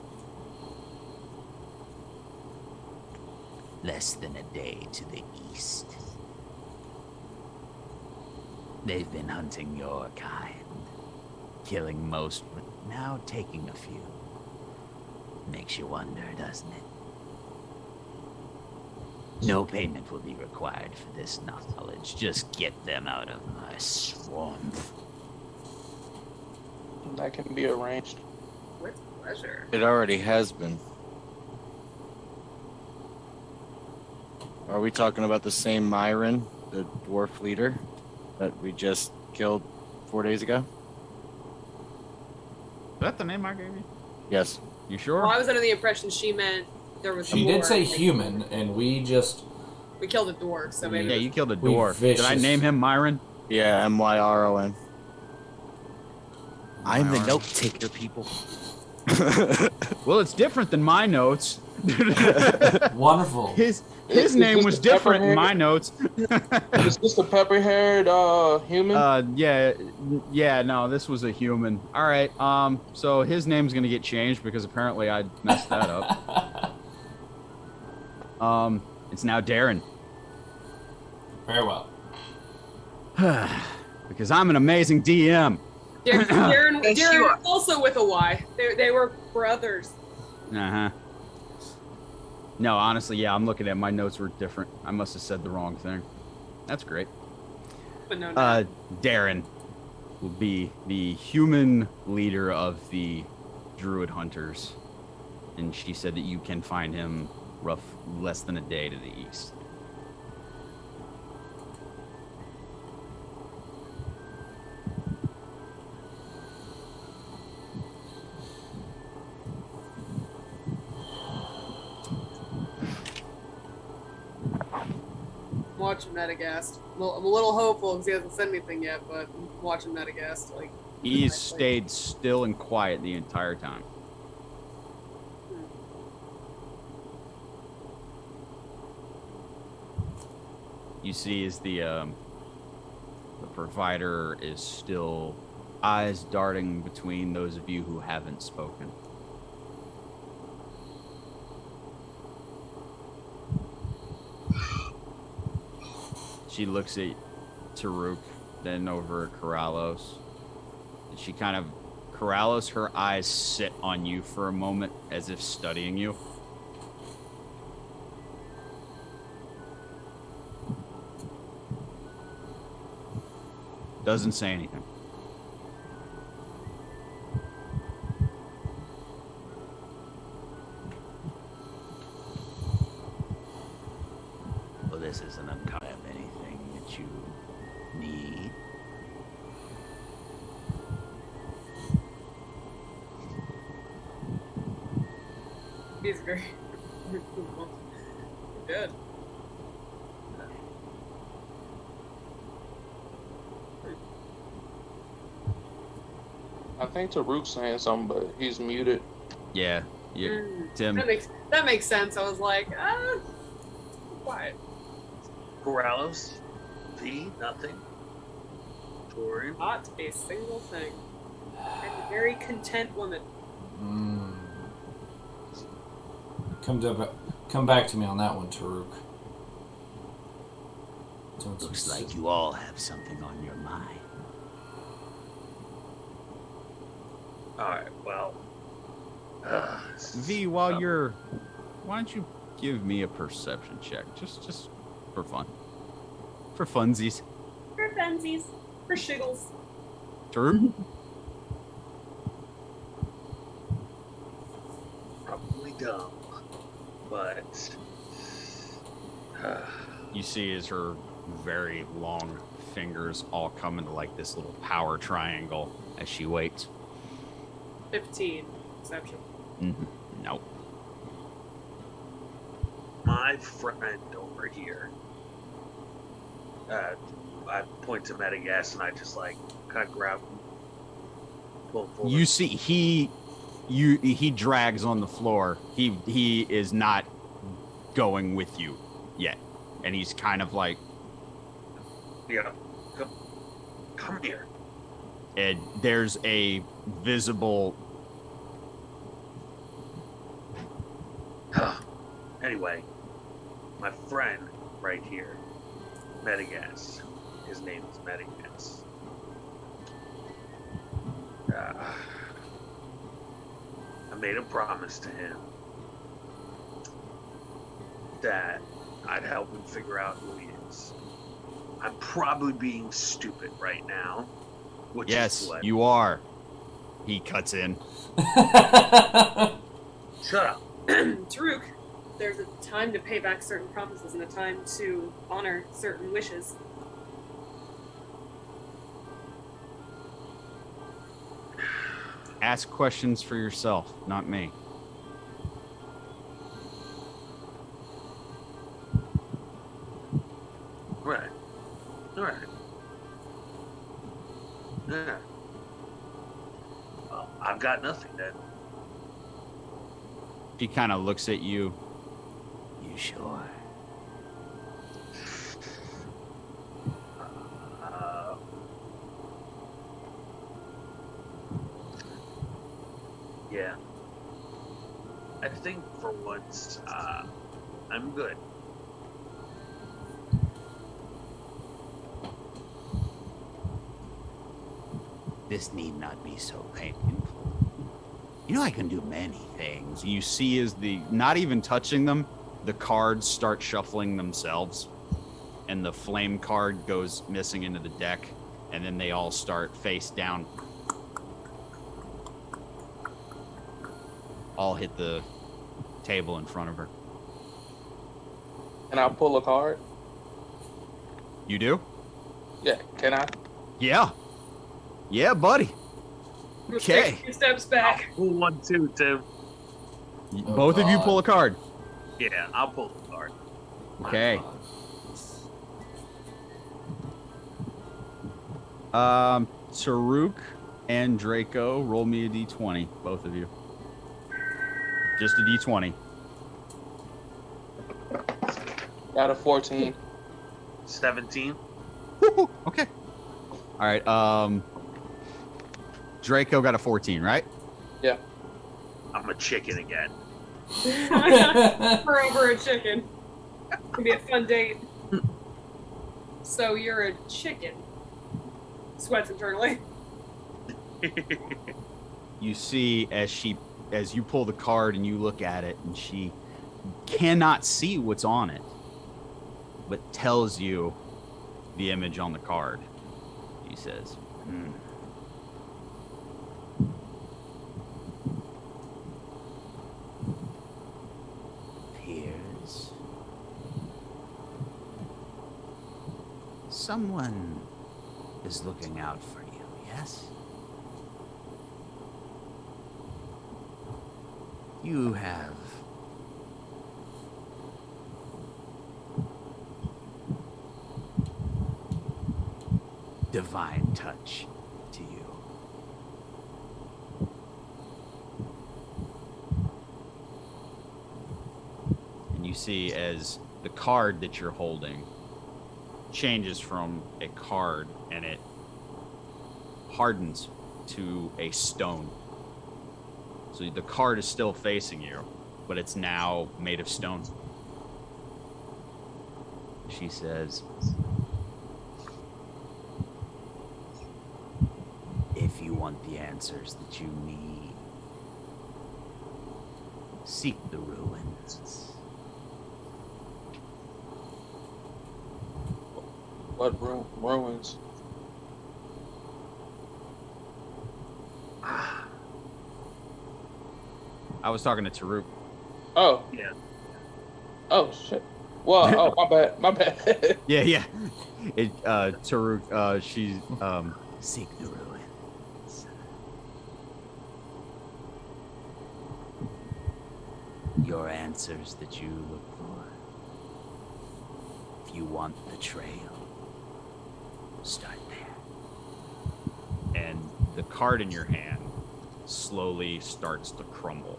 Less than a day to the east. They've been hunting your kind, killing most, but now taking a few. Makes you wonder, doesn't it? No payment will be required for this knowledge. Just get them out of my swamp. That can be arranged. With pleasure. It already has been. Are we talking about the same Myron, the dwarf leader, that we just killed 4 days ago? Is that the name I gave you? Yes. You sure? Well, I was under the impression she meant there was. She more. did say human, and we just... We killed a dwarf, so maybe. Yeah, you killed a We dwarf. Did I vicious. name him Myron? Yeah, Myron. I'm the Myron. note taker, people. Well, it's different than my notes. Wonderful. His Is name this was the different in pepperhead? my notes. Is this the pepper-haired human? Yeah, no, this was a human. All right, so his name's gonna get changed because apparently I messed that up. It's now Darren. Very well. Because I'm an amazing DM. Darren, Yes, you Darren are. also with a Y. They were brothers. Uh-huh. No, honestly, yeah, I'm looking at my notes were different. I must have said the wrong thing. That's great. But no, Darren will be the human leader of the Druid Hunters. And she said that you can find him less than a day to the east. I'm watching Metagast. Well, I'm a little hopeful because he hasn't said anything yet, but I'm watching Metagast. Like, He's stayed still and quiet the entire time. You see as the provider is still eyes darting between those of you who haven't spoken. She looks at Taruk, then over at Corrales. She kind of, Corrales, her eyes sit on you for a moment as if studying you. Doesn't say anything. Well, this is an uncommon. Have anything that you need? he's very good. I think Taruk's saying something, but he's muted. Yeah, Tim. That makes sense. I was like, quiet. Corrales, V, nothing. Tori, Not a single thing. I'm a very content woman. Come back to me on that one, Taruk. Looks like you all have something on your mind. alright, well. V, while you're, why don't you give me a perception check, just for fun, for funsies. For funsies. For shiggles. Taruk. Probably dumb, but You see as her very long fingers all come into like this little power triangle as she waits. 15. Perception. Nope. my friend over here. I point to Metagas and I just like kind of grab him. Pull him forward. You see he drags on the floor. He is not going with you yet. And he's kind of like, Yeah. Come here. and there's a visible Anyway, my friend right here, Metagas, His name is Medicus. I made a promise to him that I'd help him figure out who he is. I'm probably being stupid right now. Which Yes, is what? you are. He cuts in. Shut up. Taruk, there's a time to pay back certain promises and a time to honor certain wishes. Ask questions for yourself, not me. Right. Right. Yeah. Well, I've got nothing then. She kind of looks at you. You sure? Yeah. I think for once, I'm good. This need not be so painful. You know I can do many things. You see as not even touching them, the cards start shuffling themselves. And the flame card goes missing into the deck. And then they all start face down. All hit the table in front of her. Can I pull a card? You do? Yeah, can I? Yeah. Yeah, buddy. Okay. Take 2 steps back. Pull one too, Tim. Both of you pull a card. Yeah, I'll pull the card. Okay. Taruk and Draco, roll me a d20, both of you. Just a d20. Got a 14. 17. Woo-hoo. Okay. All right. Draco got a 14, right? Yeah. I'm a chicken again. For over a chicken. Could be a fun date. So you're a chicken. Sweats internally. You see as you pull the card and you look at it, and she cannot see what's on it, but tells you the image on the card. She says, Appears someone is looking out for you, yes? You have divine touch to you. and you see as the card that you're holding changes from a card and it hardens to a stone. So the card is still facing you, but it's now made of stone. She says, If you want the answers that you need, seek the ruins. What ruins? I was talking to Taruk. Oh. Yeah. Oh shit. Well, oh my bad. Yeah. Taruk, she's Seek the ruins. Your answers that you look for. If you want the trail, start there. and the card in your hand slowly starts to crumble.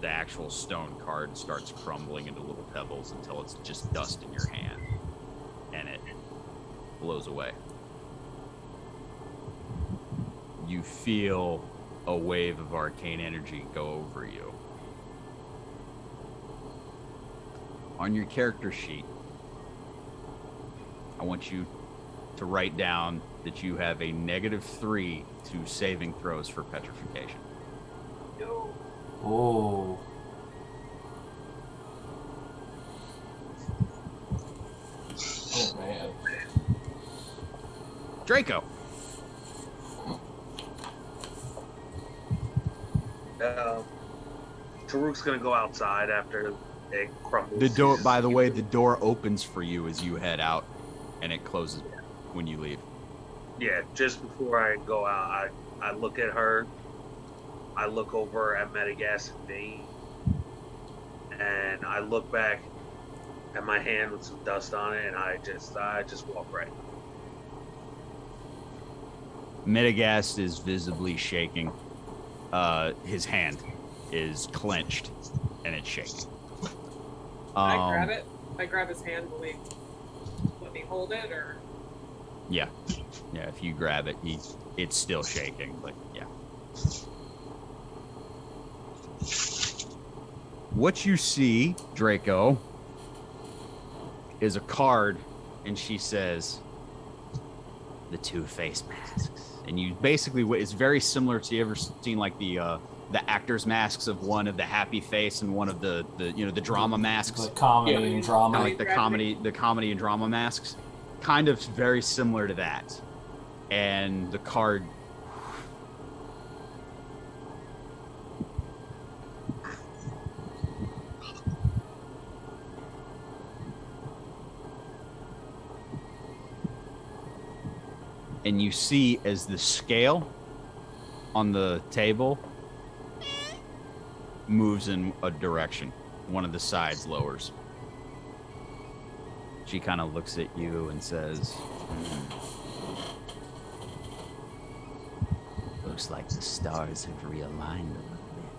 The actual stone card starts crumbling into little pebbles until it's just dust in your hand, and it blows away. You feel a wave of arcane energy go over you. On your character sheet, I want you to write down that you have a -3 to saving throws for petrification. No. Oh. Oh man. Draco. Taruk's gonna go outside after it crumbles. The door, by the way, the door opens for you as you head out, and it closes when you leave. Yeah, just before I go out, I look at her. I look over at Metagas and V, and I look back at my hand with some dust on it, and I just walk right. Metagast is visibly shaking. His hand is clenched, and it's shaking. I grab it. I grab his hand. Will he let me hold it, or? Yeah. If you grab it, it's still shaking, but yeah. What you see, Draco, is a card, and she says, "The 2 face masks." And you basically, it's very similar to, you ever seen like the actors' masks of one of the happy face and one of the drama masks, The comedy and drama. kind of like the comedy and drama masks, kind of very similar to that. And the card, and you see as the scale on the table moves in a direction, one of the sides lowers. She kind of looks at you and says, Looks like the stars have realigned a little bit.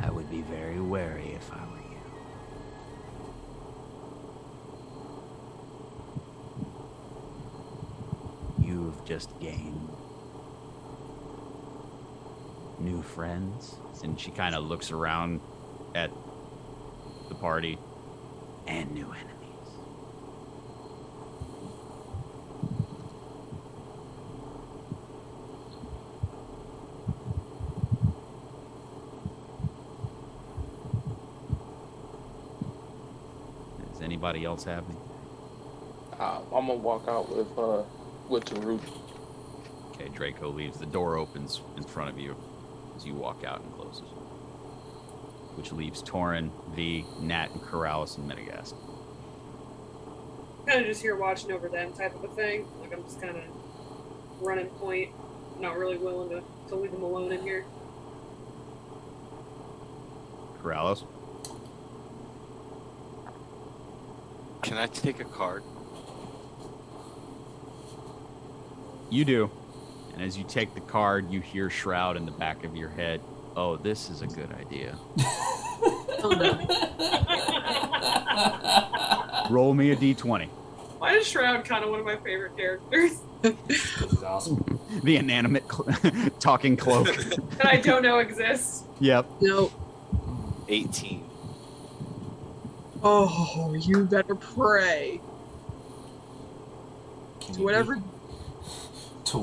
I would be very wary if I were you. You've just gained new friends, and she kind of looks around at the party. and new enemies. Does anybody else have any? I'm gonna walk out with Taruk. Okay, Draco leaves. The door opens in front of you as you walk out and closes, which leaves Torin, V, Nat, and Corrales and Metagast. Kind of just here watching over them type of a thing. Like I'm just kind of running point, not really willing to leave them alone in here. Corrales? Can I take a card? You do. And as you take the card, you hear Shroud in the back of your head. Oh, this is a good idea. Roll me a d20. Why is Shroud kind of one of my favorite characters? He's awesome. The inanimate talking cloak. That I don't know exists. Yep. Nope. 18. Oh, you better pray. Can To you whatever. be- to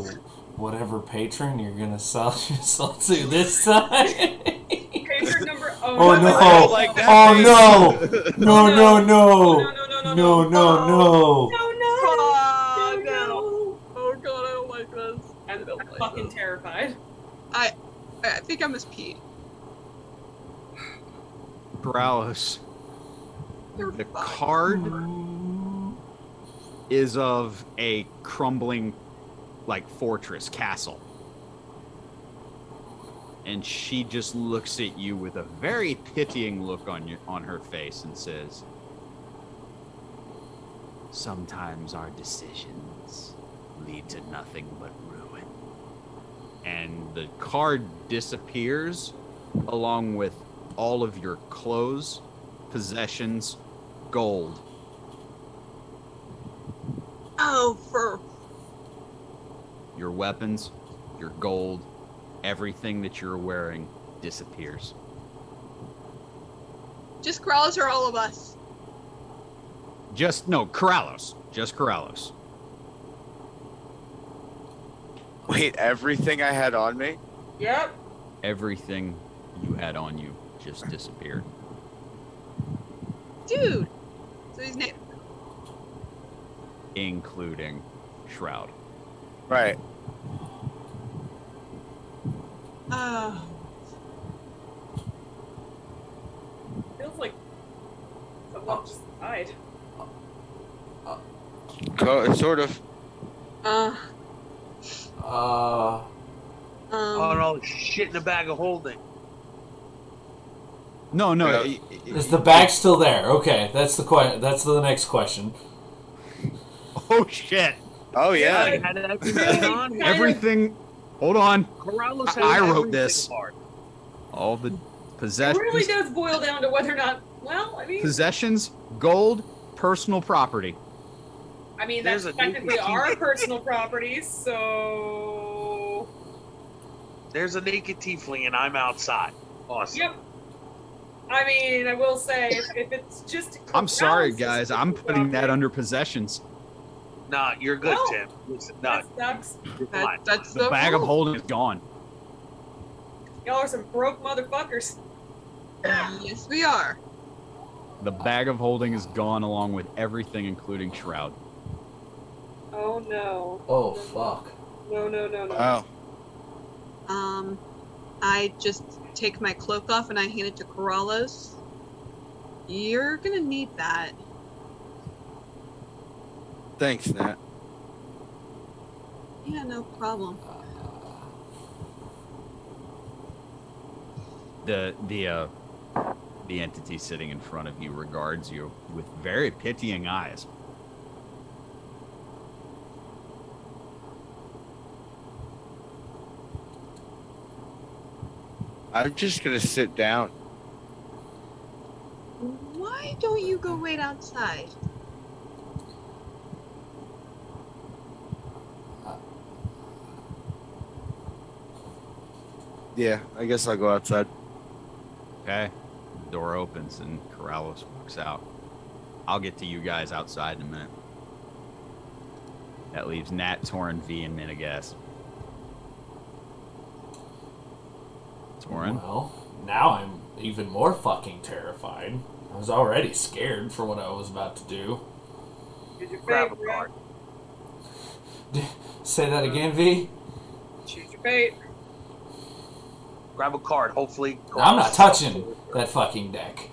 whatever patron you're gonna sell yourself to this time. Patron number. Oh no! I like that Oh face. no! No! No! No, No! no, no, no, No! No! No! No, no! Oh, No, no. Oh god, I don't like this. I'm don't like fucking this. terrified. I think I must pee. Corrales. You're The fine. card is of a crumbling, like, fortress, castle. And she just looks at you with a very pitying look on her face and says, Sometimes our decisions lead to nothing but ruin. and the card disappears along with all of your clothes, possessions, gold. Oh, for. Your weapons, your gold, everything that you're wearing disappears. Just Corrales or all of us? Corrales. Just Corrales. Wait, everything I had on me? Yep. Everything you had on you just disappeared. Dude! So he's Including Shroud. Right. Oh. Feels like someone just died. Sort of. Uh. Oh no, shit in the bag of holding. No. Is the bag still there? Okay, that's the next question. Oh shit! Oh yeah. They had everything on. Everything. Hold on. Corrales had I wrote everything this. hard. All the It possessions. really does boil down to whether or not. Well, I mean, Possessions, gold, personal property. that's There's a technically naked our TV. personal property, so. There's a naked tiefling and I'm outside. Awesome. Yep. I mean, I will say, if it's just. I'm sorry, Corrales' guys. I'm personal putting that property, under possessions. Nah, you're good, Well, Tim. Listen, nah, That sucks. you're fine. That's The bag of holding is gone. Y'all are some broke motherfuckers. Yes, we are. The bag of holding is gone along with everything, including Shroud. Oh no. Oh fuck. No. Wow. I just take my cloak off and I hand it to Corrales. You're gonna need that. Thanks, Nat. Yeah, no problem. The entity sitting in front of you regards you with very pitying eyes. I'm just gonna sit down. Why don't you go wait outside? Yeah, I guess I'll go outside. Okay. The door opens and Corrales walks out. I'll get to you guys outside in a minute. That leaves Nat, Torin, V, and Minagast. Torin? Well, now I'm even more fucking terrified. I was already scared for what I was about to do. Did your Grab fate, a card. Say that again, V? Choose your fate. Grab a card. Hopefully. I'm not touching that fucking deck.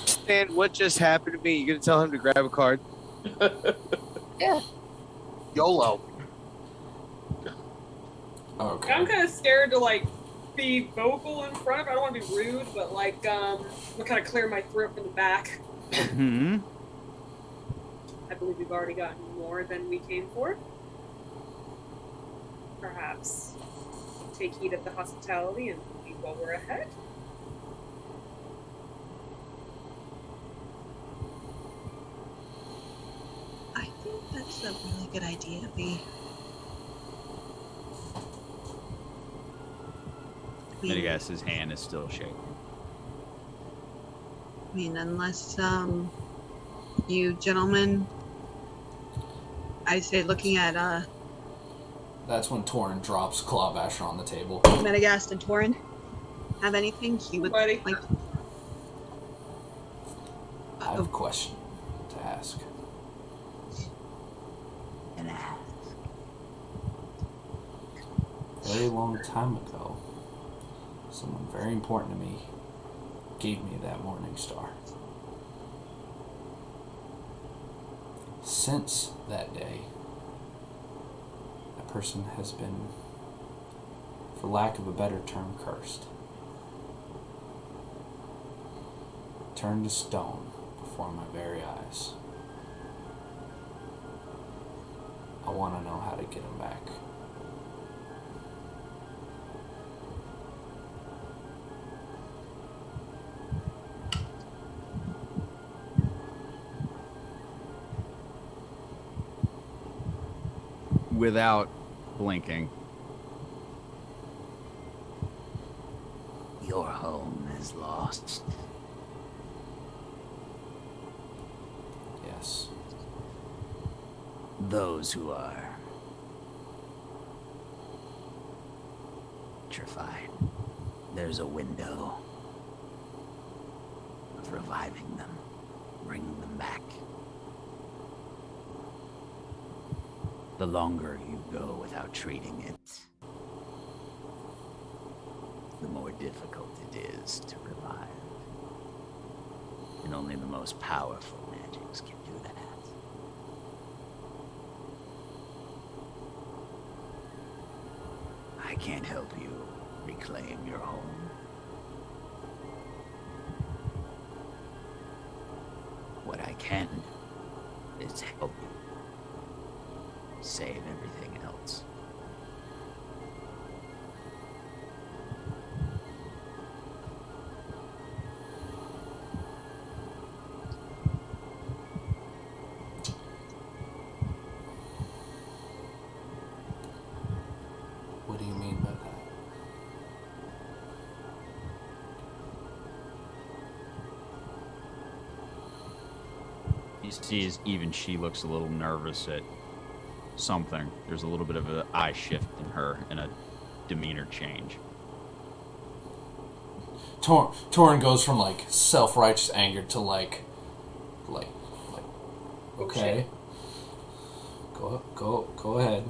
Stan, what just happened to me? You gonna tell him to grab a card? YOLO. Okay. I'm kind of scared to like be vocal in front of. I don't want to be rude, but like I'm gonna kind of clear my throat from the back. Hmm. I believe we've already gotten more than we came for. Perhaps take heed of the hospitality and leave while we're ahead. I think that's a really good idea, V. Minagast's hand is still shaking. I mean, unless you gentlemen, I say, looking at That's when Torin drops Clawbasher on the table. Metagast and Torin, have anything you would Buddy. like? I have a question to ask. And ask. A very long time ago, someone very important to me gave me that morning star. Since that day, that person has been, for lack of a better term, cursed. Turned to stone before my very eyes. I want to know how to get him back. Without blinking, Your home is is lost. Yes. Those who are petrified, there's a window of reviving them, bringing them back. The longer you go without treating it, the more difficult it is to revive. And only the most powerful magics can do that. I can't help you reclaim your home. What I can is help you save everything else. What do you mean by that? You see, as even she looks a little nervous at something. There's a little bit of an eye shift in her and a demeanor change. Torin goes from like self-righteous anger to like okay. Go ahead.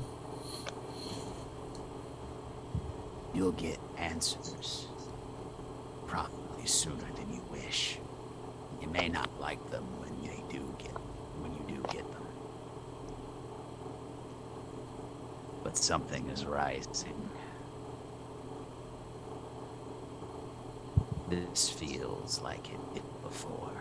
You'll get answers. Probably sooner than you wish. You may not like them when you do get them. But something is rising. This feels like it did before.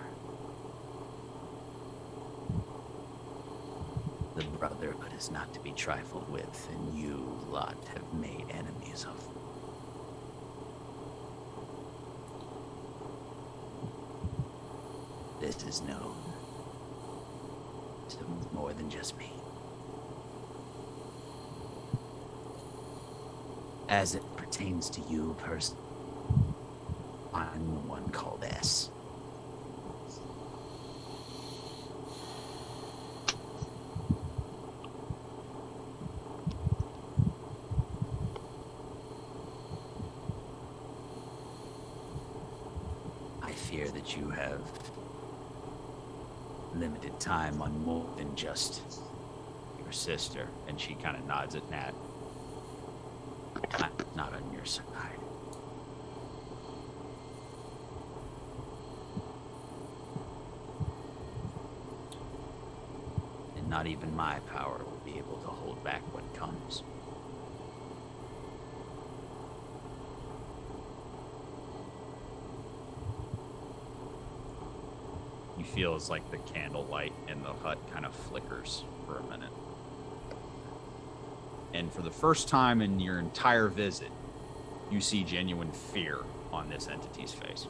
The Brotherhood is not to be trifled with, and you lot have made enemies of them. This is known to more than just me. As it pertains to you personally, I'm the one called S. I fear that you have limited time on more than just your sister. And she kind of nods at Nat. I'm not on your side. And not even my power will be able to hold back what comes. You feel as like the candlelight in the hut kind of flickers for a minute. And for the first time in your entire visit, you see genuine fear on this entity's face.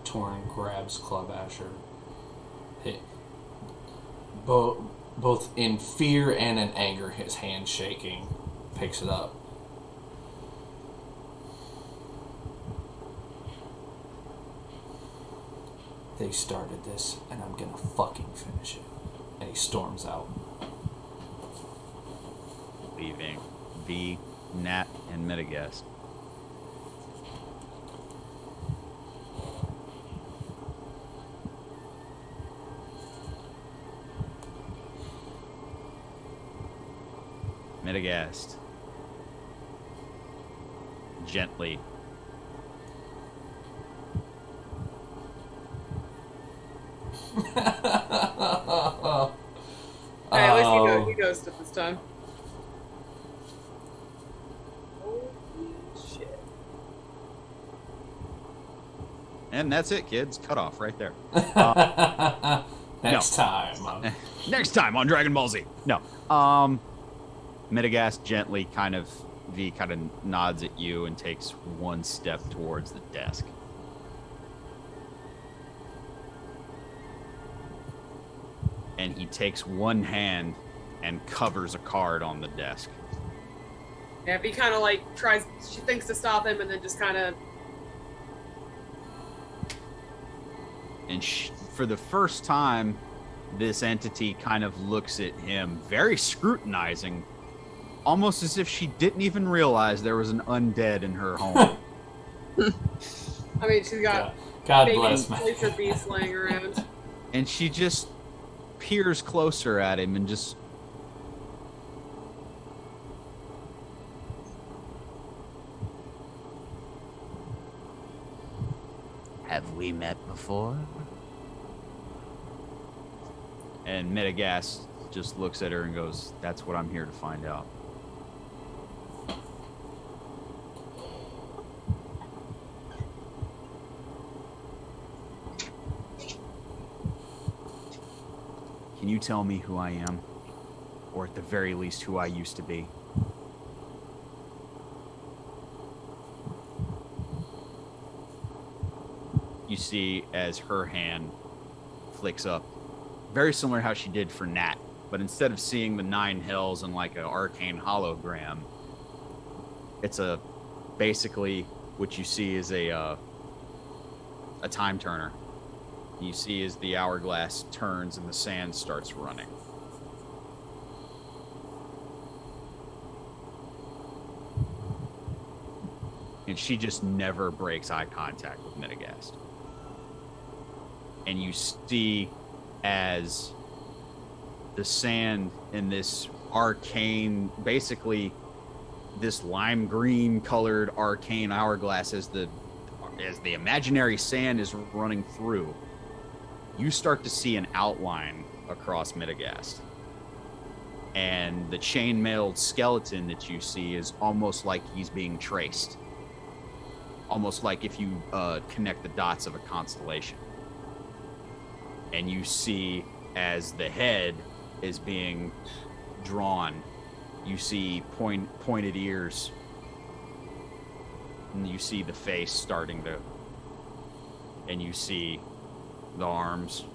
Torin grabs Club Asher. Both in fear and in anger, his hand shaking, picks it up. They started this, and I'm gonna fucking finish it. And he storms out. Leaving V, Nat, and Metagast. Metagast gently Alright, at least he goes it this time. Holy shit. and that's it, kids. Cut off right there. Next time. Next time on Dragon Ball Z. No. Metagast gently kind of nods at you and takes one step towards the desk. and he takes one hand and covers a card on the desk. Yeah, if he kind of like she thinks to stop him, and then just kind of. And for the first time, this entity kind of looks at him very scrutinizing, almost as if she didn't even realize there was an undead in her home. I mean, she's got God baby bless me. laser beasts laying around. And she just peers closer at him and just... Have we met before? And Metagast just looks at her and goes, "That's what I'm here to find out." Can you tell me who I am? Or at the very least, who I used to be? You see as her hand flicks up, very similar to how she did for Nat, but instead of seeing the 9 hells and like an arcane hologram, it's basically what you see is a time turner. You see as the hourglass turns and the sand starts running. And she just never breaks eye contact with Metagast. And you see as the sand in this arcane, basically this lime green colored arcane hourglass, as the imaginary sand is running through, you start to see an outline across Metagast. And the chainmailed skeleton that you see is almost like he's being traced. Almost like if you connect the dots of a constellation. And you see as the head is being drawn, you see pointed ears. And you see the face starting to... And you see the arms.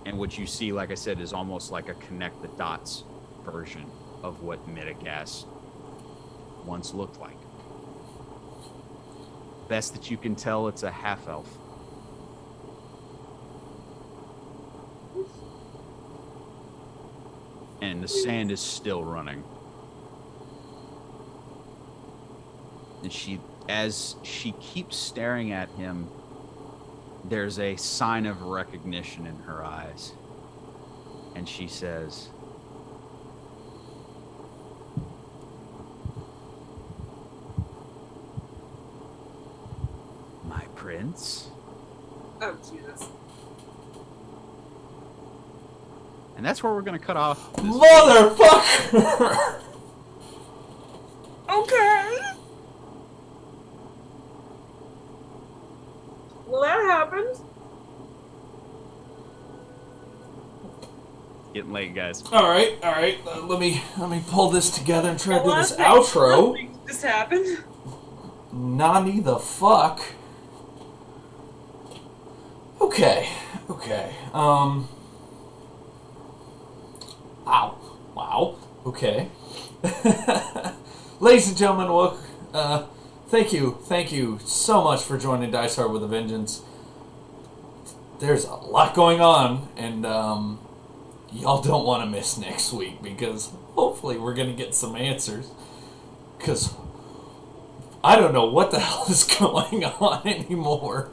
And what you see, like I said, is almost like a connect the dots version of what Metagast once looked like. Best that you can tell, it's a half-elf. And the sand is still running. And as she keeps staring at him, there's a sign of recognition in her eyes. And she says, "My prince?" Oh, Jesus. And that's where we're going to cut off. Motherfucker! Okay. Well, that happened. Getting late, guys. All right. Let me pull this together and try to do this Last outro. thing just happened. Nani the fuck? Okay. Wow. Okay. Ladies and gentlemen, thank you so much for joining Dice Hard with a Vengeance. There's a lot going on, and y'all don't want to miss next week, because hopefully we're going to get some answers. Because I don't know what the hell is going on anymore.